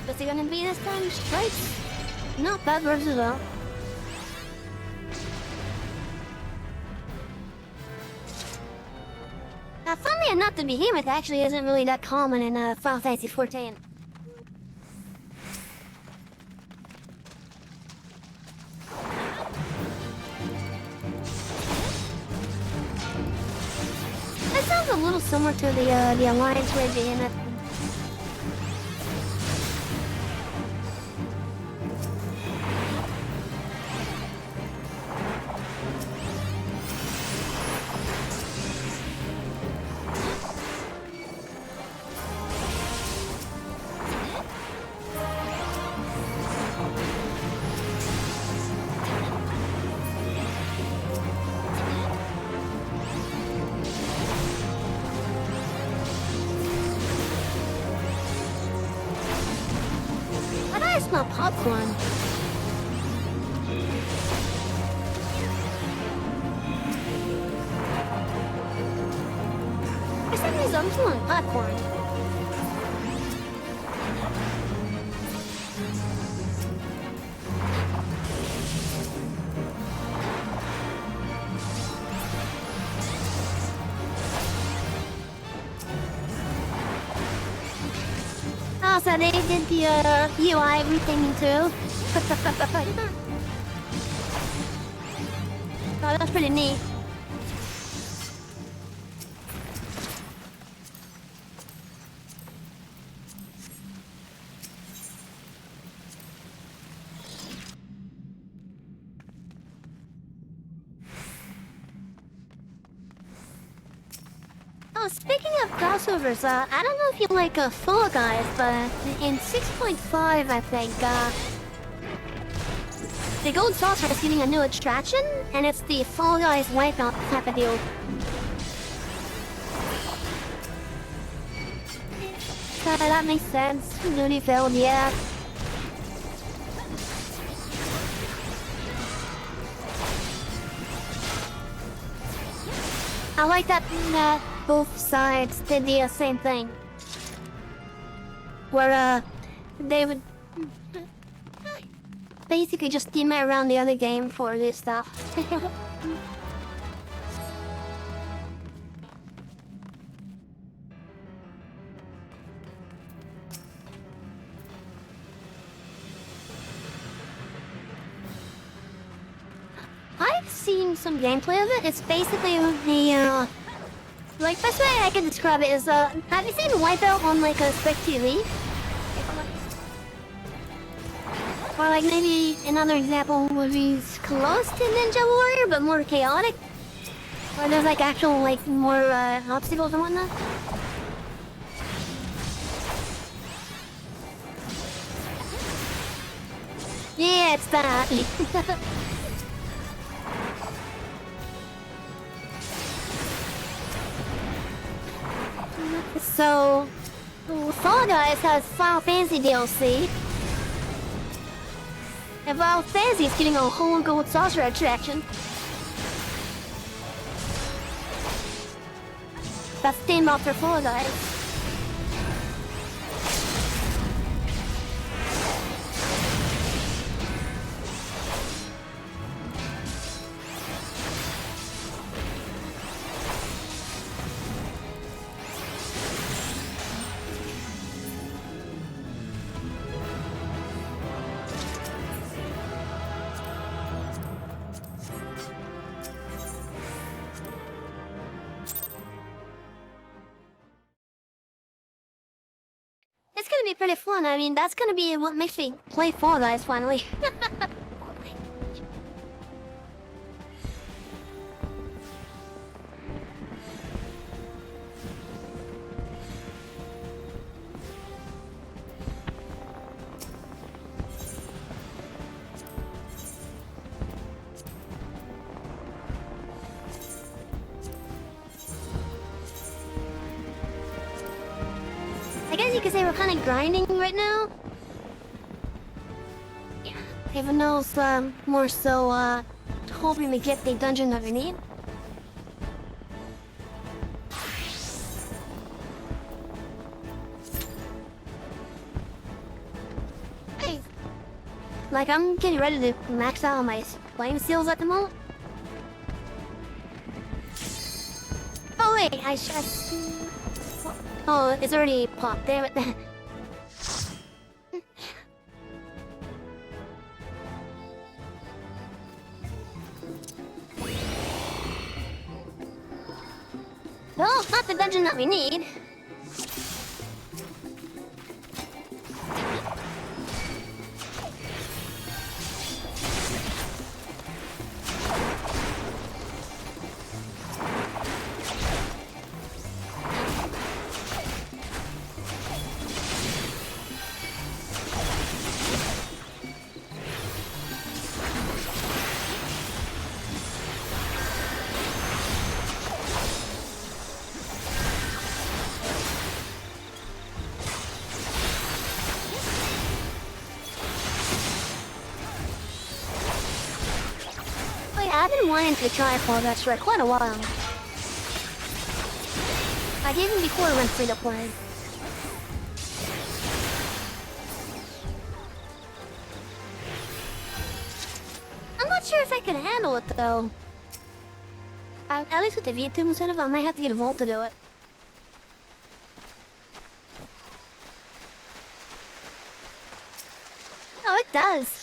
What's it gonna be this time? Strikes? Not bad versus well. Funnily enough, the behemoth actually isn't really that common in Final Fantasy XIV. That sounds a little similar to the Alliance Raid behemoth. I smell popcorn. For some reason, I'm smelling popcorn. Also, they did the UI everything too. Oh, that's pretty neat. Oh, speaking of crossovers, I don't know if you like Fall Guys, but in 6.5, I think, the Gold Saucer is getting a new attraction, and it's the Fall Guys wipeout type of deal. That makes sense. Nudie-filled, yeah. I like that both sides did the same thing. Where, they would basically just teammate around the other game for this stuff. I've seen some gameplay of it. It's basically the, like, best way I can describe it is, have you seen Wipeout on, like, a Spec TV? Or, like, maybe another example would be close to Ninja Warrior, but more chaotic? Where there's, like, actual, like, more, obstacles and whatnot? Yeah, it's that. So, Fall Guys has Final Fantasy DLC. And Final Fantasy is getting a whole Gold Saucer attraction. That's themed after Fall Guys. It's gonna be pretty fun. I mean, that's gonna be what makes me play Fall Guys finally. I guess you could say we're kind of grinding right now. Yeah. Even though it's more so hoping to get the dungeon that we need. Hey. Like, I'm getting ready to max out my flame seals at the moment. Oh wait, I just... Oh, it's already popped, damn it. No, not the dungeon that we need. I've been wanting to try Fall Guys for quite a while. Like even before it went free to play. I'm not sure if I can handle it though. At least with the VTube setup, I might have to get a Volt to do it. Oh, it does.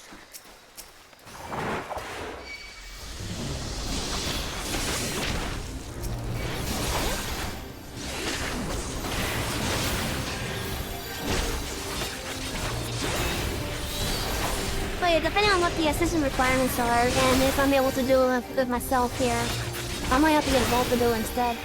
But yeah, depending on what the system requirements are, and if I'm able to do it with myself here, I might have to get a Volt to do it instead.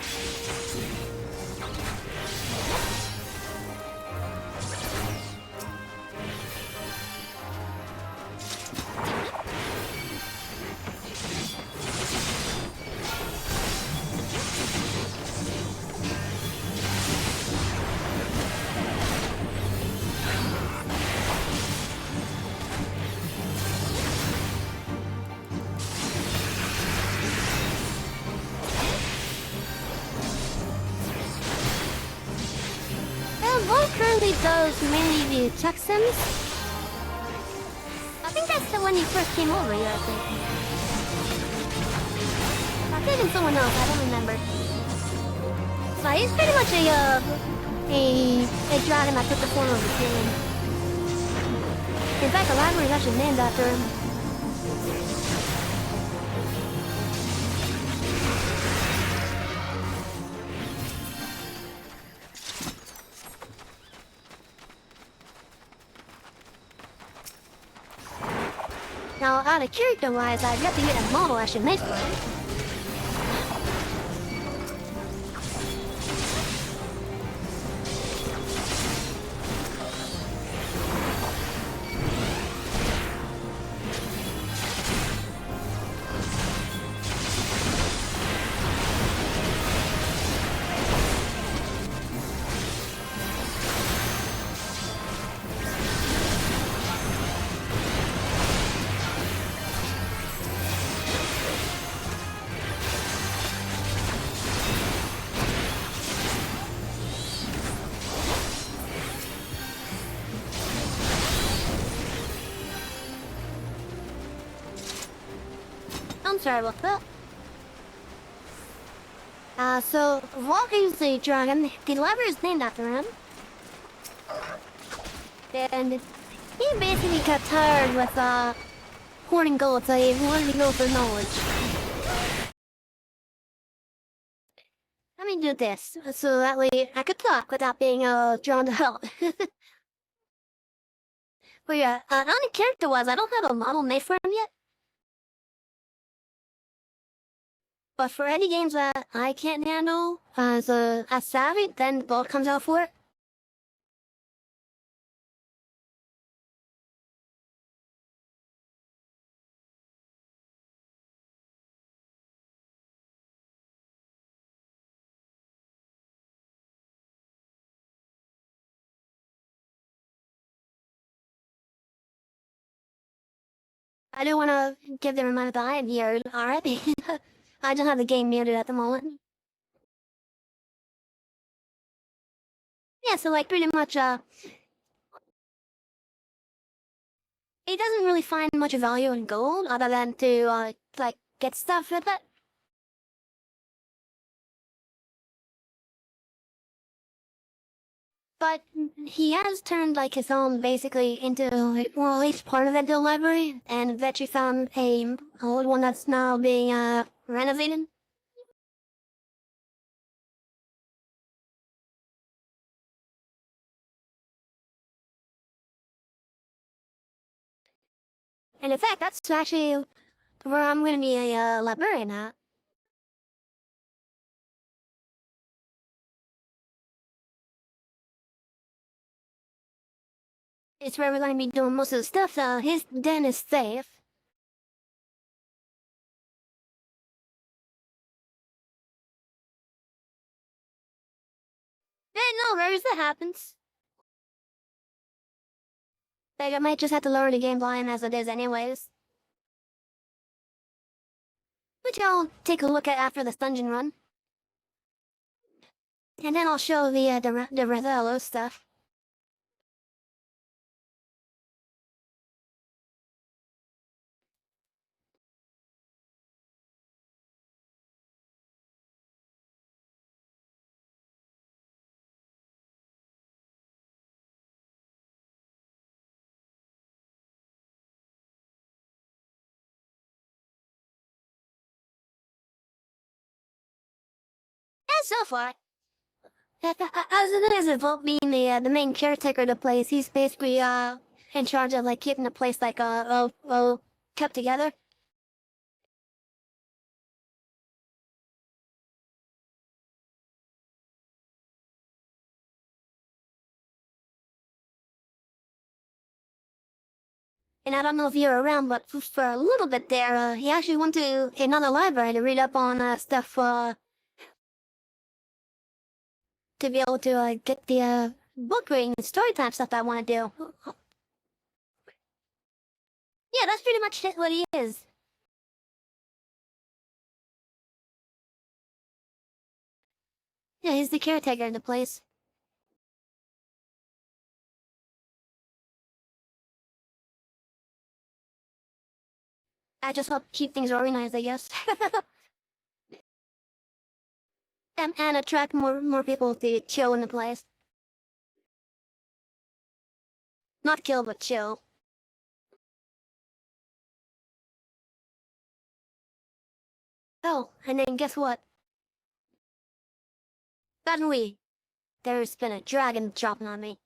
does mainly the checksums. I think that's the one you first came over here, I think. I think it's someone else, I don't remember. So he's pretty much a dragon that took the form of a human. In fact, the library is actually named after him. Now, out of character-wise, I've yet to get a model I should make for it. I'm sorry about that. So, Walker's the dragon. The library is named after him. And he basically got tired with, hoarding gold, so he wanted to go for knowledge. Let me do this, so that way I could talk without being, drawn to hell. But yeah, on the character-wise, I don't have a model made for him yet. But for any games that I can't handle as savvy, then the bolt comes out for it. I don't want to give them a amount of time here, alright? I don't have the game muted at the moment. Yeah, so like pretty much, it doesn't really find much value in gold other than to, like, get stuff with it. But he has turned, like, his own basically into, like, well, at least part of the library, and eventually found a old one that's now being, renovated. And in fact, that's actually where I'm gonna be a librarian at. It's where we're gonna be doing most of the stuff, so his den is safe. Yeah, no worries, that happens. Like, I might just have to lower the game volume as it is anyways. Which I'll take a look at after this dungeon run. And then I'll show the Rosello stuff. And so far, as it is about being the main caretaker of the place, he's basically in charge of like keeping the place like kept together. And I don't know if you're around, but for a little bit there, he actually went to another library to read up on stuff to be able to get the book reading and story time stuff that I want to do. Yeah, that's pretty much what he is. Yeah, he's the caretaker of the place. I just help keep things organized, I guess. And attract more people to chill in the place. Not kill, but chill. Oh, and then guess what? Suddenly, there's been a dragon dropping on me.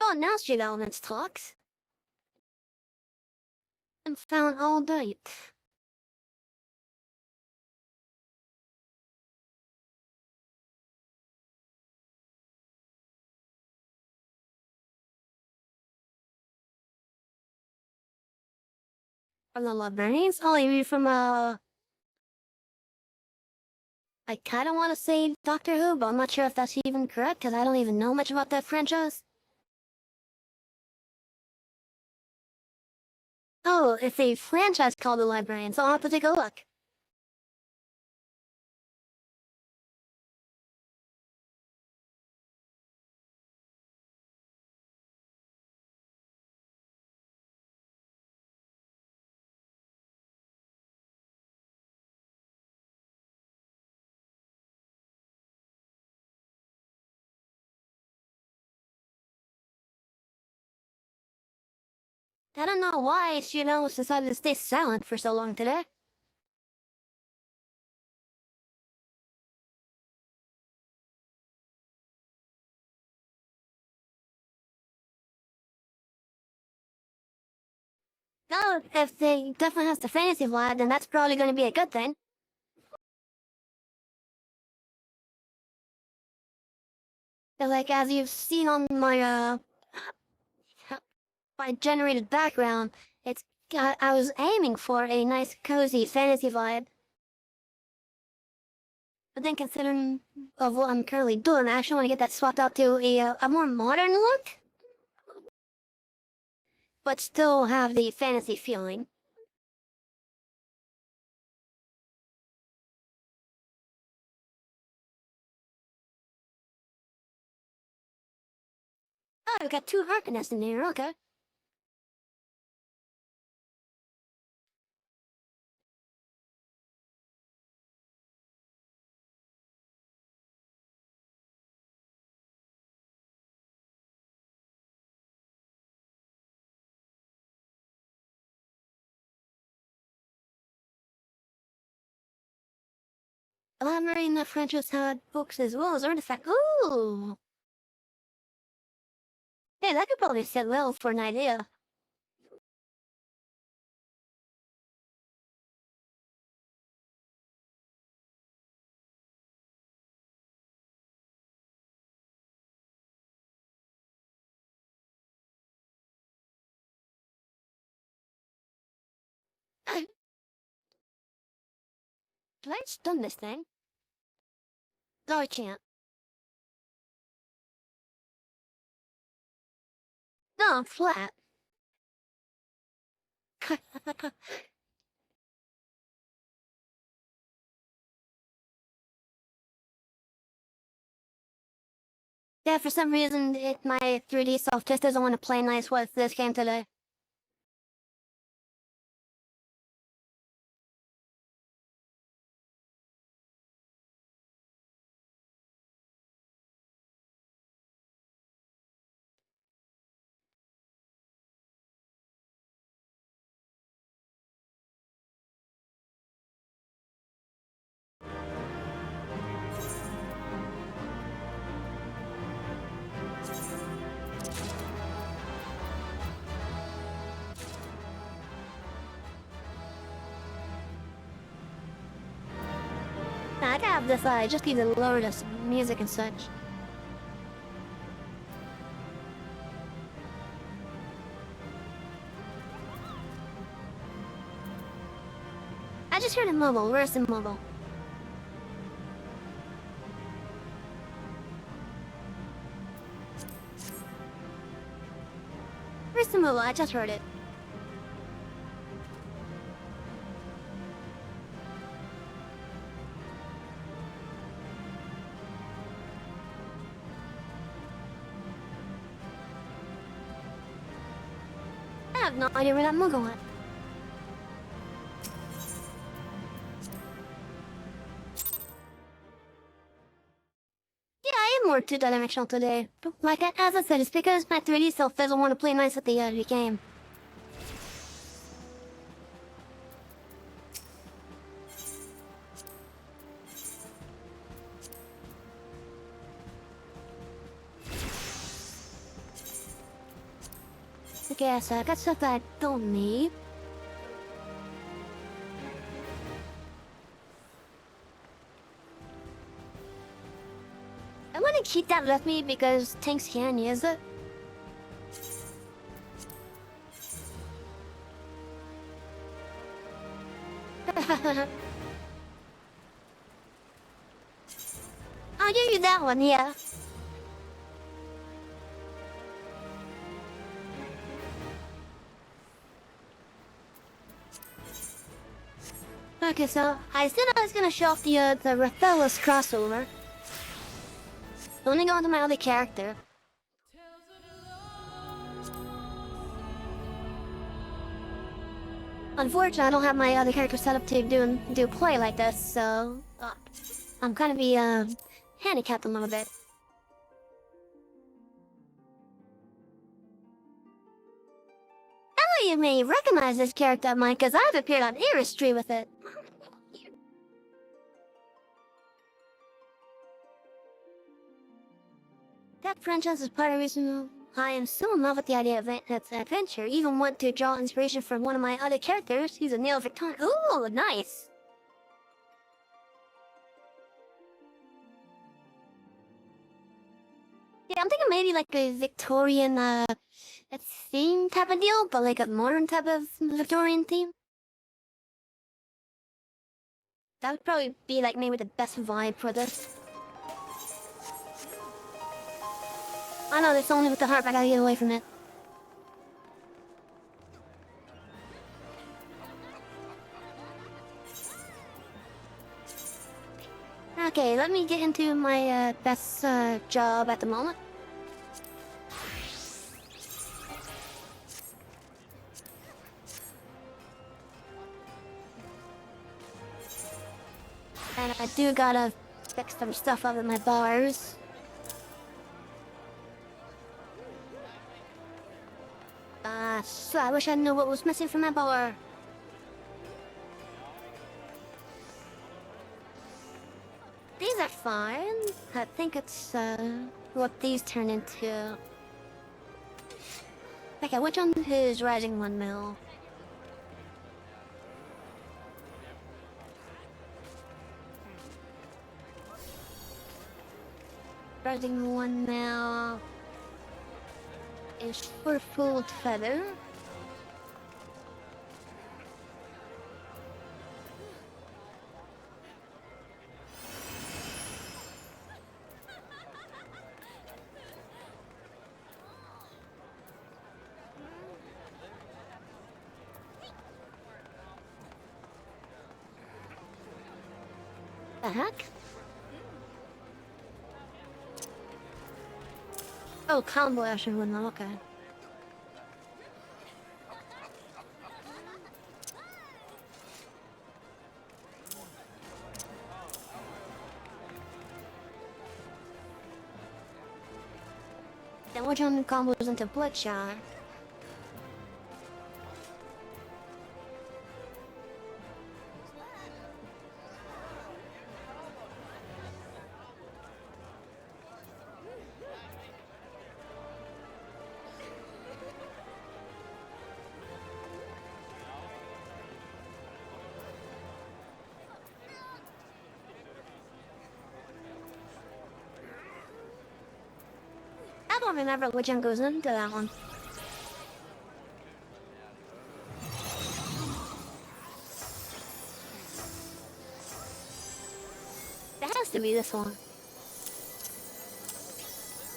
Oh, now street elements talks. I'm found all night. From the librarians? I'll read from, I kinda wanna say Doctor Who, but I'm not sure if that's even correct, because I don't even know much about that franchise. Oh, it's a franchise called The Librarians, so I'll have to take a look. I don't know why she decided to stay silent for so long today. No, if they definitely has the fantasy vibe, then that's probably gonna be a good thing. So, like, as you've seen on my generated background, I was aiming for a nice, cozy fantasy vibe. But then considering of what I'm currently doing, I actually want to get that swapped out to a more modern look, but still have the fantasy feeling. Oh, I've got 2 Harkonnens in here, okay. Elaborating in the franchise had books as well as artifacts. Ooh! Hey, that could probably set well for an idea. Can I stun this thing? No, I can't. No, I'm flat. Yeah, for some reason, my 3D self just doesn't want to play nice with this game today. I gotta have this, I just need to lower this music and such. I just heard a mobile. Where's the mobile? Where's the move? I just heard it. I have no idea where that move went. Yeah, I am more two-dimensional today. But like as I said, it's because my 3D self doesn't want to play nice at the game. Okay, so I got stuff that I don't need. I want to keep that with me because tanks can use it. I'll give you that one, yeah. Okay, so I said I was gonna show off the Raphael's crossover. Let me go into my other character. Unfortunately, I don't have my other character set up to do play like this, so I'm gonna be handicapped a little bit. Now you may recognize this character of mine, because I've appeared on Iristry with it. That franchise is part of the reason I am so in love with the idea of adventure. Even want to draw inspiration from one of my other characters. He's a Neil Victorian. Ooh, nice! Yeah, I'm thinking maybe like a Victorian, theme type of deal, but like a modern type of Victorian theme. That would probably be like maybe the best vibe for this. I know, there's only with the harp, I gotta get away from it. Okay, let me get into my best job at the moment. And I do gotta fix some stuff up with my bars. So I wish I knew what was missing from my bar. These are fine. I think it's what these turn into. Okay, which one is Rising 1 mil? Rising 1 mil is for full feather. The heck? Oh, combo actually wouldn't. Okay. Then which one combos into Bloodshot? I don't remember which one goes into that one. It has to be this one.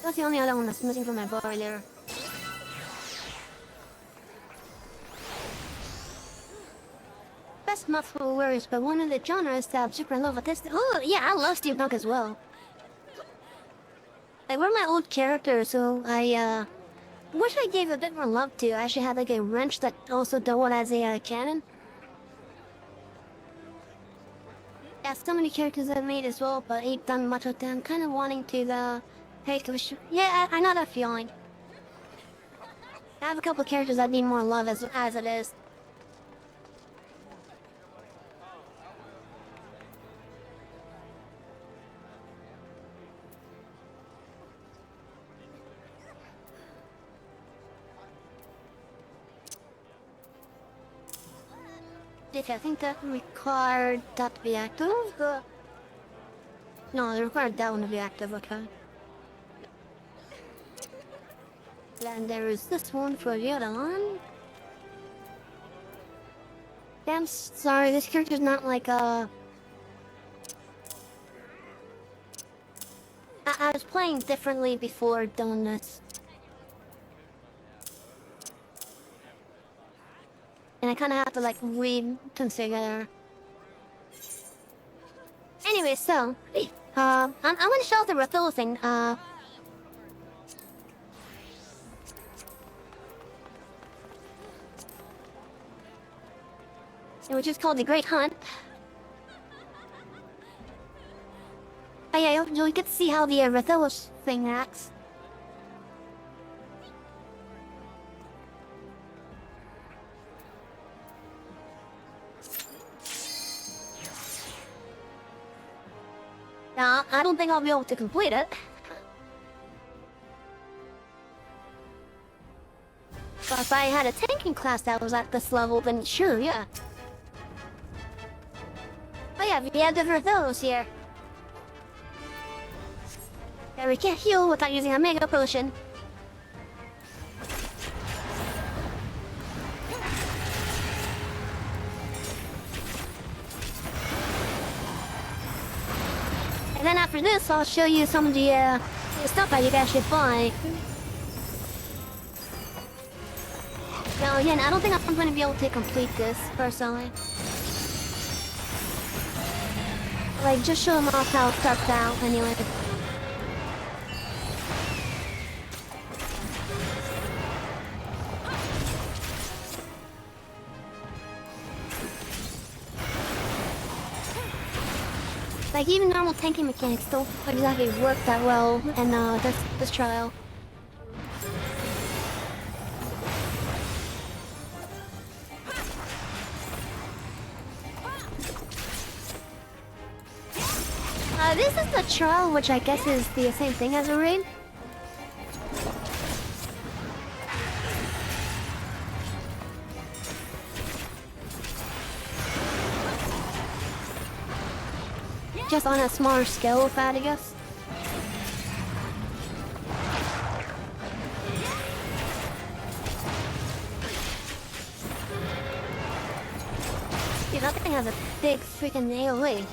That's the only other one that's missing from my bar there. has multiple words, but one of the genres that I'm super in love with this. Oh, yeah, I love steampunk as well. Like, we're my old characters, so I wish I gave a bit more love to. I actually had like a wrench that also doubled as a cannon. Yeah, so many characters I've made as well, but I ain't done much with them. Kind of wanting to take a yeah, I know that feeling. I have a couple characters that need more love as it is. I think that required that to be active. No, it required that one to be active, okay. Then there is this one for the other one. Damn, sorry, this character's not like I was playing differently before doing this. And I kind of have to like reconfigure. Anyway, so I'm gonna show off the refill thing. Which is called the Great Hunt. Oh yeah, you'll get to see how the refill thing acts. Now, I don't think I'll be able to complete it. But if I had a tanking class that was at this level, then sure, yeah. Oh yeah, we have different those here. Yeah, we can't heal without using a mega potion. And then after this, I'll show you some of the stuff that you guys should buy. Now again, I don't think I'm going to be able to complete this, personally. Like, just show them off how it starts out, anyway. Like, even normal tanking mechanics don't exactly work that well in this trial. This is the trial, which I guess is the same thing as a raid. Just on a smaller scale with that, I guess. Dude, that thing has a big freaking AoE.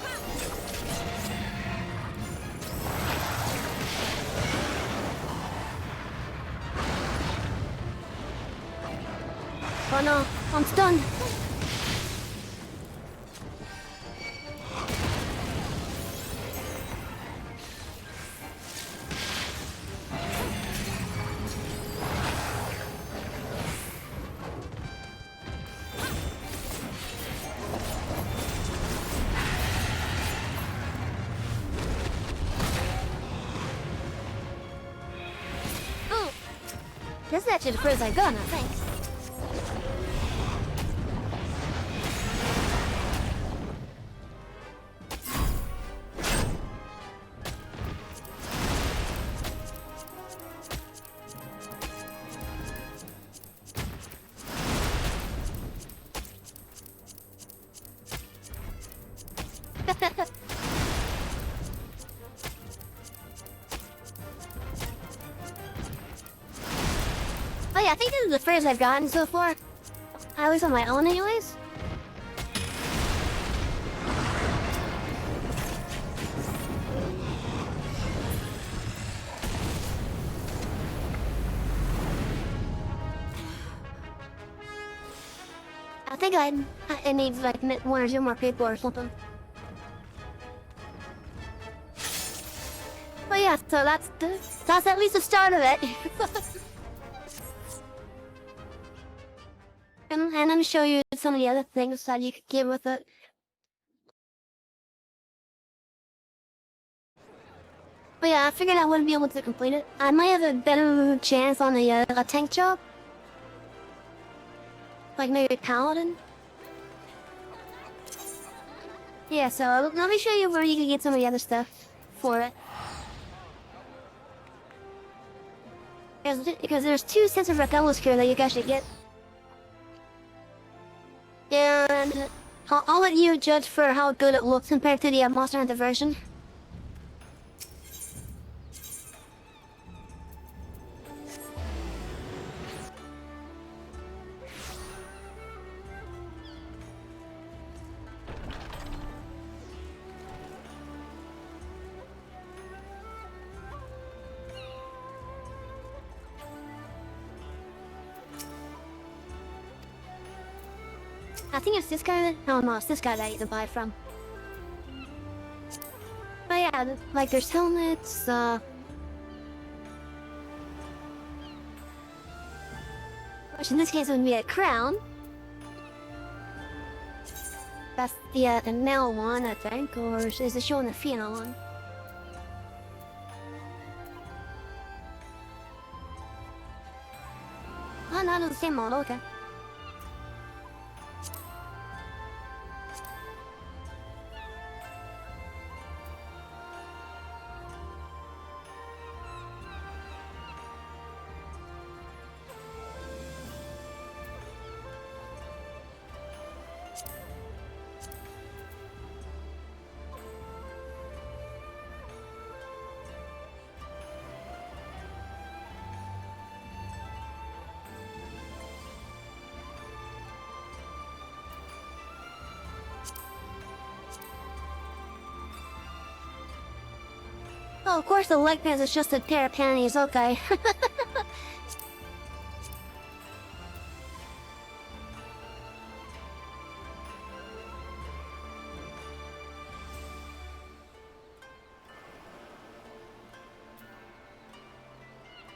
Oh no, I'm stunned. Oh, this is actually the first I got, I think. Oh yeah, I think this is the first I've gotten so far. I was on my own anyways. think it needs like one or two more people or something. But yeah, so that's at least the start of it. and I'm gonna show you some of the other things that you could get with it. But yeah, I figured I wouldn't be able to complete it. I might have a better chance on a tank job. Like maybe Paladin. Yeah, so let me show you where you can get some of the other stuff for it. Because there's two sets of repellers here that you guys should get. And I'll let you judge for how good it looks compared to the Monster Hunter version. I think it's this guy. No, it's this guy that you can buy from. But yeah, like there's helmets, which in this case would be a crown. That's the male one, I think, or is it showing the female one? Oh, no, it's the same model, okay. Oh, of course the leg pants is just a pair of panties, okay.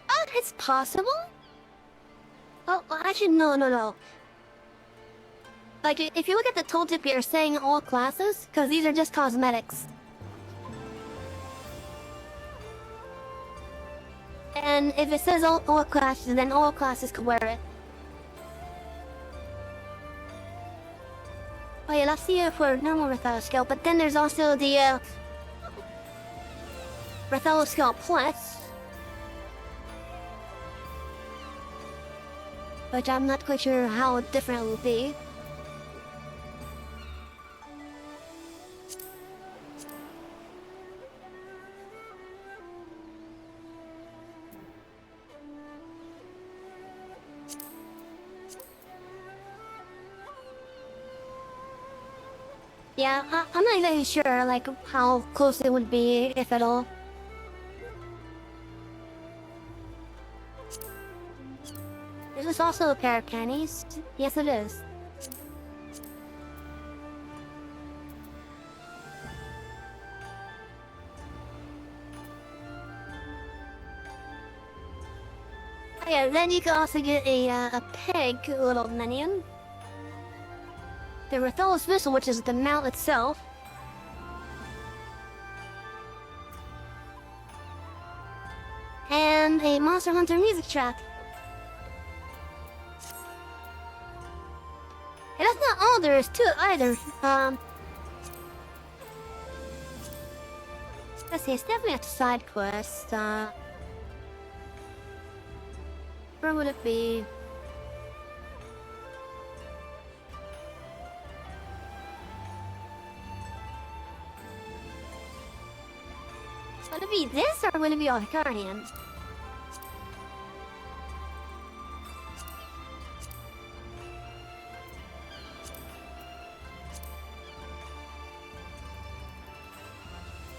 Oh, it's possible? Oh, actually, no. Like, if you look at the tooltip, you're saying all classes, because these are just cosmetics. And if it says all classes, then all classes could wear it. Oh yeah, let's see it for normal Rathalos Scale, but then there's also the Rathalos Scale Plus. Which I'm not quite sure how different it will be. Yeah, I'm not even sure, like, how close it would be, if at all. This is also a pair of panties. Yes, it is. Oh, yeah, then you can also get a peg little minion. The Rathalos Vessel, which is the mount itself. And a Monster Hunter music track. And that's not all there is to it either. Let's see, it's definitely a side quest. Where would it be? Would it be this, or would it be on Guardian?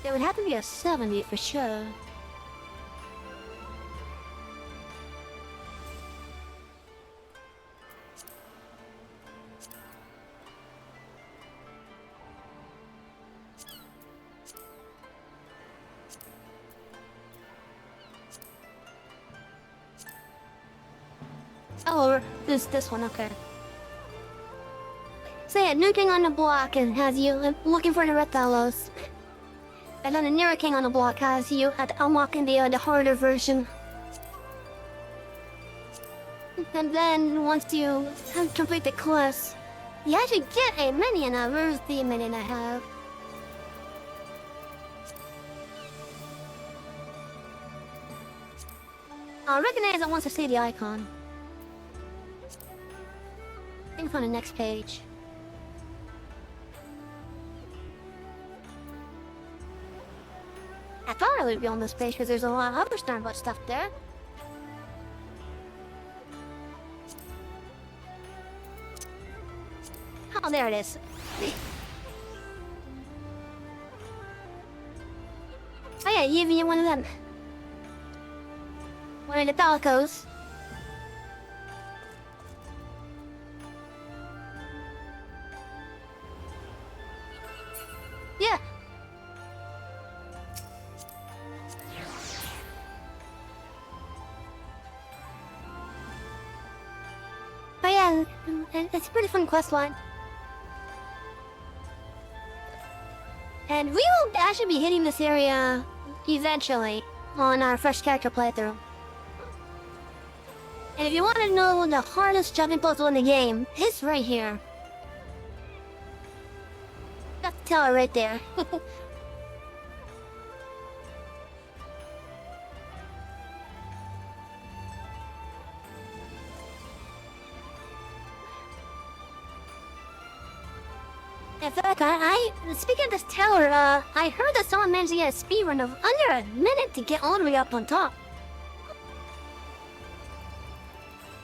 It would have to be a 70 for sure. Oh, this one, okay. So yeah, New King on the block and has you looking for the red fellows. And then the newer king on the block has you at unlocking the harder version. And then once you complete the quest, you actually get a minion. Where's the minion I have? I'll recognize it once I see the icon. I think it's on the next page. I thought it would be on this page because there's a lot of other Starbucks stuff there. Oh, there it is. Oh yeah, you even one of them. One of the Falcos. Yeah. Oh yeah, it's a pretty fun quest line. And we will actually be hitting this area eventually on our first character playthrough. And if you want to know the hardest jumping puzzle in the game, it's right here. Got the tower right there. In fact, speaking of this tower, I heard that someone managed to get a speed run of under a minute to get all the way up on top.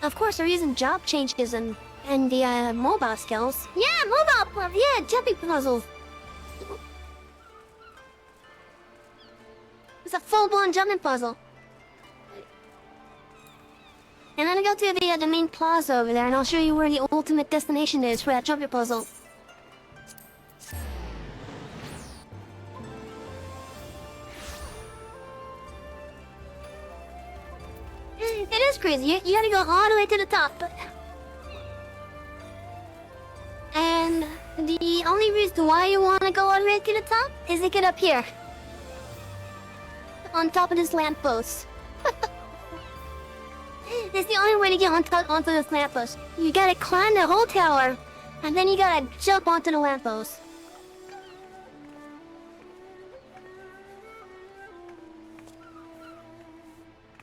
Of course, they're using job changes and the mobile skills. Yeah, jumping puzzles. It's a full-blown jumping puzzle. And then I go to the main plaza over there, and I'll show you where the ultimate destination is for that jumping puzzle. It is crazy. You gotta go all the way to the top. And the only reason why you want to go all the way to the top is to get up here. On top of this lamppost. It's the only way to get onto this lamppost. You gotta climb the whole tower, and then you gotta jump onto the lamppost.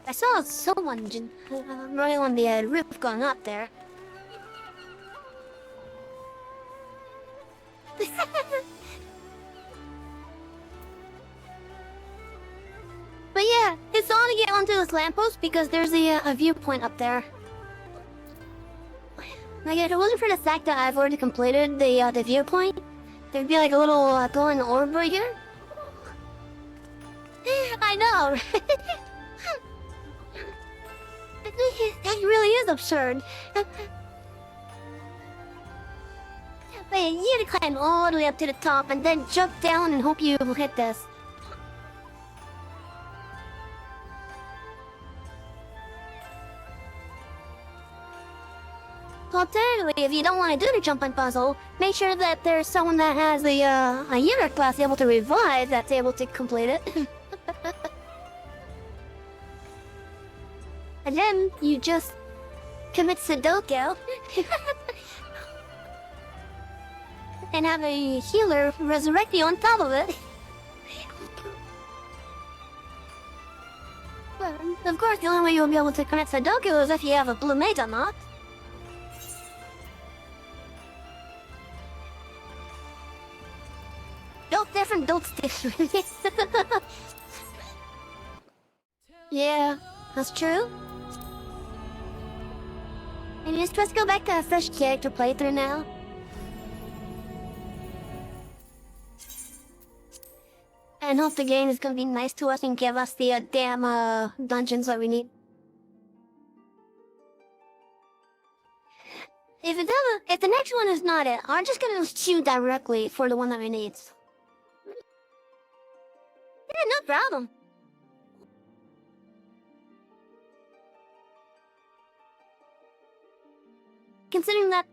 I saw someone right on the roof going up there. But yeah, it's all to get onto this lamppost because there's a viewpoint up there. Like if it wasn't for the fact that I've already completed the viewpoint, there'd be like a little glowing orb right here. I know. That really is absurd. But you gotta climb all the way up to the top and then jump down and hope you will hit this. Alternatively, if you don't want to do the jumping puzzle, make sure that there's someone that has a unit class able to revive that's able to complete it. And then you just commit Sudoku and have a healer resurrect you on top of it. But of course, the only way you'll be able to commit Sudoku is if you have a blue mage unlocked. Built different, built different. Yeah, that's true. And let's go back to our first character playthrough now. And hope the game is gonna be nice to us and give us the damn dungeons that we need. If the next one is not it, I'm just gonna shoot directly for the one that we need. Yeah, no problem. considering that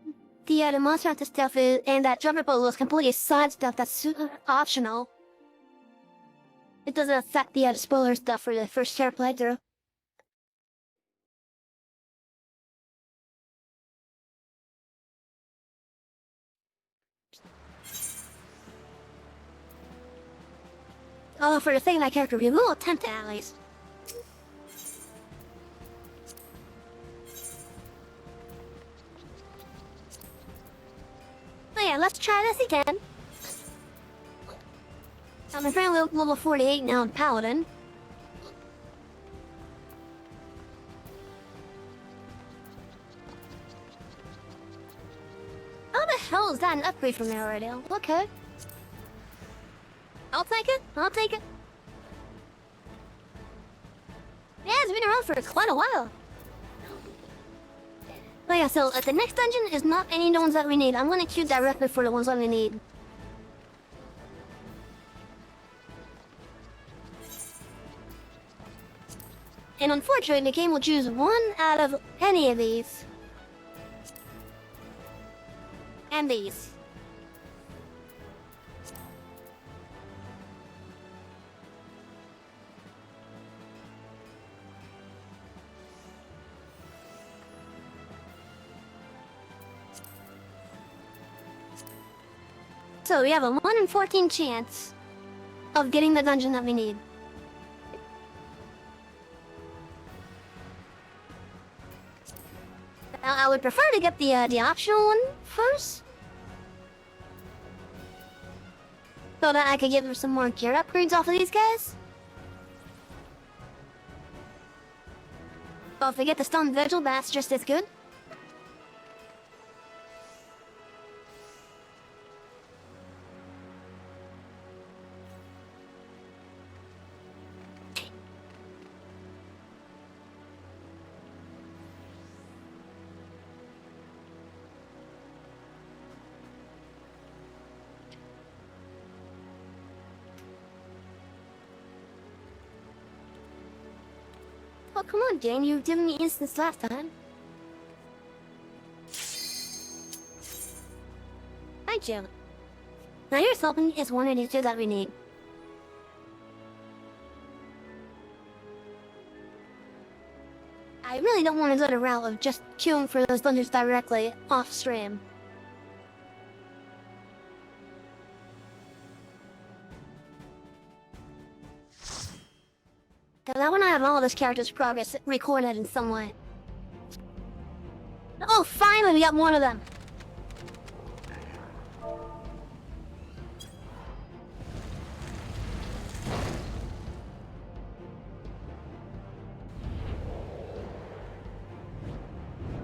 the monster hunter stuff is, and that jumper boat was completely side stuff that's super optional. It doesn't affect the spoiler stuff for the first Char playthrough. Oh, for the sake of my character, we will attempt it at least. Oh yeah, let's try this again. I'm afraid level 48 now in Paladin. How the hell is that an upgrade from there already? Okay. I'll take it. I'll take it. Yeah, it's been around for quite a while. But yeah, so the next dungeon is not any of the ones that we need. I'm gonna queue directly for the ones that we need. And unfortunately, the game will choose one out of any of these. And these. So we have a 1 in 14 chance of getting the dungeon that we need. Now, I would prefer to get the optional one first, so that I could give them some more gear upgrades off of these guys. But if we get the stone vigil, that's just as good. Oh, come on, Jane. You've given me instance last time. Hi, Jill. Now here's something is one of the two that we need. I really don't want to go the route of just queuing for those dungeons directly off stream. Because I want to have all this character's progress recorded in some way. Oh, finally we got one of them!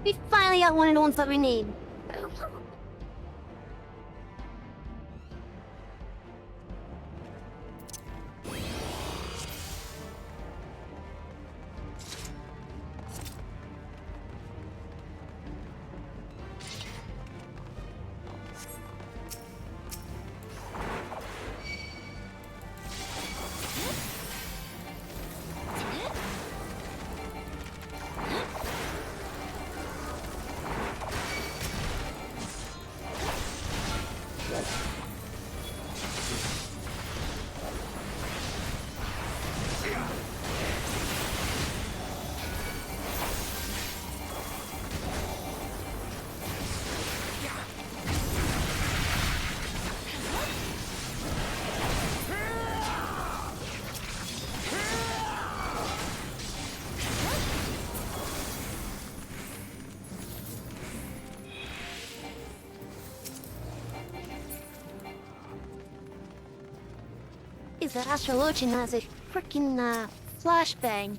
We finally got one of the ones that we need. The Astrologian has a freaking flashbang.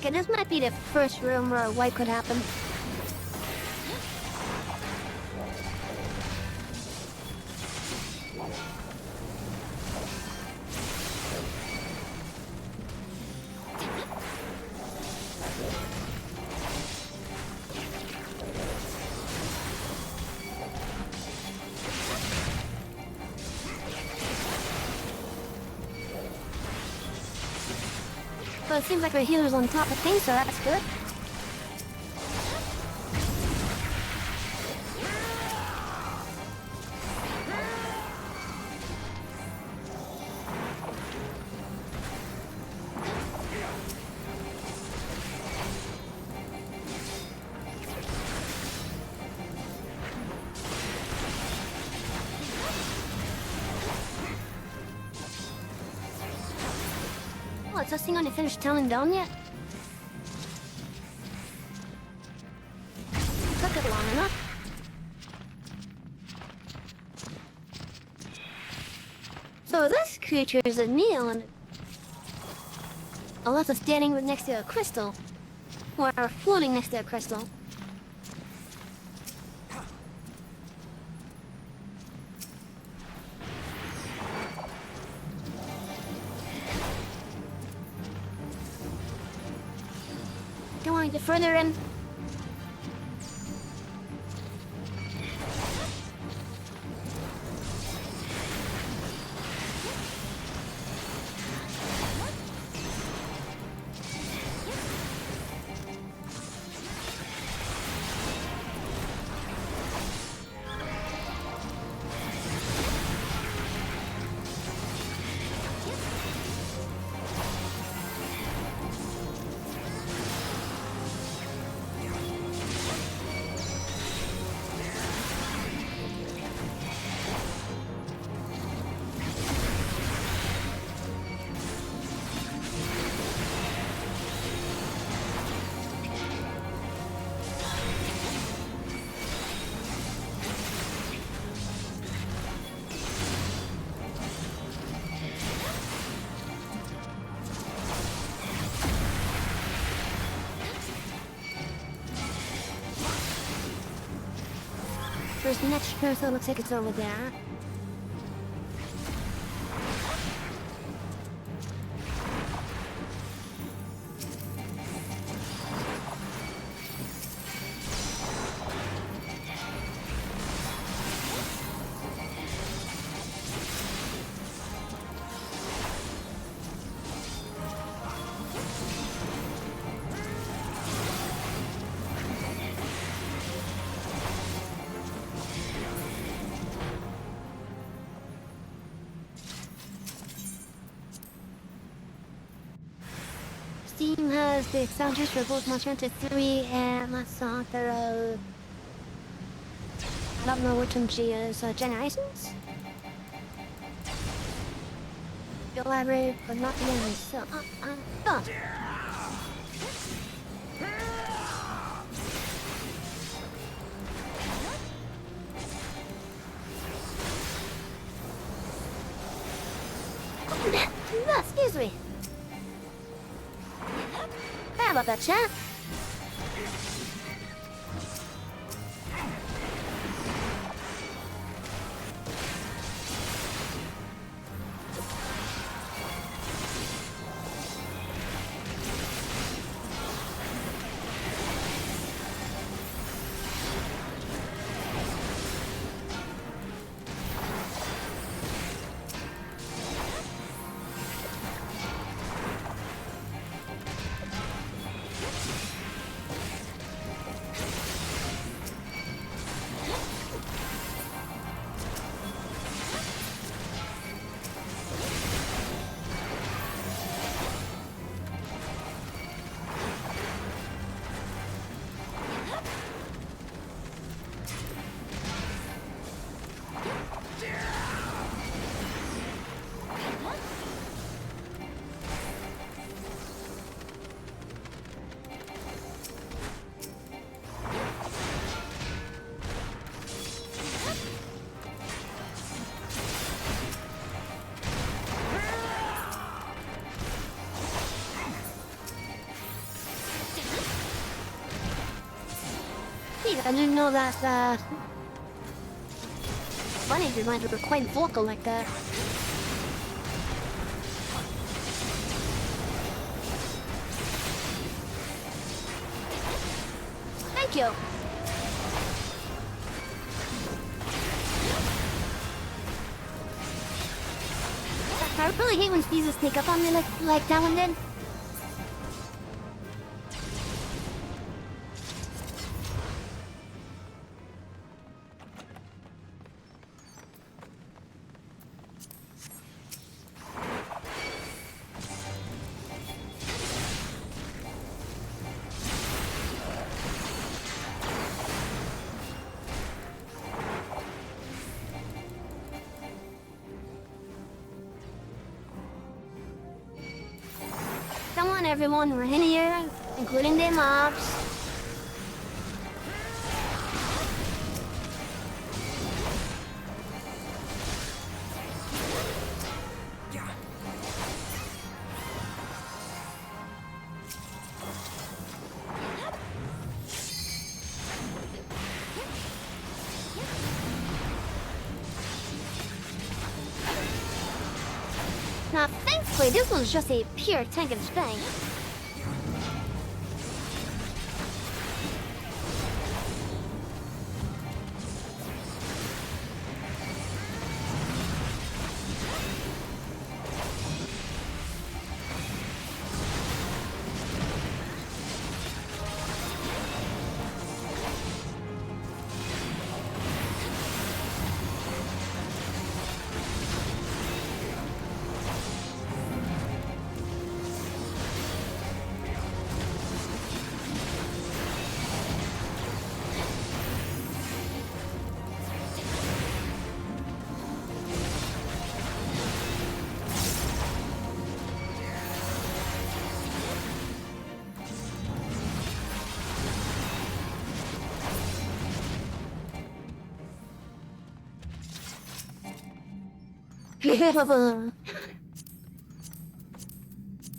Okay, this might be the first room where a wipe could happen. Well, it seems like our healer's on top of things, so that's good. Oh, is this thing gonna finish telling down yet? Took it long enough. So this creature is a Neil, and unless it's standing next to a crystal, or floating next to a crystal. Don't want to get further in. There's the next person, looks like it's over there. Steam has the soundtracks for both Monster Hunter 3 and Monster Hunter, I don't know which one she is, Generations? The library, but not the enemy, so, oh. Excuse me. Sorry about that, chat. I didn't know that, funny if your minds were quite vocal like that. Thank you. I really hate when sneezes sneak up on me like that one did. Come on, everyone, we're in here, including the mobs. Now, thankfully, this was just a pure tank and spank.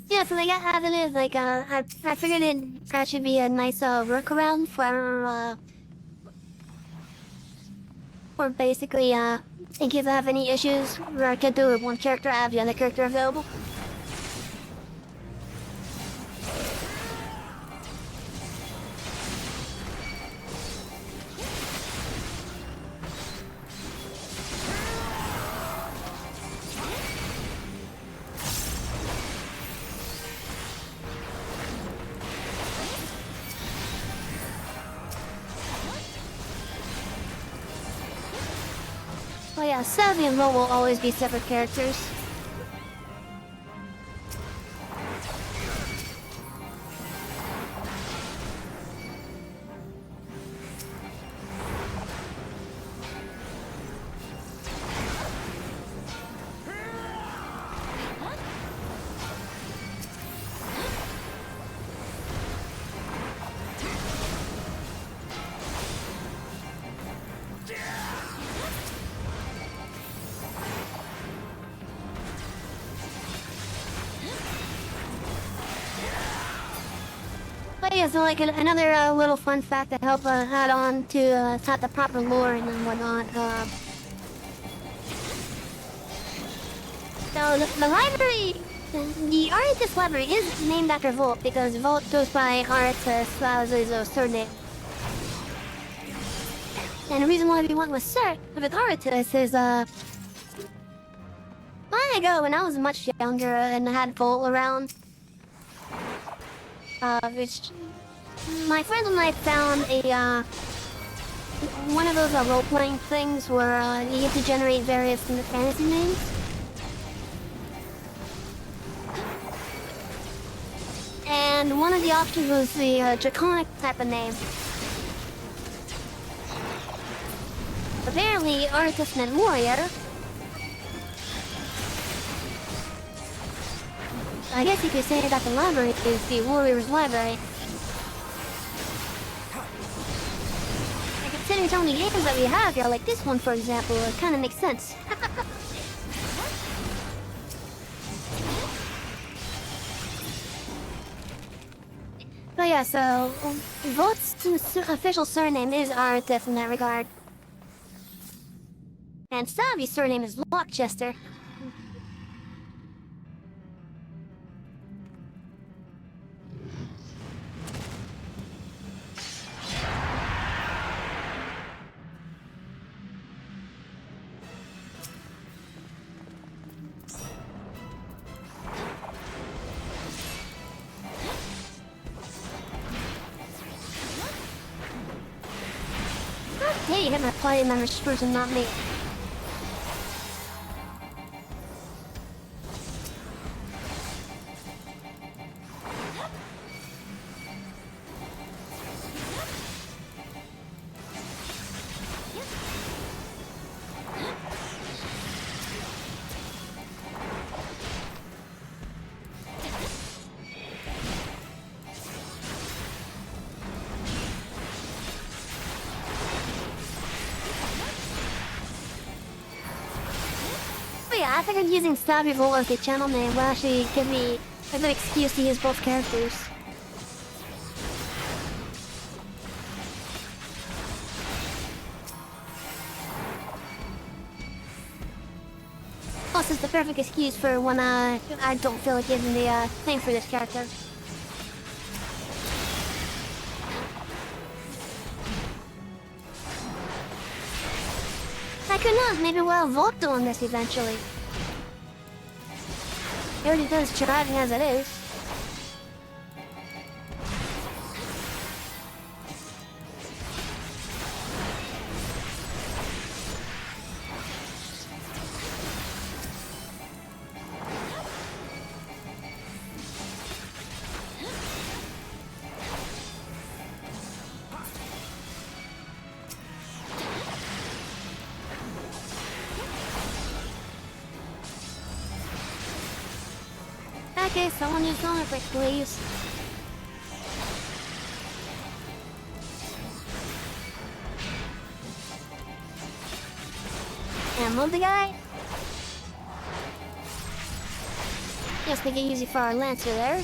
Yeah, so like as it is, like I figured that should be a nice workaround for basically in case I have any issues where I can do with one character, I have the other character available. Oh yeah, Savvy and Mo will always be separate characters. But yeah, so like another little fun fact to help add on to have the proper lore and whatnot. So the library, the Artist library is named after Volt because Volt goes by Artist as his surname. And the reason why we went with Artist is long ago when I was much younger and had Volt around. Which my friends and I found a one of those role-playing things where you get to generate various fantasy names. And one of the options was the draconic type of name. Apparently, Artist meant warrior. I guess you could say that the library is the warrior's library. And considering so many games that we have here, like this one for example, it kind of makes sense. Oh yeah, so Volt's official surname is Arthur in that regard. And Savi's surname is Lockchester. Hey, you hit my party member's person, not me. But yeah, I figured using Stabby Volt as the channel name will actually give me a good excuse to use both characters. Plus, it's the perfect excuse for when I don't feel like giving the thing for this character. Who knows, maybe we'll have Volto on this eventually. He already does driving as it is. Okay, someone use Sonic Break, please. And move the guy. Just make it easy for our Lancer there.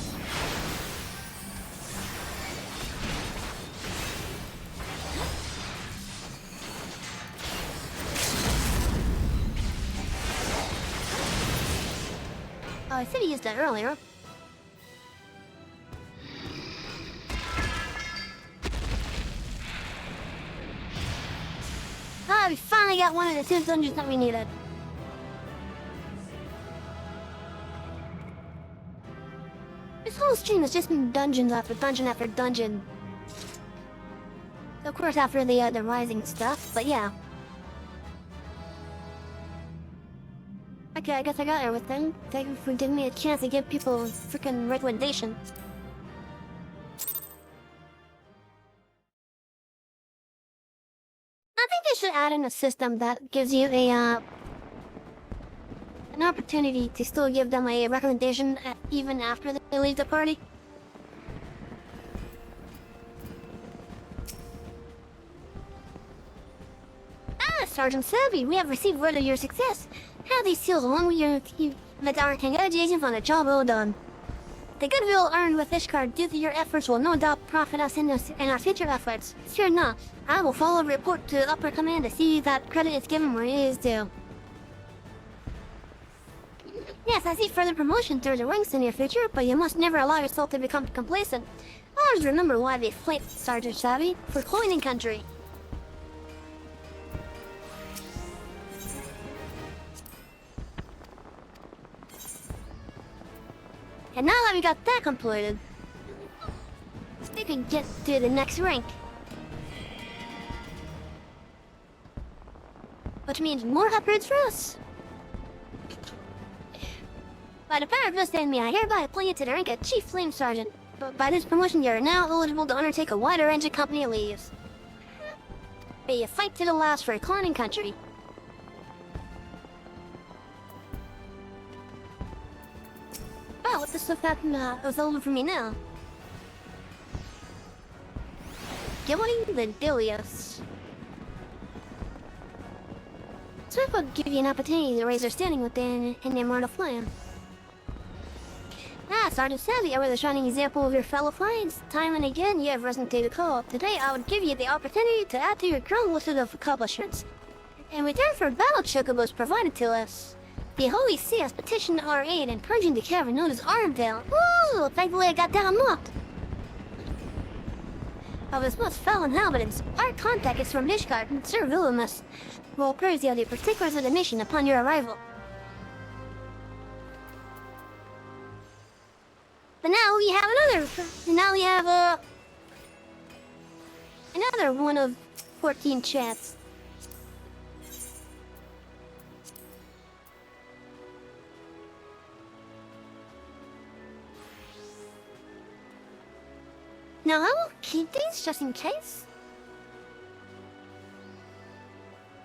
Oh, I should have used that earlier. Ah, we finally got one of the 2 dungeons that we needed. This whole stream has just been dungeons after dungeon after dungeon. Of course, after the rising stuff, but yeah. Okay, I guess I got everything. Thank you for giving me a chance to give people freaking recommendations. I think they should add in a system that gives you an opportunity to still give them a recommendation even after they leave the party. Ah, Sergeant Savvy, we have received word of your success. Have these seals along with your congratulations on the job well done. The goodwill earned with this card due to your efforts will no doubt profit us in our future efforts. Sure enough, I will follow a report to upper command to see that credit is given where it is due. Yes, I see further promotion through the ranks in your future, but you must never allow yourself to become complacent. Always remember why they fight, Sergeant Savvy, for coining country. And now that we got that completed, we can get to the next rank. Which means more upgrades for us. By the power vested in me, I hereby appoint you to the rank of Chief Flame Sergeant. But by this promotion, you are now eligible to undertake a wide range of company leaves. May you fight to the last for a cloning country. Wow, what the stuff happened was over for me now. Joining the Dilios. So it will give you an opportunity to raise your standing within an immortal flame. Ah, Sergeant Savvy, I was a shining example of your fellow clients. Time and again, you have risen to the call. Today, I would give you the opportunity to add to your growing list of accomplishments. In return for battle chocobos provided to us, the Holy See has petitioned our aid in purging the cavern known as Armdale. Ooh, thankfully I got that unlocked. Of his most foul inhabitants, our contact is from Nishgard, and Sir Villamus will praise you the particulars of the mission upon your arrival. But now we have another one of 14 chats. Now I will keep these just in case.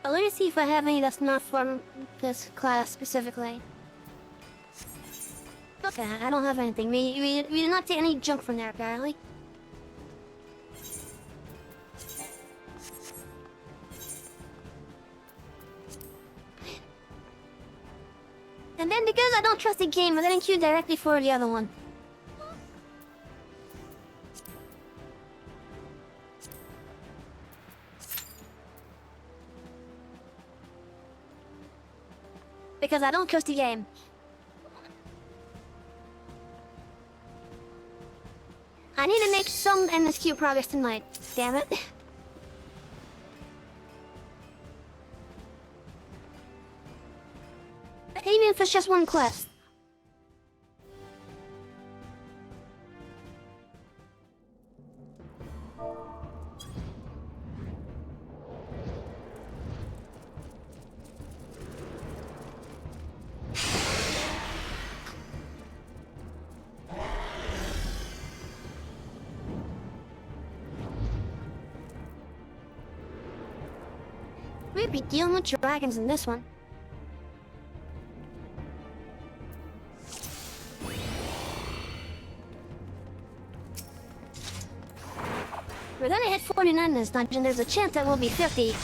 But let me see if I have any that's not from this class specifically. Okay, I don't have anything. We did not take any junk from there apparently. And then because I don't trust the game, I didn't queue directly for the other one. Because I don't trust the game. I need to make some MSQ progress tonight. Damn it. Even if it's just one quest. We'd be dealing with dragons in this one. We're gonna hit 49 in this dungeon. There's a chance that we'll be 50. And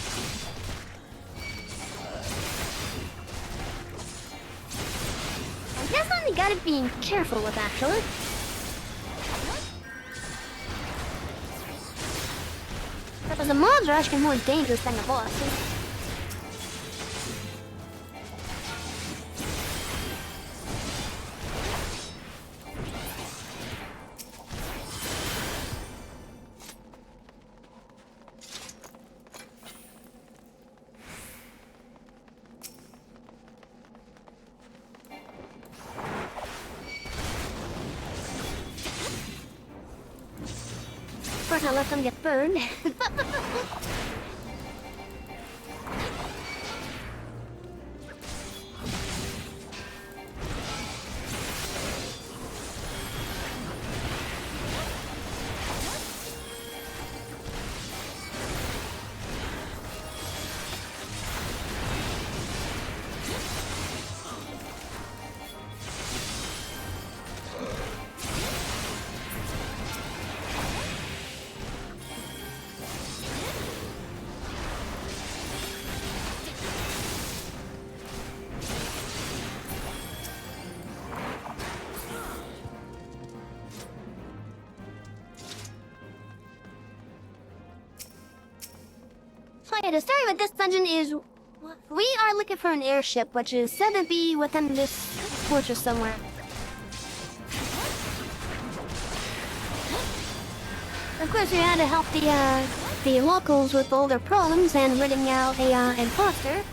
that's something you gotta be careful with, actually. Because the mobs are actually more dangerous than the boss. First, I let them get burned. So yeah, the story with this dungeon is we are looking for an airship, which is said to be within this fortress somewhere. Of course, we had to help the locals with all their problems and ridding out a imposter.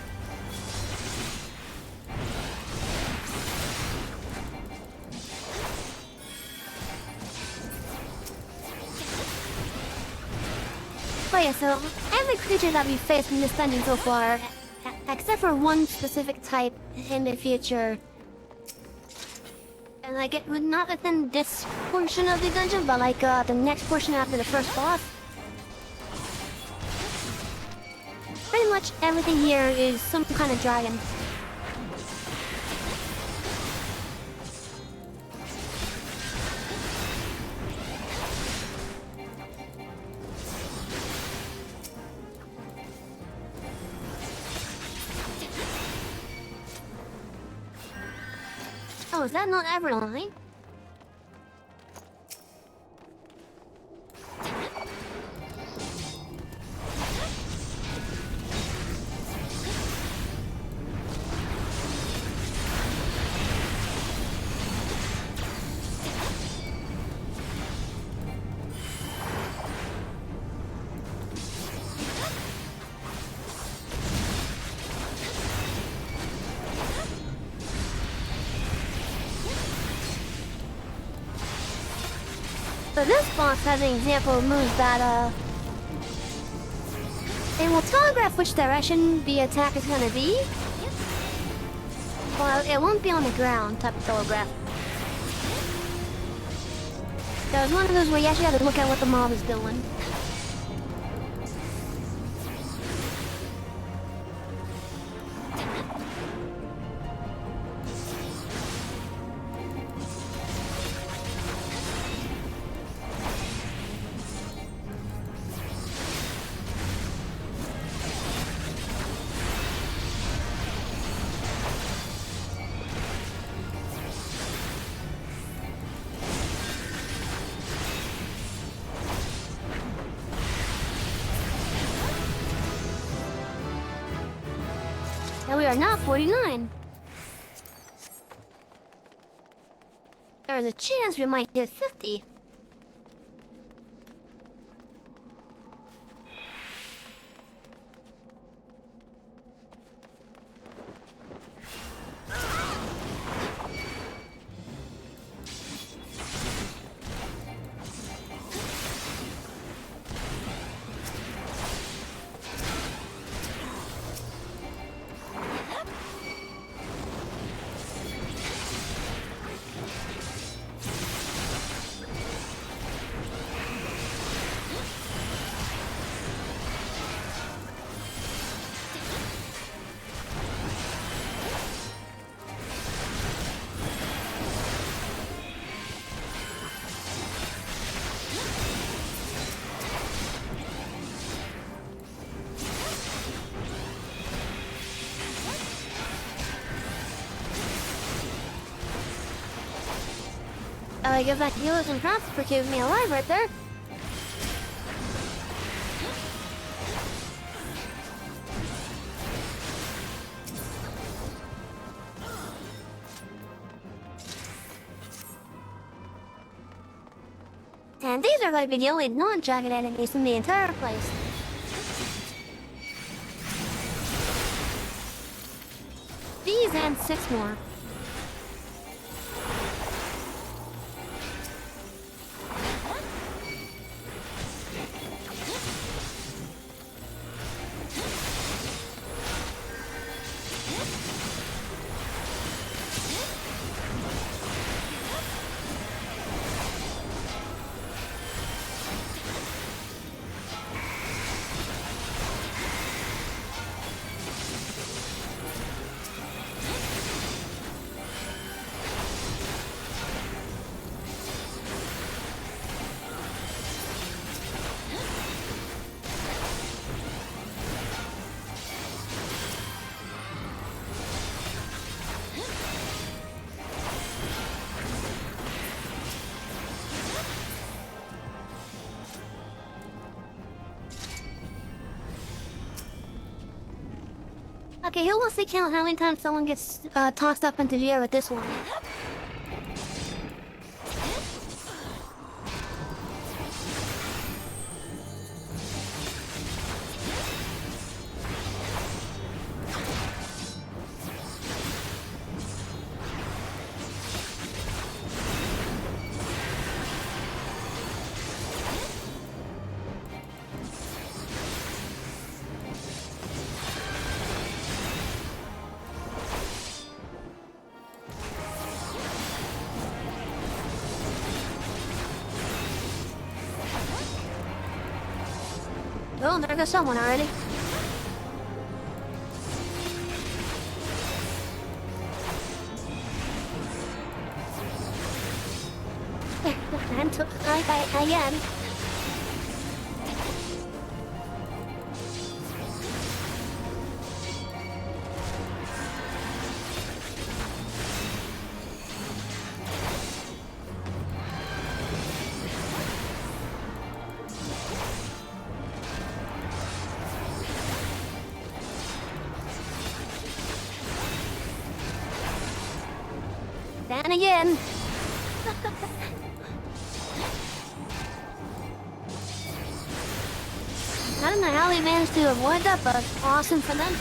But yeah, so every creature that we've faced in this dungeon so far, except for one specific type in the future, and like it would not within this portion of the dungeon, but like the next portion after the first boss. Pretty much everything here is some kind of dragon. Oh, is that not Everline? So this box has an example of moves that, it will telegraph which direction the attack is gonna be. Well, it won't be on the ground type of telegraph. So it's one of those where you actually have to look at what the mob is doing. And we are now 49. There's a chance we might hit 50. I give that healers and props for keeping me alive right there. And these are going to be the only non-jagged enemies in the entire place. These and 6 more. Okay, who wants to count how many times someone gets tossed up into the air with this one? Oh, there goes someone already. And took again. Then again. I don't know how they managed to avoid that, but awesome for them.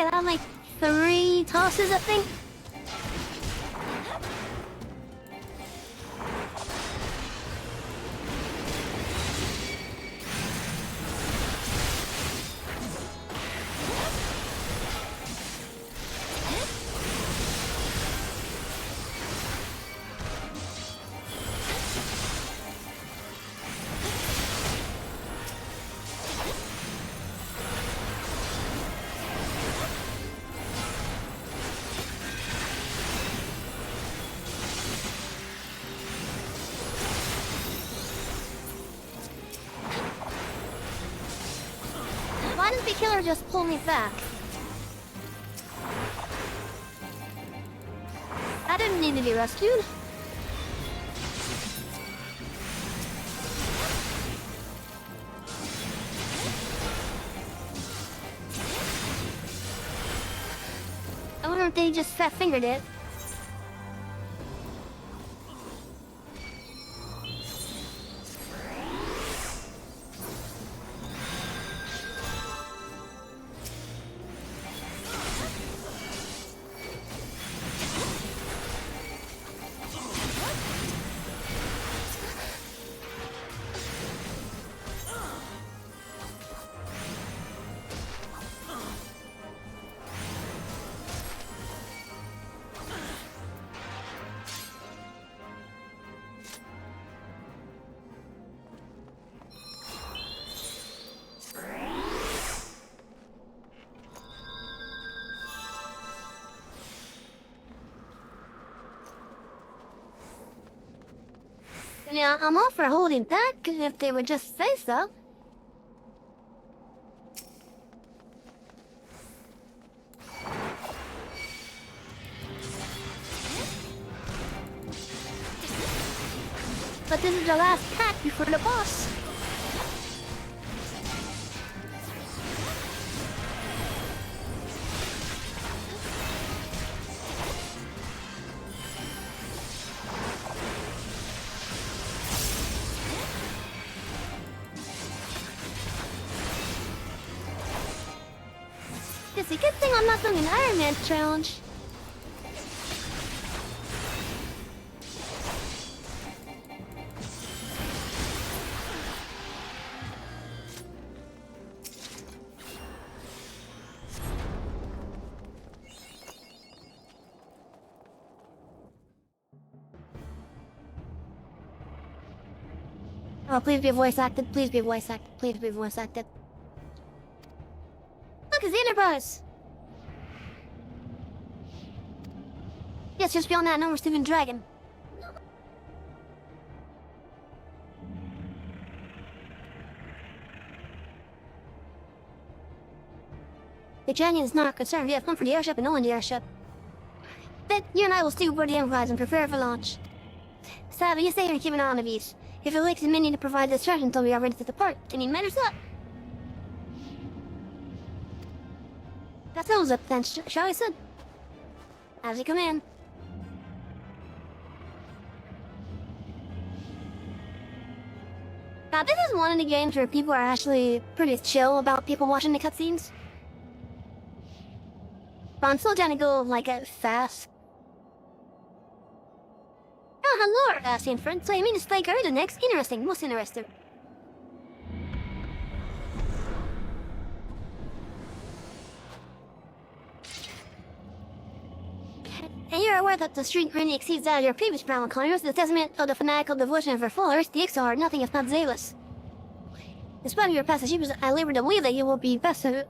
Okay, that like 3 tosses, I think. Why does the killer just pull me back? I didn't need to be rescued. I wonder if they just fat fingered it. Yeah, I'm all for holding back if they would just say so. But this is the last pack before the boss. It's a good thing I'm not doing an Iron Man challenge. Oh, please be voice acted, please be voice acted, please be voice acted. Look, it's the Enterprise! Yes, just beyond that, no more Stephen Dragon. The Dragon is not concerned. We have come for the airship and no one the airship. Then, you and I will stay aboard the Enterprise and prepare for launch. Sadly, you stay here and keep an eye on the beach. If it wakes a minion to provide distraction until we are ready to depart, then he matters up. That sounds up then, shall I, son? As you command. Now, this is one of the games where people are actually pretty chill about people watching the cutscenes. But I'm still trying to go, like, fast. Oh, hello, Sebastian friend. So you mean to stay the next? Interesting, most interesting. And you're aware that the street greatly exceeds that of your previous brown climbers, the testament of the fanatical devotion of her followers, the Ixo are nothing if not zealous. Despite your past achievements, I labor to believe that you will be best with...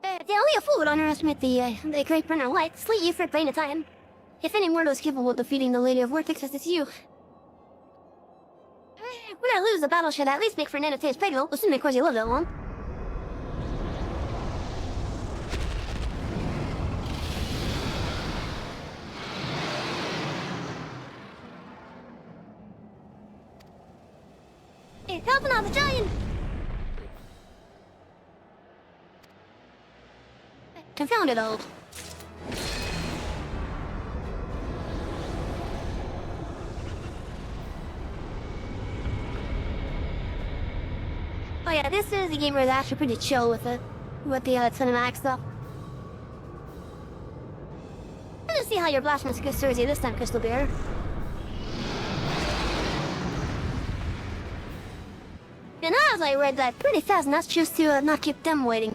only a fool would underestimate the great burner light. Slate you for playing the time. If any mortal is capable of defeating the Lady of Vortex, it's you. When I lose, the battle should at least make for an entertainment spectacle, assuming of course you live that long. Hey, helping out the giant! Confound it all. Oh yeah, this is a game where they're actually pretty chill with it. with the cinematic stuff. Let's see how your blasphemous good serves you this time, Crystal Bear. And as I read that pretty fast, and that's just to not keep them waiting.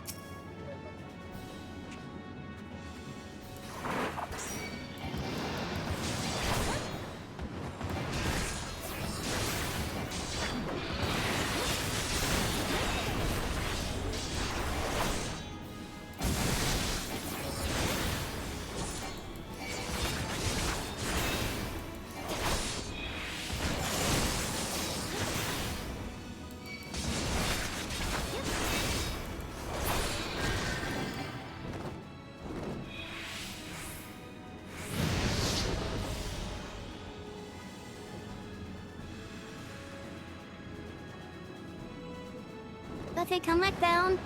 Let it come back down.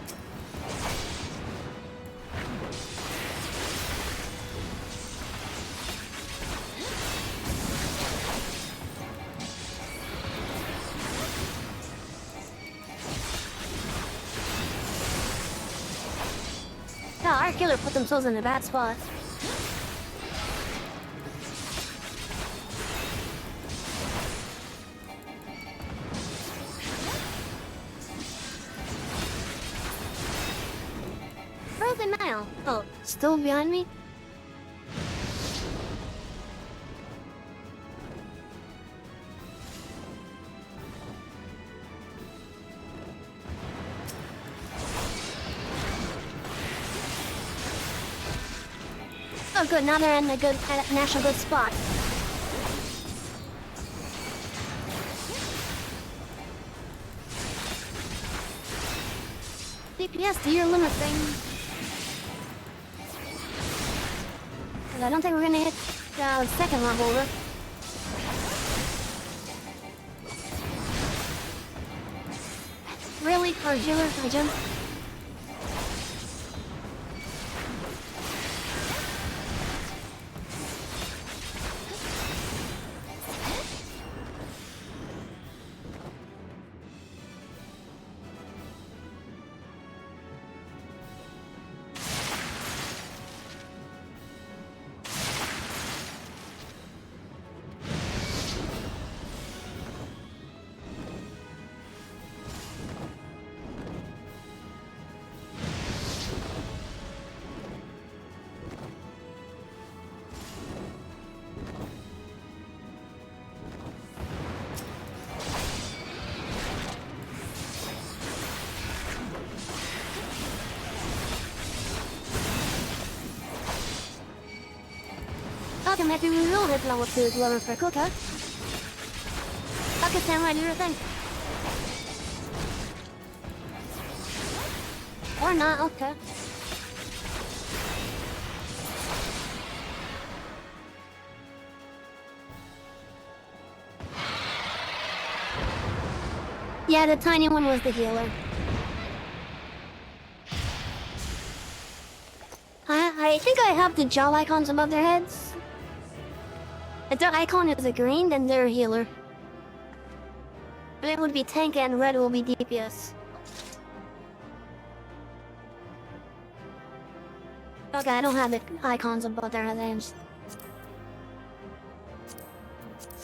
Oh, our killer put themselves in a bad spot. Frozen Mile. Oh, still behind me? Oh good, now they're in a good, national good spot. DPS, do your limit thing. I don't think we're gonna hit the second level over. Really? For Jiller, I jump? Okay, maybe we will hit level 2 level for Kuka. Okay, Sam, what do you think? Or not, okay. Yeah, the tiny one was the healer. I think I have the jaw icons above their heads. If their icon is a green, then they're a healer. But it would be tank and red will be DPS. Okay, I don't have the icons above their heads.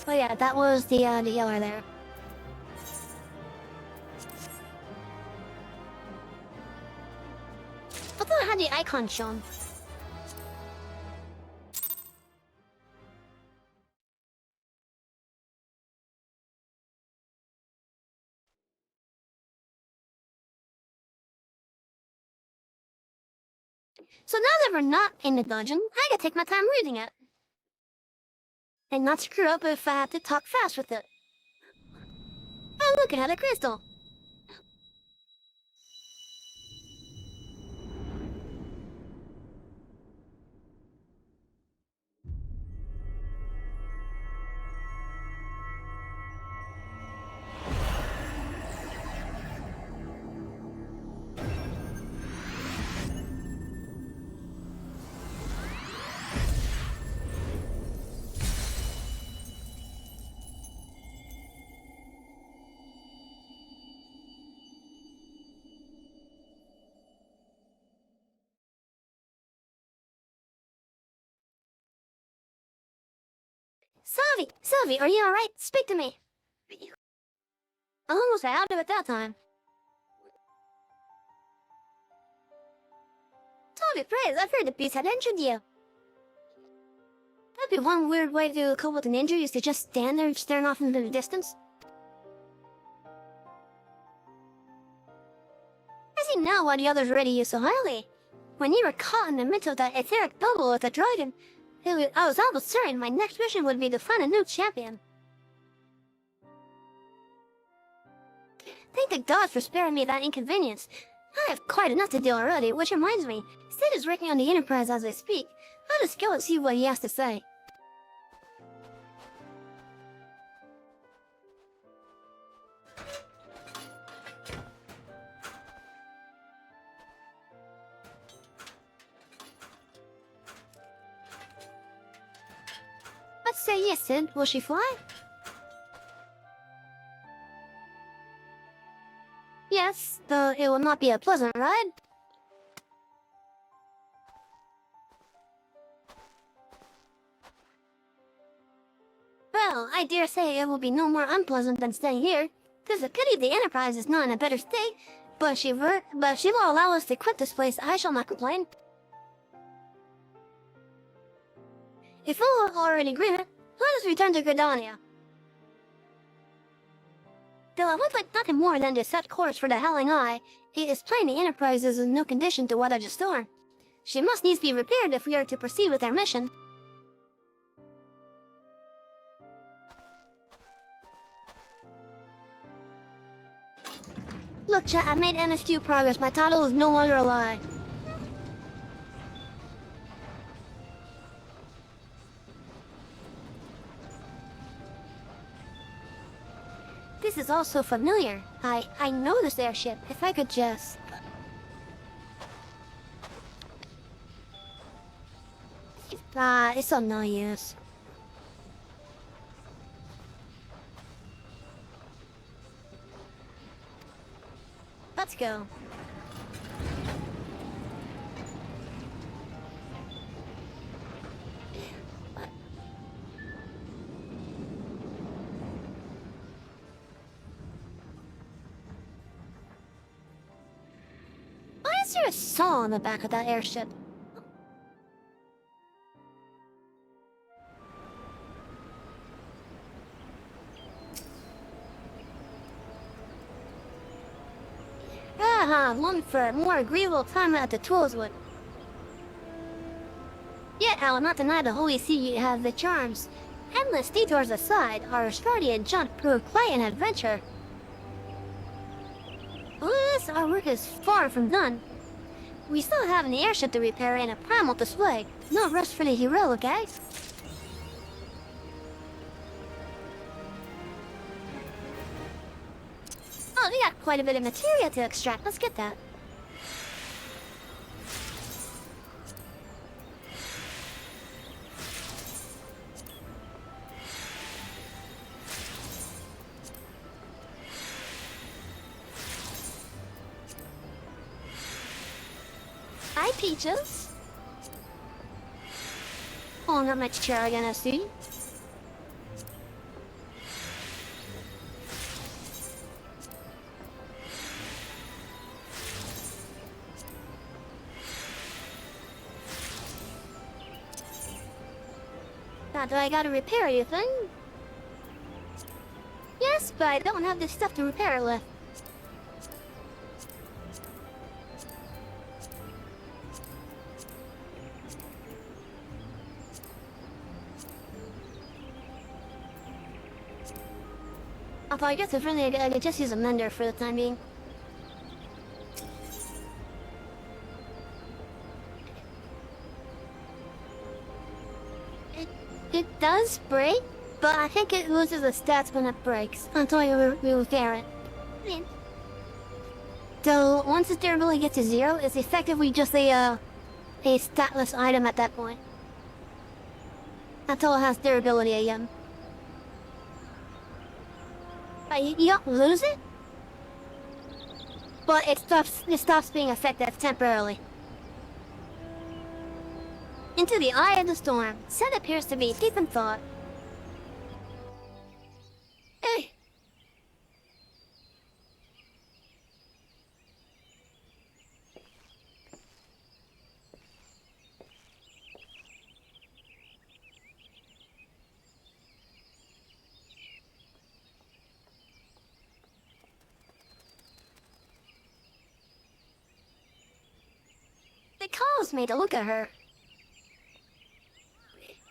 Oh yeah, that was the healer there. I thought I had the icon shown. So now that we're not in the dungeon, I can take my time reading it. And not screw up if I have to talk fast with it. Oh look, it had a crystal. Sylvie, are you alright? Speak to me. I almost out of it that time. Sylvie, please, I've heard the beast had injured you. That'd be one weird way to cope with an injury, is to just stand there staring off into the distance. I see now why the others rated you so highly. When you were caught in the midst of that etheric battle with the dragon, I was almost certain my next mission would be to find a new champion. Thank the gods for sparing me that inconvenience. I have quite enough to do already, which reminds me, Sid is working on the Enterprise as I speak. I'll just go and see what he has to say. Let's say yes, Sid. Will she fly? Yes, though it will not be a pleasant ride. Well, I dare say it will be no more unpleasant than staying here. 'Tis a pity the Enterprise is not in a better state, but she will allow us to quit this place. I shall not complain. If all are in agreement, let us return to Gridania. Though I would like nothing more than to set course for the Howling Eye, it is plain the Enterprise is in no condition to weather the storm. She must needs be repaired if we are to proceed with our mission. Look, chat, I made MSQ progress. My title is no longer a lie. This is all so familiar. I know this airship. If I could just... it's of no use. Let's go. Why is there a saw on the back of that airship? One for a more agreeable time at the tools would. Yet I will not deny the Holy See has the charms. Endless detours aside, our Astardian jaunt proved quite an adventure. Alas, our work is far from done. We still have an airship to repair and a primal display. No rest for the hero, guys. Oh, we got quite a bit of material to extract. Let's get that. Hi, Peaches. Oh, not much Char gonna see. Now, do I gotta repair anything? Yes, but I don't have the stuff to repair it with. Although I guess if really I could just use a mender for the time being. It does break, but I think it loses the stats when it breaks until we repair it. So once its durability gets to 0, it's effectively just a statless item at that point. Until it has durability again. You don't lose it, but it stops being effective temporarily. Into the eye of the storm. Sid appears to be deep in thought. It calls me to look at her.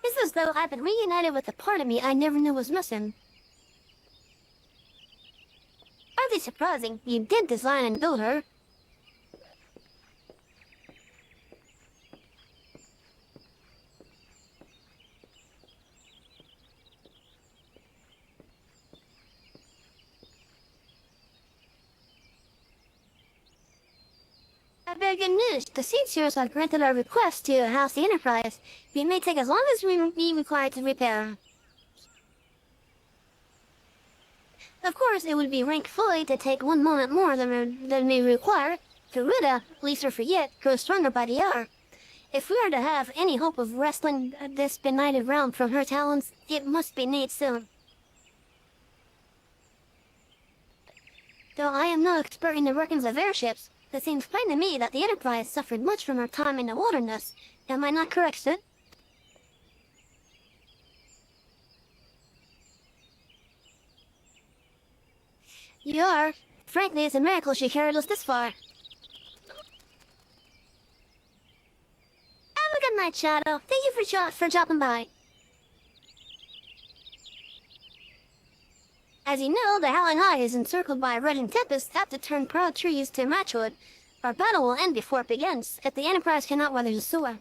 It's as though I've been reunited with a part of me I never knew was missing. Hardly surprising, you did design and build her. I bear good news. The Seedseers have granted our request to house the Enterprise. We may take as long as we be required to repair. Of course, it would be rank folly to take 1 moment more than we require. Garuda, Lisa Forget, grows stronger by the hour. If we are to have any hope of wresting this benighted realm from her talons, it must be made soon. Though I am no expert in the workings of airships, it seems plain to me that the Enterprise suffered much from her time in the wilderness. Am I not correct, Sid? You are. Frankly, it's a miracle she carried us this far. Have a good night, Shadow. Thank you for dropping by. As you know, the Howling High is encircled by a raging tempest apt to turn proud trees to matchwood. Our battle will end before it begins, if the Enterprise cannot weather the storm.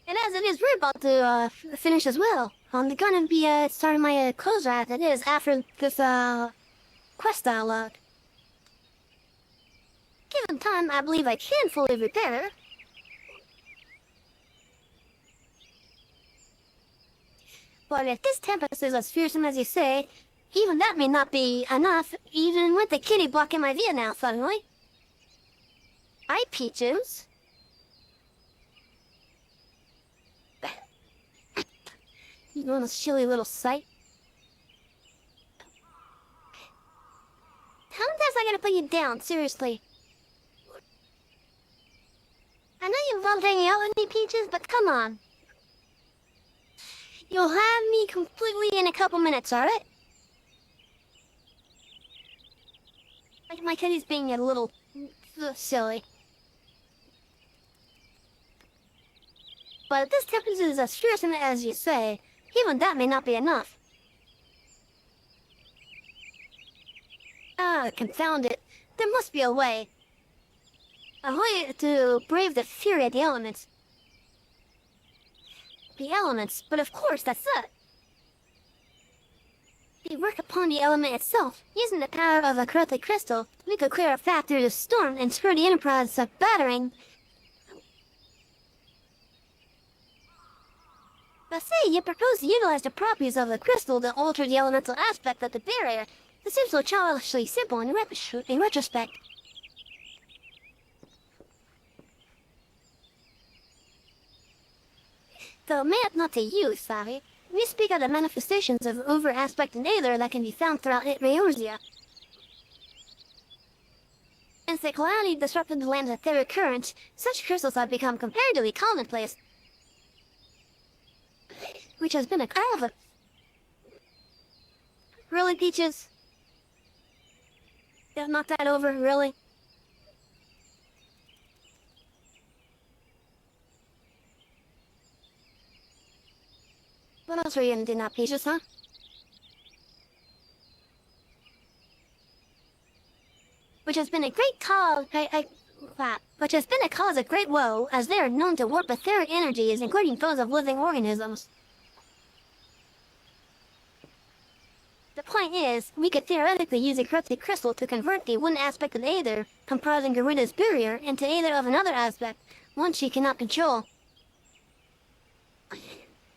And as it is, we're about to finish as well. I'm gonna be starting my closer as it is after this quest dialogue. Given time, I believe I can fully repair her. But if this tempest is as fearsome as you say, even that may not be enough, even with the kitty blocking my view now suddenly. Hi, Peaches. You little silly little sight. How many times am I gonna put you down, seriously? I know you love hanging out with me, Peaches, but come on. You'll have me completely in a couple minutes, alright? My kitty's being a little silly. But if this tempest is as fearsome as you say, even that may not be enough. Ah, confound it. There must be a way. A way to brave the fury of the elements. The elements, but of course that's it. We work upon the element itself. Using the power of a corrupted crystal, we could clear a path through the storm and spur the Enterprise of battering. But say you propose to utilize the properties of the crystal to alter the elemental aspect of the barrier. This seems so childishly simple in retrospect. Though may it not to you, Savvy, we speak of the manifestations of over-aspect and Aether that can be found throughout Eorzea. Since the calamity disrupted the land's etheric current, such crystals have become comparatively commonplace. Which has been a cause. Really, Peaches? Don't knock that over, really? What else are you gonna do now, Peaches, huh? Which has been a great cause, which has been a cause of great woe, as they are known to warp etheric energies, including those of living organisms. The point is, we could theoretically use a corrupted crystal to convert the one aspect of Aether, comprising Garuda's barrier, into Aether of another aspect, one she cannot control.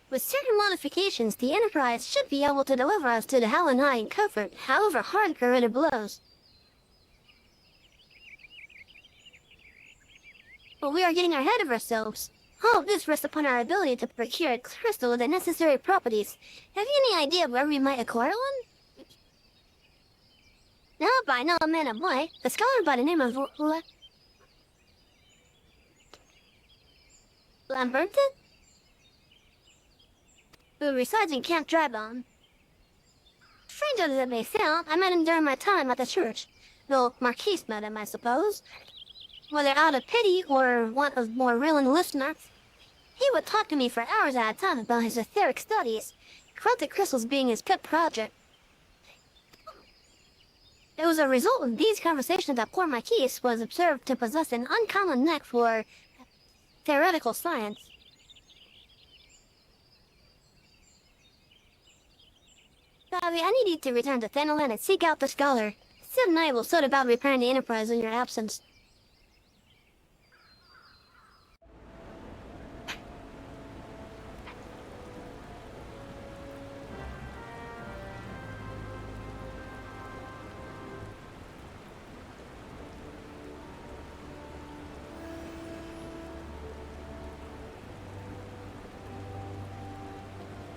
With certain modifications, the Enterprise should be able to deliver us to the Howling High in comfort, however hard Garuda blows. But we are getting ahead of ourselves. All of this rests upon our ability to procure a crystal with the necessary properties. Have you any idea where we might acquire one? No, by no man of boy. A scholar by the name of Lamberton? Who resides in Camp Drybone. Strange as it may sound, I met him during my time at the church. Well, Marquise met him, I suppose. Whether out of pity or want of more willing listener, he would talk to me for hours at a time about his etheric studies, quantum crystals being his pet project. It was a result of these conversations that poor Marquise was observed to possess an uncommon knack for theoretical science. Bobby, I need you to return to Thanalan and seek out the scholar. Sid and I will sort about repairing the Enterprise in your absence.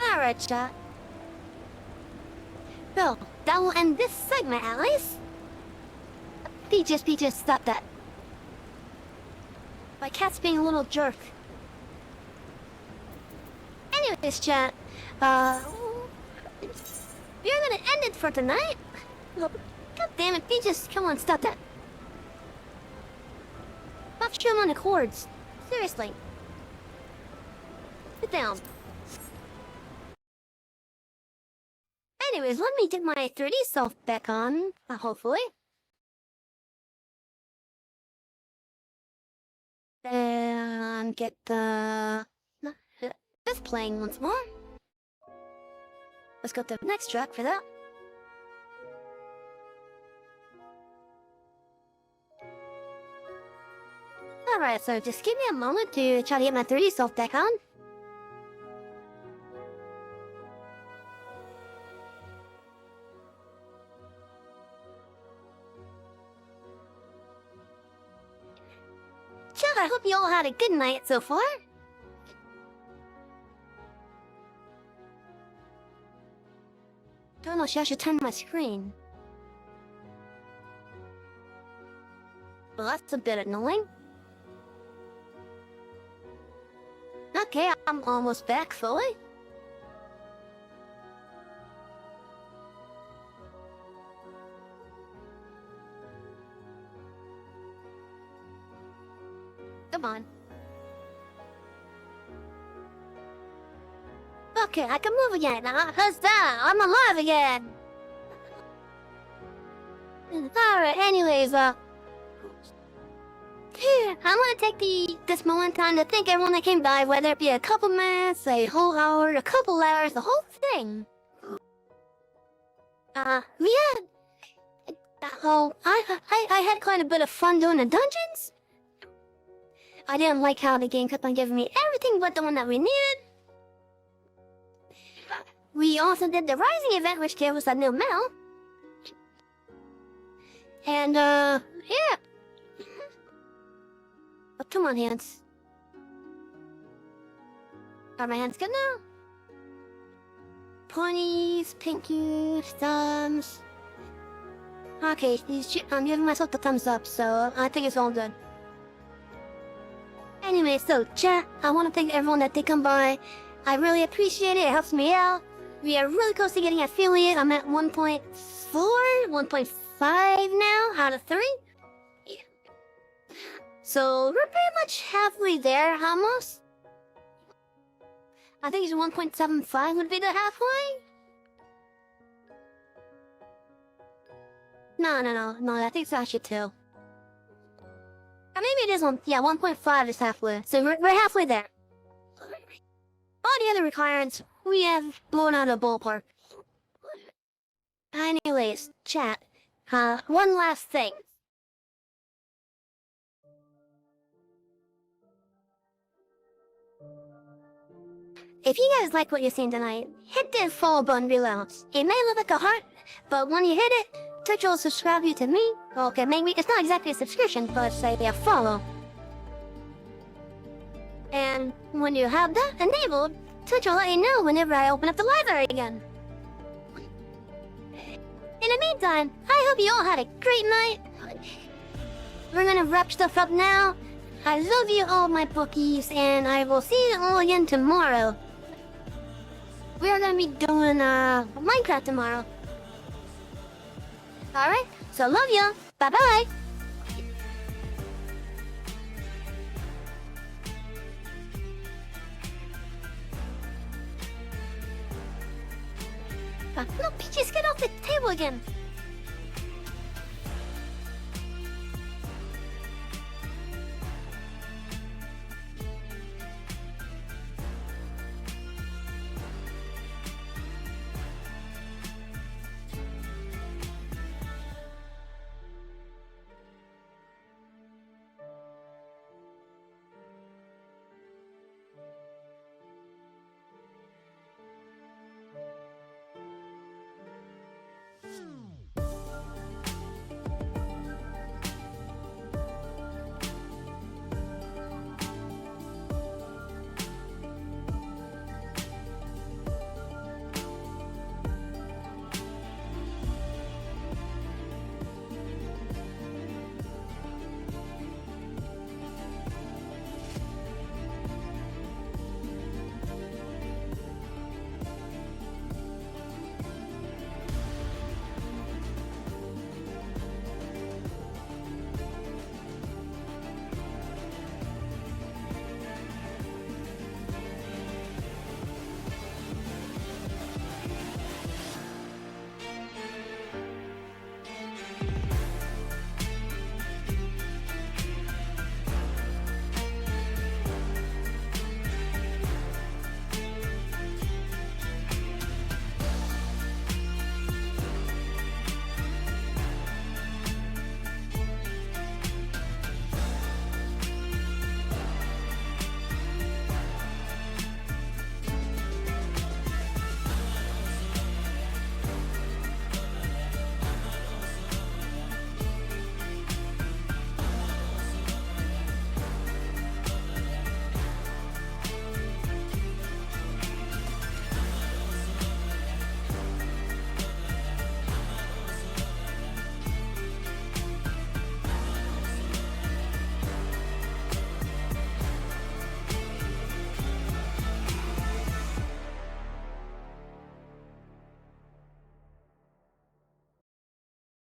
Alright, Char. Well, that will end this segment, at least. Peaches, stop that. My cat's being a little jerk. Anyways, chat, we're gonna end it for tonight. God damn it, Peaches, come on, stop that. Stop chewing on the cords. Seriously. Sit down. Anyways, let me get my 3D self back on, hopefully. And get this playing once more. Let's go to the next track for that. Alright, so just give me a moment to try to get my 3D self back on. I hope you all had a good night so far. Don't know if I should turn my screen. Well, that's a bit annoying. Okay, I'm almost back fully. Come on. Okay, I can move again. How's that? I'm alive again. Alright, anyways, I'm gonna take this moment in time to thank everyone that came by, whether it be a couple minutes, a whole hour, a couple hours, the whole thing. I had quite a bit of fun doing the dungeons. I didn't like how the game kept on giving me everything but the one that we needed. We also did the Rising event, which gave us a new medal. And, yeah. Oh, come on, hands. Are my hands good now? Pointies, pinkies, thumbs. Okay, I'm giving myself the thumbs up, so I think it's all good. Anyway, so chat, I want to thank everyone that did come by. I really appreciate it. It helps me out. We are really close to getting affiliate. I'm at 1.4, 1.5 now out of 3. Yeah. So we're pretty much halfway there, almost. I think it's 1.75 would be the halfway. No, I think it's actually 2. Maybe it is 1.5 is halfway. So we're halfway there. All the other requirements, we have blown out of the ballpark. Anyways, chat, one last thing. If you guys like what you're seeing tonight, hit the follow button below. It may look like a heart, but when you hit it, Twitch will subscribe you to me. Okay, maybe it's not exactly a subscription, but say a follow. And when you have that enabled, Twitch will let you know whenever I open up the library again. In the meantime, I hope you all had a great night. We're gonna wrap stuff up now. I love you all, my bookies, and I will see you all again tomorrow. We are gonna be doing Minecraft tomorrow. Alright, so love ya! Bye-bye. No, Peaches, get off the table again.